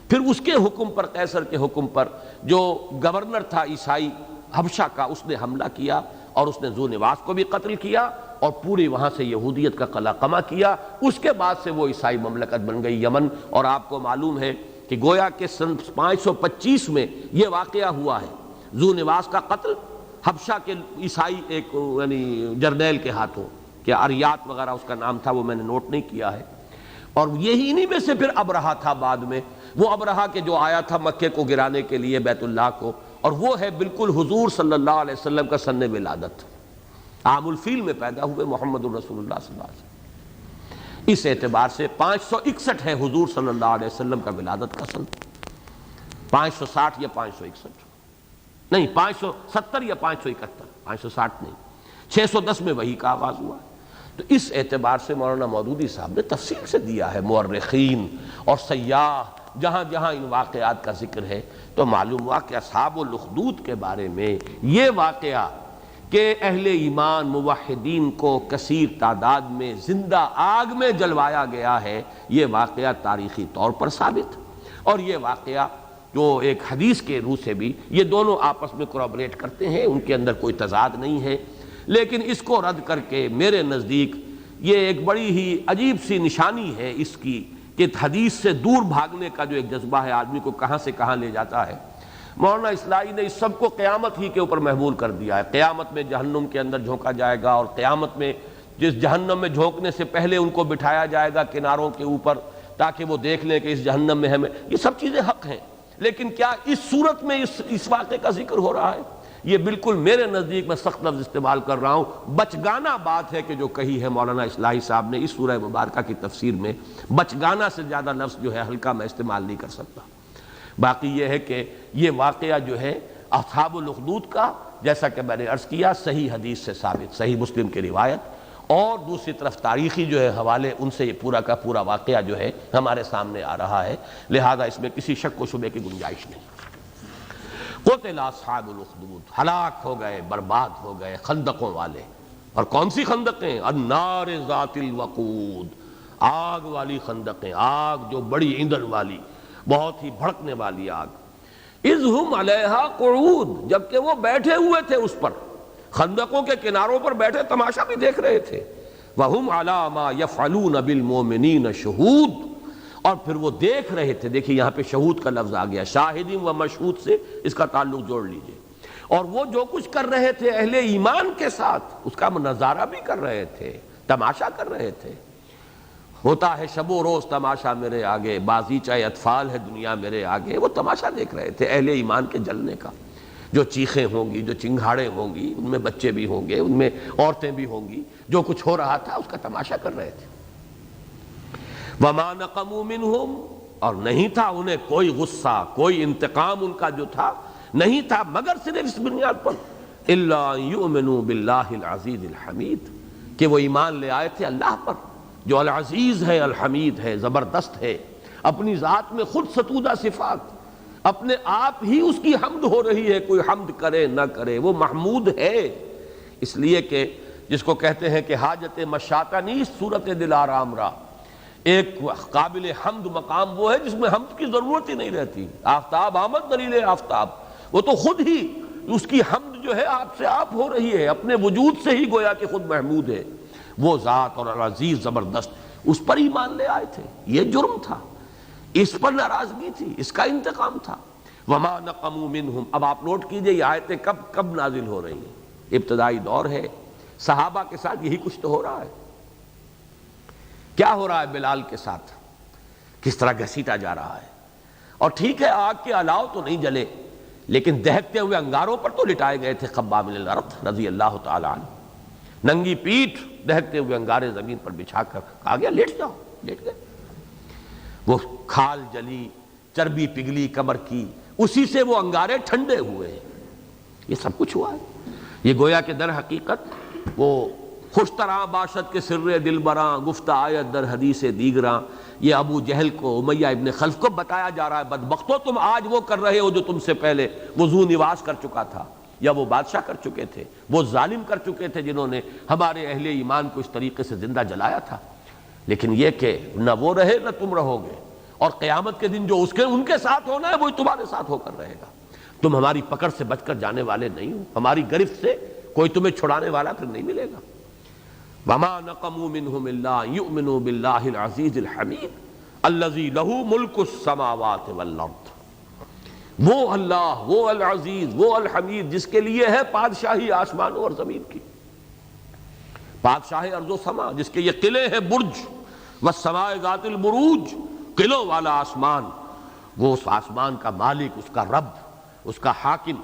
پھر اس کے حکم پر، قیصر کے حکم پر، جو گورنر تھا عیسائی حبشہ کا، اس نے حملہ کیا، اور اس نے ذو نواس کو بھی قتل کیا، اور پوری وہاں سے یہودیت کا قلعہ قمع کیا۔ اس کے بعد سے وہ عیسائی مملکت بن گئی یمن۔ اور آپ کو معلوم ہے کہ گویا کہ سن 525 میں یہ واقعہ ہوا ہے، ذو نواس کا قتل حبشہ کے عیسائی ایک یعنی جرنیل کے ہاتھوں، کہ اریات وغیرہ اس کا نام تھا، وہ میں نے نوٹ نہیں کیا ہے، اور یہی انہی میں سے پھر ابرہہ تھا بعد میں، وہ ابرہہ کے جو آیا تھا مکے کو گرانے کے لیے، بیت اللہ کو، اور وہ ہے بالکل حضور صلی اللہ علیہ وسلم کا سن ولادت، عام الفیل میں پیدا ہوئے محمد الرسول اللہ صلی اللہ علیہ وسلم۔ اس اعتبار سے 561 ہے حضور صلی اللہ علیہ وسلم کا ولادت کا سن، 560 یا 561 نہیں، 570 یا 571، 560 نہیں، 610 میں وحی کا آغاز ہوا ہے۔ تو اس اعتبار سے مولانا مودودی صاحب نے تفصیل سے دیا ہے، مورخین اور سیاح جہاں جہاں ان واقعات کا ذکر ہے، تو معلوم ہوا کہ اصحاب الاخدود کے بارے میں یہ واقعہ کہ اہل ایمان موحدین کو کثیر تعداد میں زندہ آگ میں جلوایا گیا ہے، یہ واقعہ تاریخی طور پر ثابت، اور یہ واقعہ جو ایک حدیث کے روح سے بھی یہ دونوں آپس میں کوریبوریٹ کرتے ہیں، ان کے اندر کوئی تضاد نہیں ہے، لیکن اس کو رد کر کے میرے نزدیک یہ ایک بڑی ہی عجیب سی نشانی ہے اس کی کہ حدیث سے دور بھاگنے کا جو ایک جذبہ ہے آدمی کو کہاں سے کہاں لے جاتا ہے۔ مولانا اصلاحی نے اس سب کو قیامت ہی کے اوپر محمول کر دیا ہے، قیامت میں جہنم کے اندر جھونکا جائے گا، اور قیامت میں جس جہنم میں جھونکنے سے پہلے ان کو بٹھایا جائے گا کناروں کے اوپر تاکہ وہ دیکھ لیں کہ اس جہنم میں ہمیں، یہ سب چیزیں حق ہیں، لیکن کیا اس صورت میں اس واقعے کا ذکر ہو رہا ہے؟ یہ بالکل میرے نزدیک، میں سخت لفظ استعمال کر رہا ہوں، بچگانہ بات ہے کہ جو کہی ہے مولانا اصلاحی صاحب نے اس سورہ مبارکہ کی تفسیر میں، بچگانہ سے زیادہ لفظ جو ہے ہلکا میں استعمال نہیں کر سکتا۔ باقی یہ ہے کہ یہ واقعہ جو ہے اصحاب الاخدود کا، جیسا کہ میں نے عرض کیا، صحیح حدیث سے ثابت، صحیح مسلم کی روایت، اور دوسری طرف تاریخی جو ہے حوالے، ان سے یہ پورا کا پورا واقعہ جو ہے ہمارے سامنے آ رہا ہے، لہذا اس میں کسی شک و شبے کی گنجائش نہیں۔ قتل اصحاب الاخدود، ہلاک ہو گئے، برباد ہو گئے خندقوں والے، اور کون سی خندقیں؟ النار ذات الوقود، آگ والی خندقیں، آگ جو بڑی ایندھن والی، بہت ہی بھڑکنے والی آگ۔ اذ ہم علیہا قعود، جبکہ وہ بیٹھے ہوئے تھے اس پر، خندقوں کے کناروں پر بیٹھے تماشا بھی دیکھ رہے تھے۔ وَهُمْ عَلَى مَا يَفْعَلُونَ بِالْمُؤْمِنِينَ شُهُودٌ، اور پھر وہ دیکھ رہے تھے، دیکھیں یہاں پہ شہود کا لفظ آ گیا، شاہدین و مشہود سے اس کا تعلق جوڑ لیجئے، اور وہ جو کچھ کر رہے تھے اہل ایمان کے ساتھ اس کا نظارہ بھی کر رہے تھے، تماشا کر رہے تھے۔ ہوتا ہے شب و روز تماشا میرے آگے، بازیچہ اطفال ہے دنیا میرے آگے، وہ تماشا دیکھ رہے تھے اہل ایمان کے جلنے کا، جو چیخیں ہوں گی، جو چنگھاڑیں ہوں گی، ان میں بچے بھی ہوں گے، ان میں عورتیں بھی ہوں گی، جو کچھ ہو رہا تھا اس کا تماشا کر رہے تھے۔ وَمَا نَقَمُوا مِنْهُمْ، اور نہیں تھا انہیں کوئی غصہ، کوئی انتقام ان کا جو تھا نہیں تھا، مگر صرف اس بنیاد پر إِلَّا يُؤْمِنُوا بِاللَّهِ الْعَزِيزِ الْحَمِيدِ، کہ وہ ایمان لے آئے تھے اللہ پر جو العزیز ہے، الحمید ہے، زبردست ہے، اپنی ذات میں خود ستودہ صفات، اپنے آپ ہی اس کی حمد ہو رہی ہے، کوئی حمد کرے نہ کرے وہ محمود ہے، اس لیے کہ جس کو کہتے ہیں کہ حاجت مشاطہ نیست صورت دل آرام را، ایک قابل حمد مقام وہ ہے جس میں حمد کی ضرورت ہی نہیں رہتی۔ آفتاب آمد دلیل آفتاب، وہ تو خود ہی اس کی حمد جو ہے آپ سے آپ ہو رہی ہے، اپنے وجود سے ہی گویا کہ خود محمود ہے وہ ذات، اور العزیز زبردست، اس پر ایمان لے آئے تھے۔ یہ جرم تھا، اس پر ناراضگی تھی، اس کا انتقام تھا۔ وما نقموا منہم، اب آپ نوٹ کیجئے یہ آیتیں کب نازل ہو رہی ہیں، ابتدائی دور ہے، صحابہ کے ساتھ یہی کچھ تو ہو رہا ہے۔ کیا ہو رہا ہے بلال کے ساتھ، کس طرح گھسیٹا جا رہا ہے، اور ٹھیک ہے آگ کے الاؤ تو نہیں جلے، لیکن دہکتے ہوئے انگاروں پر تو لٹائے گئے تھے خباب بن الارت رضی اللہ تعالی عنہ، ننگی پیٹھ دہکتے ہوئے انگارے زمین پر بچھا کر کہا گیا لیٹ جاؤ، لیٹ گئے۔ وہ کھال جلی، چربی پگھلی کمر کی، اسی سے وہ انگارے ٹھنڈے ہوئے، یہ سب کچھ ہوا ہے۔ یہ گویا کہ در حقیقت وہ خوش طرح باشد کے سر دل براں، گفتہ آیت در حدیث دیگراں، یہ ابو جہل کو، امیہ ابن خلف کو بتایا جا رہا ہے، بدبختو تم آج وہ کر رہے ہو جو تم سے پہلے وہ ذو نواس کر چکا تھا، یا وہ بادشاہ کر چکے تھے، وہ ظالم کر چکے تھے جنہوں نے ہمارے اہل ایمان کو اس طریقے سے زندہ جلایا تھا۔ لیکن یہ کہ نہ وہ رہے نہ تم رہو گے، اور قیامت کے دن جو ان کے ساتھ ہونا ہے وہی تمہارے ساتھ ہو کر رہے گا۔ تم ہماری پکڑ سے بچ کر جانے والے نہیں ہو، ہماری گرفت سے کوئی تمہیں چھڑانے والا پھر نہیں ملے گا۔ وَمَا نَقَمُوا مِنْهُمْ إِلَّا يُؤْمِنُوا بِاللَّهِ الْعَزِيزِ الْحَمِيدِ، الذی لہ ملک السماوات والارض، وہ اللہ، وہ العزیز، وہ الحمید جس کے لیے ہے بادشاہی آسمانوں اور زمین کی، بادشاہ ارض و سما، جس کے یہ قلعے ہیں برج، والسماء ذات البروج، قلعوں والا آسمان، وہ اس آسمان کا مالک، اس کا رب، اس کا حاکم۔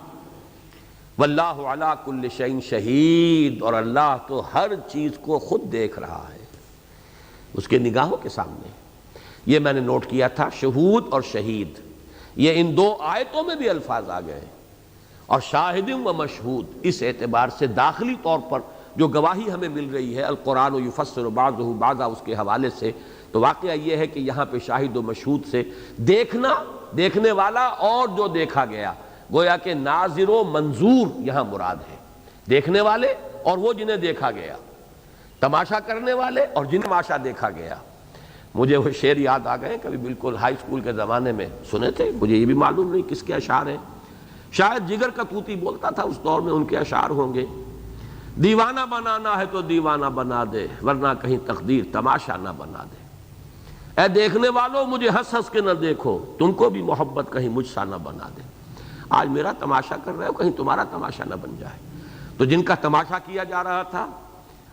واللہ علی کل شیء شہید، اور اللہ تو ہر چیز کو خود دیکھ رہا ہے، اس کے نگاہوں کے سامنے۔ یہ میں نے نوٹ کیا تھا، شہود اور شہید، یہ ان دو آیتوں میں بھی الفاظ آ گئے، اور شاہد و مشہود، اس اعتبار سے داخلی طور پر جو گواہی ہمیں مل رہی ہے، القرآن یفسر بعضہ بعضا، اس کے حوالے سے، تو واقعہ یہ ہے کہ یہاں پہ شاہد و مشہود سے دیکھنا، دیکھنے والا اور جو دیکھا گیا، گویا کہ ناظر و منظور یہاں مراد ہے، دیکھنے والے اور وہ جنہیں دیکھا گیا، تماشا کرنے والے اور جنہیں تماشا دیکھا گیا۔ مجھے وہ شعر یاد آ گئے، کبھی بالکل ہائی اسکول کے زمانے میں سنے تھے، مجھے یہ بھی معلوم نہیں کس کے اشعار ہیں، شاید جگر کا طوطی بولتا تھا اس دور میں، ان کے اشعار ہوں گے۔ دیوانہ بنانا ہے تو دیوانہ بنا دے، ورنہ کہیں تقدیر تماشا نہ بنا دے۔ اے دیکھنے والوں مجھے ہنس ہنس کے نہ دیکھو، تم کو بھی محبت کہیں مجھ سا نہ بنا دے۔ آج میرا تماشا کر رہے ہو، کہیں تمہارا تماشا نہ بن جائے۔ تو جن کا تماشا کیا جا رہا تھا،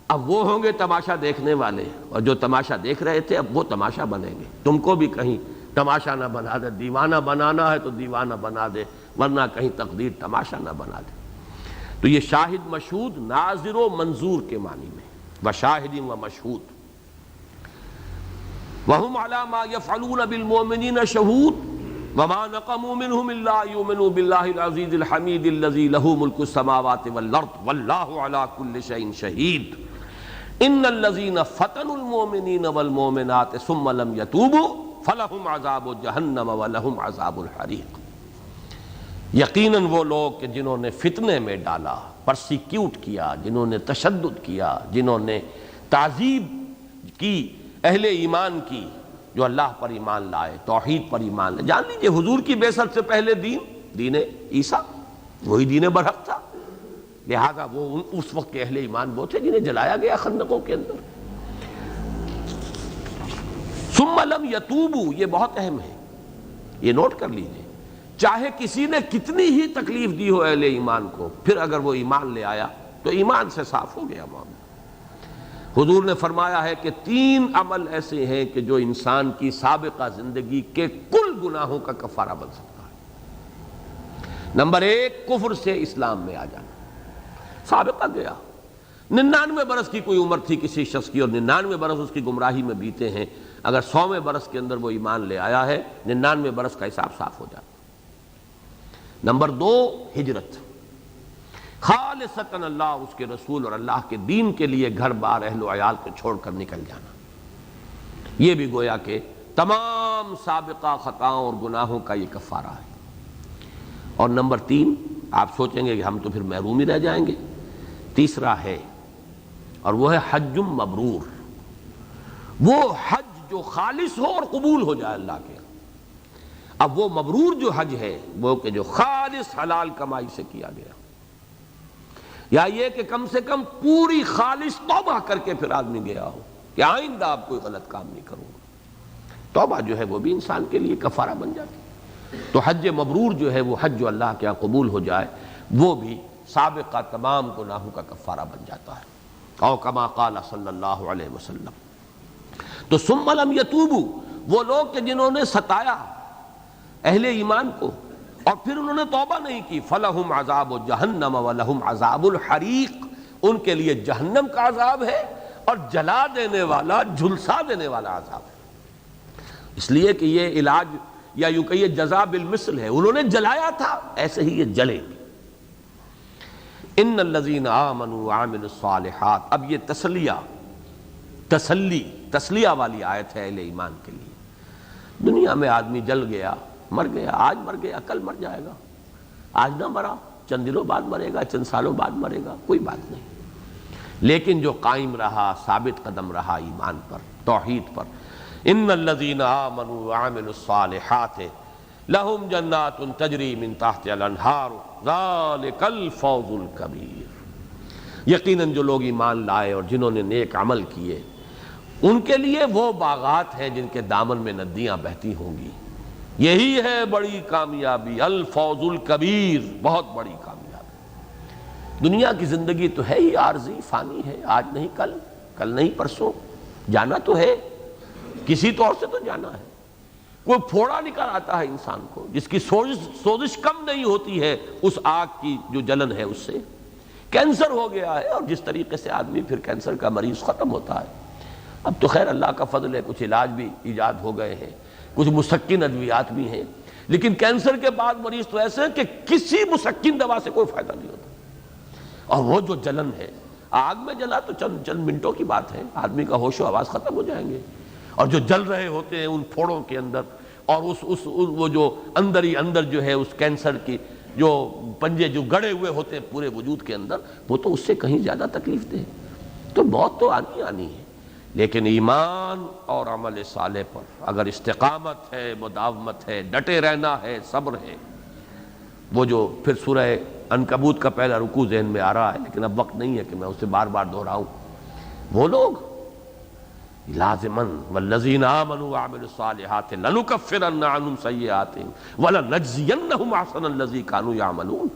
اب وہ ہوں گے تماشا دیکھنے والے، اور جو تماشا دیکھ رہے تھے اب وہ تماشا بنیں گے۔ تم کو بھی کہیں تماشا نہ بنا دے، دیوانہ بنانا ہے تو دیوانہ بنا دے، ورنہ کہیں تقدیر تماشا نہ بنا دے۔ تو یہ شاہد مشہود ناظر و منظور کے معنی میں، وشاہد و مشہود۔ وَهُمْ عَلَى مَا يَفْعَلُونَ بِالْمُؤْمِنِينَ شَهُودٌ وَمَا نَقَمُوا مِنْهُمْ إِلَّا يُؤْمِنُوا بِاللَّهِ الْعَزِيزِ الْحَمِيدِ الَّذِي لَهُ مُلْكُ السَّمَاوَاتِ وَالْأَرْضِ وَاللَّهُ عَلَى كُلِّ شَيْءٍ شَهِيدٌ إِنَّ الَّذِينَ فَتَنُوا الْمُؤْمِنِينَ وَالْمُؤْمِنَاتِ ثُمَّ لَمْ يَتُوبُوا فَلَهُمْ عَذَابُ جَهَنَّمَ وَلَهُمْ عَذَابُ الْحَرِيقِ۔ یقیناً وہ لوگ کہ جنہوں نے فتنے میں ڈالا، پرسیکیوٹ کیا، جنہوں نے تشدد کیا، جنہوں نے تعذیب کی اہل ایمان کی، جو اللہ پر ایمان لائے، توحید پر ایمان لائے۔ جان لیجئے حضور کی بعثت سے پہلے دین عیسیٰ وہی دین برحق تھا، لہذا وہ اس وقت کے اہل ایمان وہ تھے جنہیں جلایا گیا خندقوں کے اندر۔ ثم لم یتوبوا، یہ بہت اہم ہے، یہ نوٹ کر لیجئے، چاہے کسی نے کتنی ہی تکلیف دی ہو اہل ایمان کو، پھر اگر وہ ایمان لے آیا تو ایمان سے صاف ہو گیا معاملہ۔ حضور نے فرمایا ہے کہ 3 عمل ایسے ہیں کہ جو انسان کی سابقہ زندگی کے کل گناہوں کا کفارہ بن سکتا ہے۔ نمبر 1، کفر سے اسلام میں آ جانا، سابقہ گیا، 99 برس کی کوئی عمر تھی کسی شخص کی، اور 99 برس اس کی گمراہی میں بیتے ہیں، اگر 100ویں برس کے اندر وہ ایمان لے آیا ہے، 99 برس کا حساب صاف ہو جاتا۔ نمبر 2، ہجرت، خالصتاً اللہ، اس کے رسول اور اللہ کے دین کے لیے گھر بار اہل و عیال کو چھوڑ کر نکل جانا، یہ بھی گویا کہ تمام سابقہ خطاؤں اور گناہوں کا یہ کفارہ ہے۔ اور نمبر 3، آپ سوچیں گے کہ ہم تو پھر محروم ہی رہ جائیں گے، تیسرا ہے، اور وہ ہے حج مبرور، وہ حج جو خالص ہو اور قبول ہو جائے اللہ کے۔ اب وہ مبرور جو حج ہے وہ کہ جو خالص حلال کمائی سے کیا گیا، یا یہ کہ کم سے کم پوری خالص توبہ کر کے پھر آدمی گیا ہو کہ آئندہ آپ کوئی غلط کام نہیں کروں گا، توبہ جو ہے وہ بھی انسان کے لیے کفارہ بن جاتی۔ تو حج مبرور جو ہے وہ حج جو اللہ کے یہاں قبول ہو جائے، وہ بھی سابقہ تمام گناہوں کا کفارہ بن جاتا ہے۔ او کما قال صلی اللہ علیہ وسلم۔ تو ثم لم یتوبوا، وہ لوگ کہ جنہوں نے ستایا اہل ایمان کو اور پھر انہوں نے توبہ نہیں کی، فلہم عذاب جہنم ولہم عذاب الحریق، ان کے لیے جہنم کا عذاب ہے اور جلا دینے والا، جھلسا دینے والا عذاب ہے۔ اس لیے کہ یہ علاج، یا یوں کہیے جزا بالمثل ہے، انہوں نے جلایا تھا، ایسے ہی یہ جلیں گے۔ ان الذین آمنوا وعملوا الصالحات، اب یہ تسلیہ والی آیت ہے اہل ایمان کے لیے۔ دنیا میں آدمی جل گیا، مر گیا، آج مر گیا کل مر جائے گا، آج نہ مرا چند دنوں بعد مرے گا، چند سالوں بعد مرے گا، کوئی بات نہیں، لیکن جو قائم رہا، ثابت قدم رہا ایمان پر، توحید پر، ان الذین آمنوا وعملوا الصالحات لہم جنات تجری من تحتها الانہار ذلک الفوز الکبیر۔ یقیناً جو لوگ ایمان لائے اور جنہوں نے نیک عمل کیے، ان کے لیے وہ باغات ہیں جن کے دامن میں ندیاں بہتی ہوں گی. یہی ہے بڑی کامیابی، الفوز الکبیر، بہت بڑی کامیابی. دنیا کی زندگی تو ہے ہی عارضی، فانی ہے، آج نہیں کل، کل نہیں پرسوں، جانا تو ہے، کسی طور سے تو جانا ہے. کوئی پھوڑا نکل آتا ہے انسان کو جس کی سوزش کم نہیں ہوتی ہے اس آگ کی جو جلن ہے اس سے. کینسر ہو گیا ہے، اور جس طریقے سے آدمی پھر کینسر کا مریض ختم ہوتا ہے. اب تو خیر اللہ کا فضل ہے، کچھ علاج بھی ایجاد ہو گئے ہیں، کچھ مسکن ادویات بھی ہیں، لیکن کینسر کے بعد مریض تو ایسے ہیں کہ کسی مسکن دوا سے کوئی فائدہ نہیں ہوتا. اور وہ جو جلن ہے، آگ میں جلا تو چند منٹوں کی بات ہے، آدمی کا ہوش و حواس ختم ہو جائیں گے. اور جو جل رہے ہوتے ہیں ان پھوڑوں کے اندر، اور وہ جو اندر ہی اندر جو ہے اس کینسر کی جو پنجے جو گڑے ہوئے ہوتے ہیں پورے وجود کے اندر، وہ تو اس سے کہیں زیادہ تکلیف دہ. تو موت تو آنی آنی ہے، لیکن ایمان اور عمل صالح پر اگر استقامت ہے، مداومت ہے، ڈٹے رہنا ہے، صبر ہے. وہ جو پھر سورہ عنکبوت کا پہلا رکوع ذہن میں آ رہا ہے، لیکن اب وقت نہیں ہے کہ میں اسے بار بار دہراؤں. وہ لوگ لازماً والذین آمنوا وعملوا الصالحات لنکفرن عنہم سیئاتہم ولنجزینہم احسن الذی کانوا یعملون.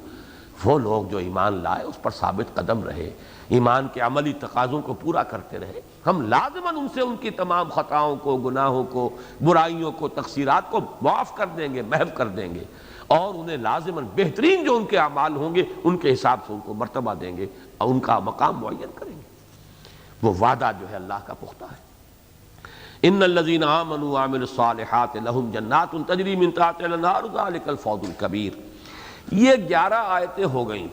وہ لوگ جو ایمان لائے اس پر ثابت قدم رہے، ایمان کے عملی تقاضوں کو پورا کرتے رہے، ہم لازماً ان سے ان کی تمام خطاؤں کو، گناہوں کو، برائیوں کو، تقصیرات کو معاف کر دیں گے، محو کر دیں گے، اور انہیں لازماً بہترین جو ان کے اعمال ہوں گے ان کے حساب سے ان کو مرتبہ دیں گے اور ان کا مقام معین کریں گے. وہ وعدہ جو ہے اللہ کا پختہ ہے. ان الذین آمنوا وعملوا الصالحات لہم جنات تجری من تحتہا الانہار ذلک الفوز الکبیر. یہ 11 آیتیں ہو گئیں.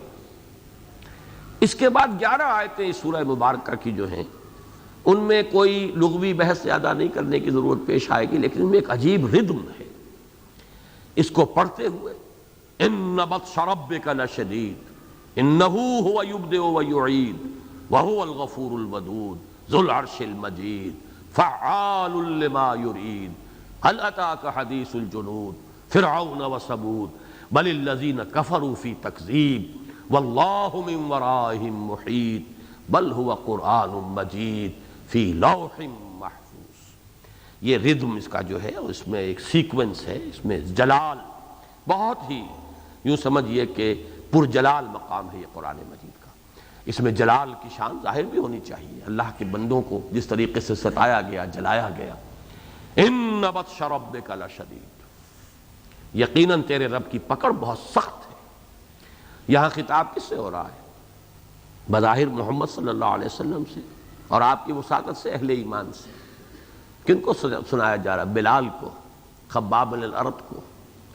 اس کے بعد 11 آیتیں اس سورہ مبارکہ کی جو ہیں ان میں کوئی لغوی بحث زیادہ نہیں کرنے کی ضرورت پیش آئے گی، لیکن ان میں ایک عجیب ردم ہے. اس کو پڑھتے ہوئے ان بطش ربک لشدید انہ هو یبدئ ویعید وهو الغفور الودود ذو العرش المجید فعال لما يريد هل اتاك حديث الجنود فرعون وثمود بل الذين كفروا في تكذيب والله من ورائهم محيط بل هو قرآن مجید في لوح محفوظ. یہ ردم اس کا جو ہے اس میں ایک سیکوینس ہے، اس میں جلال بہت ہی یوں سمجھیے کہ پرجلال مقام ہے یہ قرآن مجید کا. اس میں جلال کی شان ظاہر بھی ہونی چاہیے، اللہ کے بندوں کو جس طریقے سے ستایا گیا، جلایا گیا. ان بطش ربک لشدید، یقیناً تیرے رب کی پکڑ بہت سخت ہے. یہاں خطاب کس سے ہو رہا ہے؟ بظاہر محمد صلی اللہ علیہ وسلم سے اور آپ کی وساطت سے اہل ایمان سے. کن کو سنایا جا رہا؟ بلال کو، خباب بن الارت کو،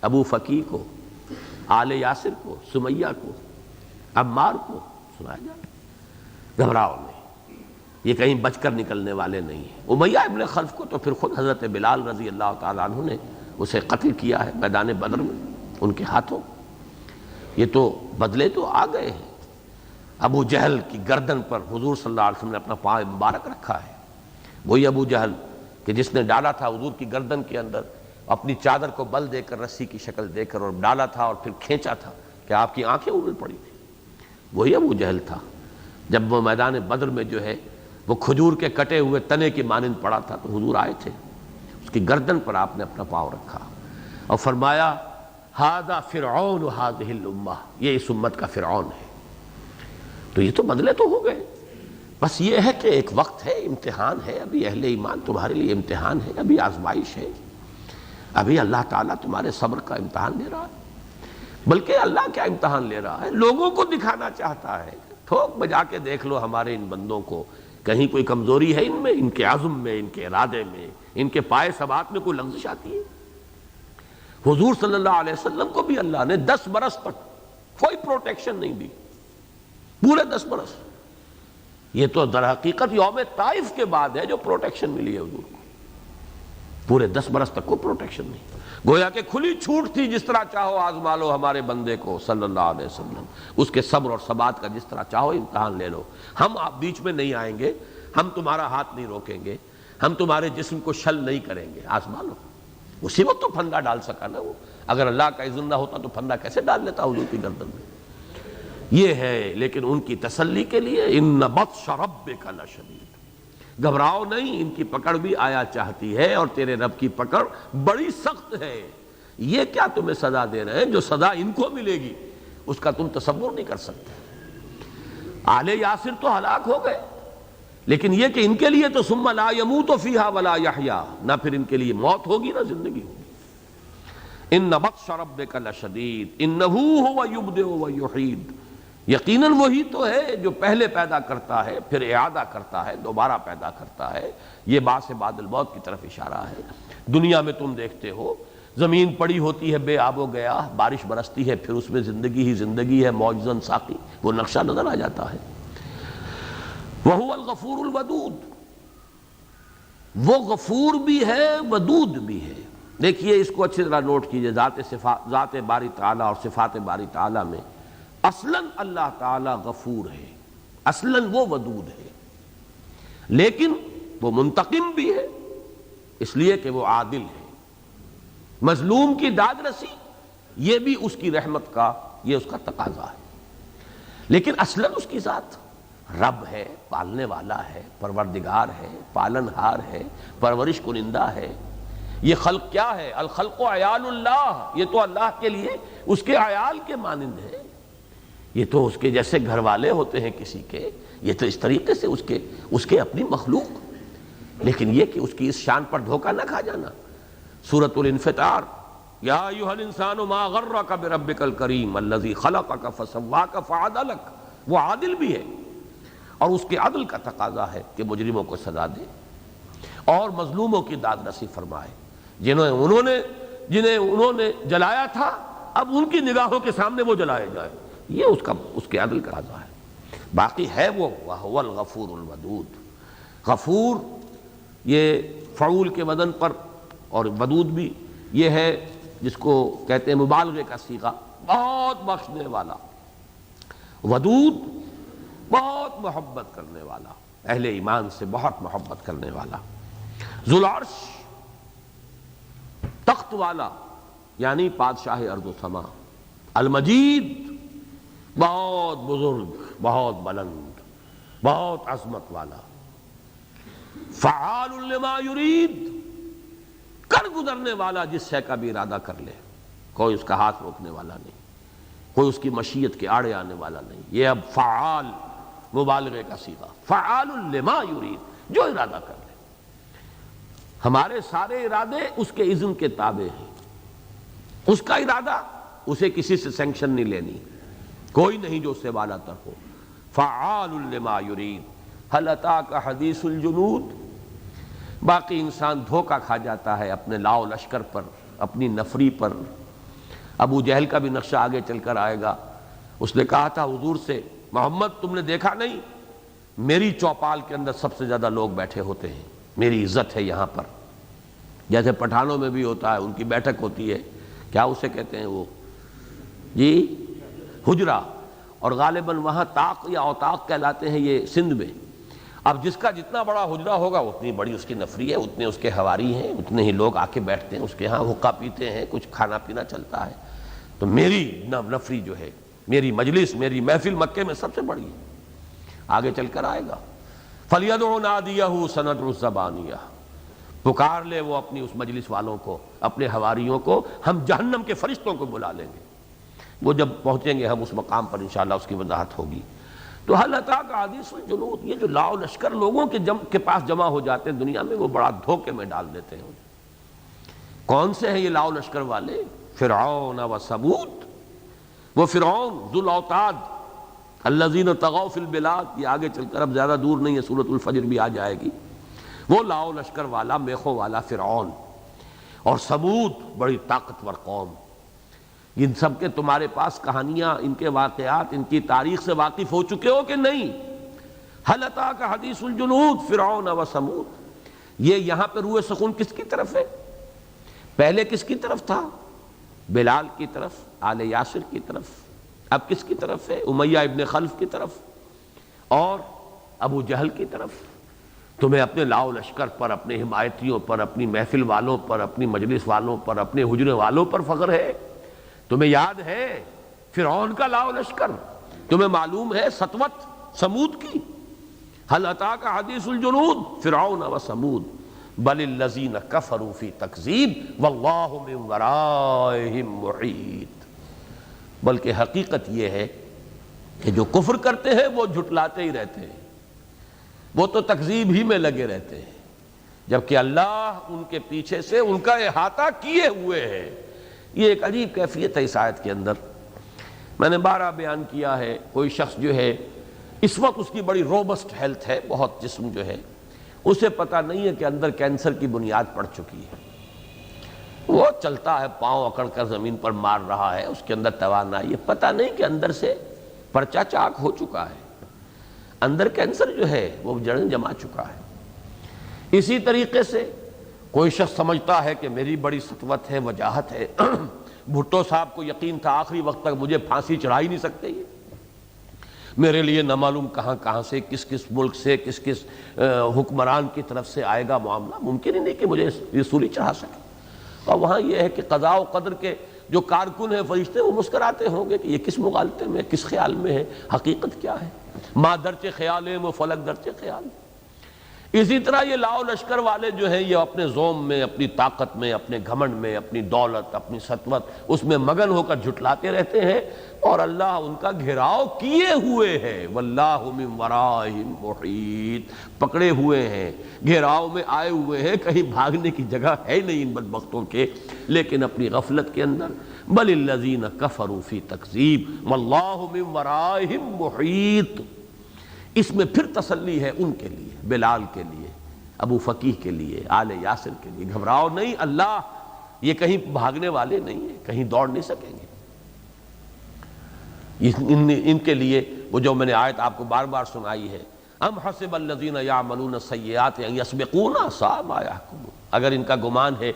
ابو فقی کو، آل یاسر کو، سمیہ کو، عمار کو سنایا جا رہا. گھبراؤ نہیں، یہ کہیں بچ کر نکلنے والے نہیں ہیں. امیہ ابن خلف کو تو پھر خود حضرت بلال رضی اللہ تعالیٰ عنہ نے اسے قتل کیا ہے میدان بدر میں ان کے ہاتھوں. یہ تو بدلے تو آ گئے ہیں. ابو جہل کی گردن پر حضور صلی اللہ علیہ وسلم نے اپنا پاؤں مبارک رکھا ہے. وہی ابو جہل کہ جس نے ڈالا تھا حضور کی گردن کے اندر اپنی چادر کو بل دے کر، رسی کی شکل دے کر، اور ڈالا تھا اور پھر کھینچا تھا کہ آپ کی آنکھیں اڑ پڑی تھی. وہی ابو جہل تھا. جب وہ میدان بدر میں جو ہے وہ کھجور کے کٹے ہوئے تنے کی مانند پڑا تھا تو حضور آئے تھے، اس کی گردن پر آپ نے اپنا پاؤں رکھا اور فرمایا ھذا فرعون ھذہ الامہ، یہ اس امت کا فرعون ہے. تو یہ تو بدلے تو ہو گئے. بس یہ ہے کہ ایک وقت ہے، امتحان ہے. ابھی اہل ایمان تمہارے لیے امتحان ہے، ابھی آزمائش ہے، ابھی اللہ تعالیٰ تمہارے صبر کا امتحان لے رہا ہے. بلکہ اللہ کیا امتحان لے رہا ہے؟ لوگوں کو دکھانا چاہتا ہے. ٹھوک بجا کے دیکھ لو ہمارے ان بندوں کو، کہیں کوئی کمزوری ہے ان میں، ان کے عزم میں، ان کے ارادے میں، ان کے پائے ثبات میں کوئی لغزش آتی ہے؟ حضور صلی اللہ علیہ وسلم کو بھی اللہ نے 10 برس تک کوئی پروٹیکشن نہیں دی، پورے 10 برس. یہ تو در حقیقت یوم طائف کے بعد ہے جو پروٹیکشن ملی ہے حضور کو. پورے 10 برس تک کوئی پروٹیکشن نہیں. گویا کہ کھلی چھوٹ تھی، جس طرح چاہو آزما لو ہمارے بندے کو صلی اللہ علیہ وسلم. اس کے صبر اور ثبات کا جس طرح چاہو امتحان لے لو. ہم آپ بیچ میں نہیں آئیں گے، ہم تمہارا ہاتھ نہیں روکیں گے، ہم تمہارے جسم کو شل نہیں کریں گے. آزما لو. اسی وقت تو پھندا ڈال سکا نا وہ. اگر اللہ کا اذن نہ ہوتا تو پھندا کیسے ڈال لیتا حضور کی گردن میں؟ یہ ہے. لیکن ان کی تسلی کے لیے ان بطش ربک لشدید، گھبراؤ نہیں، ان کی پکڑ بھی آیا چاہتی ہے اور تیرے رب کی پکڑ بڑی سخت ہے۔ یہ کیا تمہیں سزا دے رہے ہیں؟ جو سزا ان کو ملے گی اس کا تم تصور نہیں کر سکتے۔ آل یاسر تو ہلاک ہو گئے، لیکن یہ کہ ان کے لیے تو ثم لا یموت فیہا ولا یحییٰ، نہ پھر ان کے لیے موت ہوگی نہ زندگی ہوگی۔ ان بطش ربک لشدید انہ ھو یبدئ ویعید، یقیناً وہی تو ہے جو پہلے پیدا کرتا ہے پھر اعادہ کرتا ہے، دوبارہ پیدا کرتا ہے۔ یہ باعث بعد الموت کی طرف اشارہ ہے۔ دنیا میں تم دیکھتے ہو زمین پڑی ہوتی ہے بے آب و گیا، بارش برستی ہے، پھر اس میں زندگی ہی زندگی ہے، معجزاً ساقی وہ نقشہ نظر آ جاتا ہے۔ وَهُوَ الْغَفُورُ الْوَدُودُ، وہ غفور بھی ہے ودود بھی ہے۔ دیکھیے اس کو اچھی طرح نوٹ کیجئے، ذات باری تعالیٰ اور صفات باری تعالیٰ میں اصلاً اللہ تعالیٰ غفور ہے، اصلاً وہ ودود ہے، لیکن وہ منتقم بھی ہے اس لیے کہ وہ عادل ہے۔ مظلوم کی داد رسی یہ بھی اس کی رحمت کا، یہ اس کا تقاضا ہے، لیکن اصلاً اس کی ذات رب ہے، پالنے والا ہے، پروردگار ہے، پالن ہار ہے، پرورش کنندہ ہے۔ یہ خلق کیا ہے؟ الخلق عیال اللہ، یہ تو اللہ کے لیے اس کے عیال کے مانند ہے، یہ تو اس کے جیسے گھر والے ہوتے ہیں کسی کے، یہ تو اس طریقے سے اس کے اپنی مخلوق، لیکن یہ کہ اس کی اس شان پر دھوکہ نہ کھا جانا۔ سورۃ الانفطار، یا ایھا الانسان ما غرک بربک الکریم الذی خلقک فسواک فعدلک، وہ عادل بھی ہے اور اس کے عدل کا تقاضا ہے کہ مجرموں کو سزا دے اور مظلوموں کی داد رسی فرمائے۔ جنہیں انہوں نے جلایا تھا اب ان کی نگاہوں کے سامنے وہ جلائے جائے، یہ اس کے عدل کا تقاضا ہے۔ باقی ہے وہ وَهُوَ الْغَفُورُ الْوَدُودُ، غفور یہ فعول کے وزن پر، اور ودود بھی یہ ہے جس کو کہتے ہیں مبالغے کا صیغہ، بہت بخشنے والا، ودود بہت محبت کرنے والا، اہل ایمان سے بہت محبت کرنے والا، ذو العرش تخت والا یعنی بادشاہ ارض و سما، المجید بہت بزرگ، بہت بلند، بہت عظمت والا، فعال لما یرید، کر گزرنے والا جس شے کا بھی ارادہ کر لے، کوئی اس کا ہاتھ روکنے والا نہیں، کوئی اس کی مشیت کے آڑے آنے والا نہیں۔ یہ اب فعال مبالغے کا صیغہ، فعال لما یرید، جو ارادہ کر لے۔ ہمارے سارے ارادے اس کے اذن کے تابع ہیں، اس کا ارادہ اسے کسی سے سینکشن نہیں لینی، کوئی نہیں جو اس سے بالا تر ہو۔ فعال لما یرید، هل اتاک حدیث الجنود۔ باقی انسان دھوکہ کھا جاتا ہے اپنے لاؤ لشکر پر، اپنی نفری پر۔ ابو جہل کا بھی نقشہ آگے چل کر آئے گا، اس نے کہا تھا حضور سے، محمد تم نے دیکھا نہیں میری چوپال کے اندر سب سے زیادہ لوگ بیٹھے ہوتے ہیں، میری عزت ہے یہاں پر، جیسے پٹھانوں میں بھی ہوتا ہے، ان کی بیٹھک ہوتی ہے، کیا اسے کہتے ہیں وہ، جی حجرہ، اور غالباً وہاں طاق یا اوطاق کہلاتے ہیں یہ سندھ میں۔ اب جس کا جتنا بڑا حجرہ ہوگا اتنی بڑی اس کی نفری ہے، اتنے اس کے حواری ہیں، اتنے ہی لوگ آ کے بیٹھتے ہیں اس کے ہاں، حقہ پیتے ہیں، کچھ کھانا پینا چلتا ہے۔ تو میری نفری جو ہے، میری مجلس، میری محفل مکے میں سب سے بڑی ہے۔ آگے چل کر آئے گا، فَلْيَدْعُ نَادِيَهُ سَنَدْعُ الزَّبَانِيَةَ، پکار لے وہ اپنی اس مجلس والوں کو، اپنے حواریوں کو، ہم جہنم کے فرشتوں کو بلا لیں گے۔ وہ جب پہنچیں گے ہم اس مقام پر انشاءاللہ اس کی وضاحت ہوگی۔ تو هل اتاک حدیث الجنود، یہ جو لاؤ لشکر لوگوں کے پاس جمع ہو جاتے ہیں دنیا میں، وہ بڑا دھوکے میں ڈال دیتے ہیں۔ کون سے ہیں یہ لاؤ لشکر والے؟ فرعون و ثمود، وہ فرعون ذو الاوتاد الذین طغوا فی البلاد، یہ آگے چل کر اب زیادہ دور نہیں ہے، سورۃ الفجر بھی آ جائے گی، وہ لاؤ لشکر والا میخوں والا فرعون، اور ثمود بڑی طاقتور قوم۔ ان سب کے تمہارے پاس کہانیاں، ان کے واقعات، ان کی تاریخ سے واقف ہو چکے ہو کہ نہیں؟ هل اتاک حدیث الجنود فرعون و ثمود، یہ یہاں پہ روح سکون کس کی طرف ہے؟ پہلے کس کی طرف تھا؟ بلال کی طرف، آل یاسر کی طرف۔ اب کس کی طرف ہے؟ امیہ ابن خلف کی طرف اور ابو جہل کی طرف۔ تمہیں اپنے لاؤ لشکر پر، اپنے حمایتیوں پر، اپنی محفل والوں پر، اپنی مجلس والوں پر، اپنے حجرے والوں پر فخر ہے؟ تمہیں یاد ہے فرعون کا لاؤ لشکر؟ تمہیں معلوم ہے سطوت ثمود کی؟ هل اتاک حدیث الجنود فرعون و ثمود بل الذین کفروا فی تکذیب واللہ من ورائہم محیط۔ بلکہ حقیقت یہ ہے کہ جو کفر کرتے ہیں وہ جھٹلاتے ہی رہتے ہیں، وہ تو تکذیب ہی میں لگے رہتے ہیں، جبکہ اللہ ان کے پیچھے سے ان کا احاطہ کیے ہوئے ہے۔ یہ ایک عجیب کیفیت ہے اس آیت کے اندر۔ میں نے بارہ بیان کیا ہے، کوئی شخص جو ہے اس وقت اس کی بڑی روبسٹ ہیلتھ ہے، بہت جسم جو ہے، اسے پتہ نہیں ہے کہ اندر کینسر کی بنیاد پڑ چکی ہے، وہ چلتا ہے پاؤں اکڑ کر زمین پر مار رہا ہے، اس کے اندر توانائی ہے، پتہ نہیں کہ اندر سے پرچہ چاک ہو چکا ہے، اندر کینسر جو ہے وہ جڑیں جما چکا ہے۔ اسی طریقے سے کوئی شخص سمجھتا ہے کہ میری بڑی سطوت ہے، وجاہت ہے، بھٹو صاحب کو یقین تھا آخری وقت تک مجھے پھانسی چڑھا ہی نہیں سکتے، یہ میرے لیے نہ معلوم کہاں کہاں سے، کس کس ملک سے، کس کس حکمران کی طرف سے آئے گا معاملہ، ممکن ہی نہیں کہ مجھے یہ سولی چڑھا سکے۔ اور وہاں یہ ہے کہ قضاء و قدر کے جو کارکن ہیں فرشتے، وہ مسکراتے ہوں گے کہ یہ کس مغالطے میں، کس خیال میں ہے، حقیقت کیا ہے، ما درچ خیال ہے وہ فلک درچ خیال۔ اسی طرح یہ لاؤ لشکر والے جو ہیں، یہ اپنے زوم میں، اپنی طاقت میں، اپنے گھمنڈ میں، اپنی دولت، اپنی سطوت، اس میں مگن ہو کر جھٹلاتے رہتے ہیں، اور اللہ ان کا گھیراؤ کیے ہوئے ہے۔ واللہ من ورائہم محیط، پکڑے ہوئے ہیں، گھیراؤ میں آئے ہوئے ہیں، کہیں بھاگنے کی جگہ ہے نہیں ان بدبختوں کے، لیکن اپنی غفلت کے اندر۔ بل الذین کفروا فی تکذیب واللہ من ورائہم محیط۔ اس میں پھر تسلی ہے ان کے لیے، بلال کے لیے، ابو فقیہ کے لیے، آل یاسر کے لیے، گھبراؤ نہیں، اللہ یہ کہیں بھاگنے والے نہیں ہیں، کہیں دوڑ نہیں سکیں گے۔ ان کے لیے وہ جو میں نے آیت آپ کو بار بار سنائی ہے، ام حسب الذین یعملون السیئات ان یسبقونا ساء ما یحکمون، اگر ان کا گمان ہے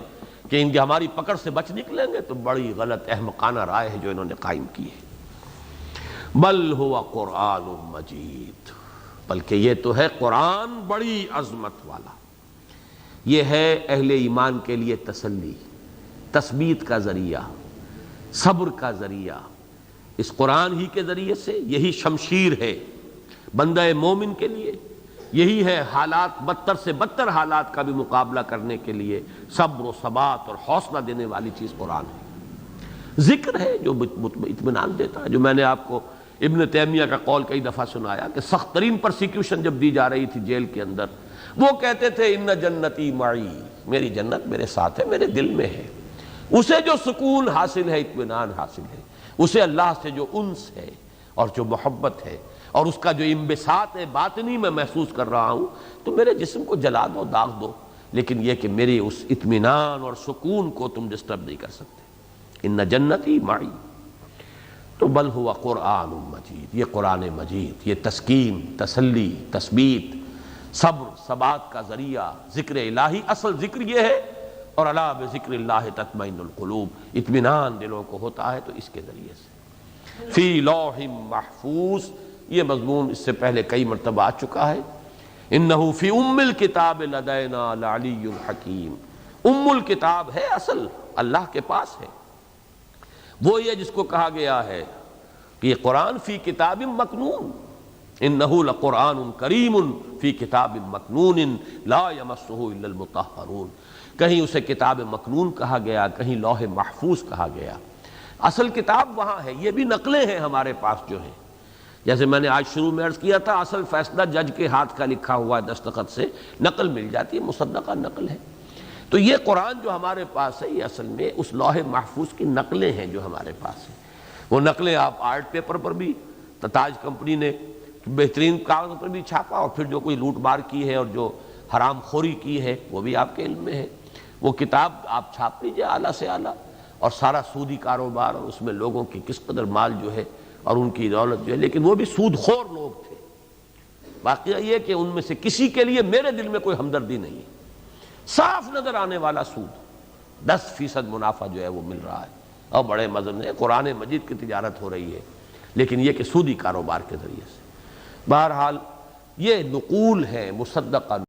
کہ ان کی ہماری پکڑ سے بچ نکلیں گے تو بڑی غلط احمقانہ رائے ہے جو انہوں نے قائم کی ہے۔ بل هو قرآن مجید، بلکہ یہ تو ہے قرآن بڑی عظمت والا، یہ ہے اہل ایمان کے لیے تسلی، تثبیت کا ذریعہ، صبر کا ذریعہ۔ اس قرآن ہی کے ذریعے سے یہی شمشیر ہے بندہ مومن کے لیے، یہی ہے حالات، بدتر سے بدتر حالات کا بھی مقابلہ کرنے کے لیے صبر و ثبات اور حوصلہ دینے والی چیز قرآن ہے۔ ذکر ہے جو اطمینان دیتا ہے، جو میں نے آپ کو ابن تیمیہ کا قول کئی دفعہ سنایا کہ سخت ترین پرسیکیوشن جب دی جا رہی تھی جیل کے اندر، وہ کہتے تھے ان جنتی معی، میری جنت میرے ساتھ ہے، میرے دل میں ہے۔ اسے جو سکون حاصل ہے، اطمینان حاصل ہے، اسے اللہ سے جو انس ہے اور جو محبت ہے اور اس کا جو انبساط باطنی میں محسوس کر رہا ہوں، تو میرے جسم کو جلا دو، داغ دو، لیکن یہ کہ میری اس اطمینان اور سکون کو تم ڈسٹرب نہیں کر سکتے۔ ان جنتی معی، تو بل ہوا قرآن مجید، یہ قرآن مجید، یہ تسکین، تسلی، تثبیت، صبر، ثبات کا ذریعہ، ذکر الہی۔ اصل ذکر یہ ہے، اور الا بذکر اللہ تطمئن القلوب، اطمینان دلوں کو ہوتا ہے تو اس کے ذریعے سے۔ فی لوح محفوظ، یہ مضمون اس سے پہلے کئی مرتبہ آ چکا ہے۔ انہ فی ام الکتاب لدینا لعلی حکیم، ام الکتاب ہے اصل اللہ کے پاس ہے، وہی ہے جس کو کہا گیا ہے کہ یہ قرآن فی کتاب مکنون، انہ لقرآن کریم فی کتاب مکنون لا یمسہ الا المطہرون، کہیں اسے کتاب مکنون کہا گیا، کہیں لوح محفوظ کہا گیا۔ اصل کتاب وہاں ہے، یہ بھی نقلیں ہیں ہمارے پاس جو ہیں، جیسے میں نے آج شروع میں عرض کیا تھا، اصل فیصلہ جج کے ہاتھ کا لکھا ہوا ہے دستخط سے، نقل مل جاتی ہے، مصدقہ نقل ہے۔ تو یہ قرآن جو ہمارے پاس ہے، یہ اصل میں اس لوح محفوظ کی نقلیں ہیں جو ہمارے پاس ہیں۔ وہ نقلیں آپ آرٹ پیپر پر بھی، تاج کمپنی نے بہترین کاغذ پر بھی چھاپا، اور پھر جو کوئی لوٹ مار کی ہے اور جو حرام خوری کی ہے وہ بھی آپ کے علم میں ہے۔ وہ کتاب آپ چھاپ لیجئے اعلیٰ سے اعلیٰ، اور سارا سودی کاروبار، اور اس میں لوگوں کی کس قدر مال جو ہے اور ان کی دولت جو ہے، لیکن وہ بھی سود خور لوگ تھے۔ واقعہ یہ کہ ان میں سے کسی کے لیے میرے دل میں کوئی ہمدردی نہیں ہے، صاف نظر آنے والا سود، 10% منافع جو ہے وہ مل رہا ہے، اور بڑے مزے میں قرآن مجید کی تجارت ہو رہی ہے، لیکن یہ کہ سودی کاروبار کے ذریعے سے۔ بہرحال یہ نقول ہے مصدقہ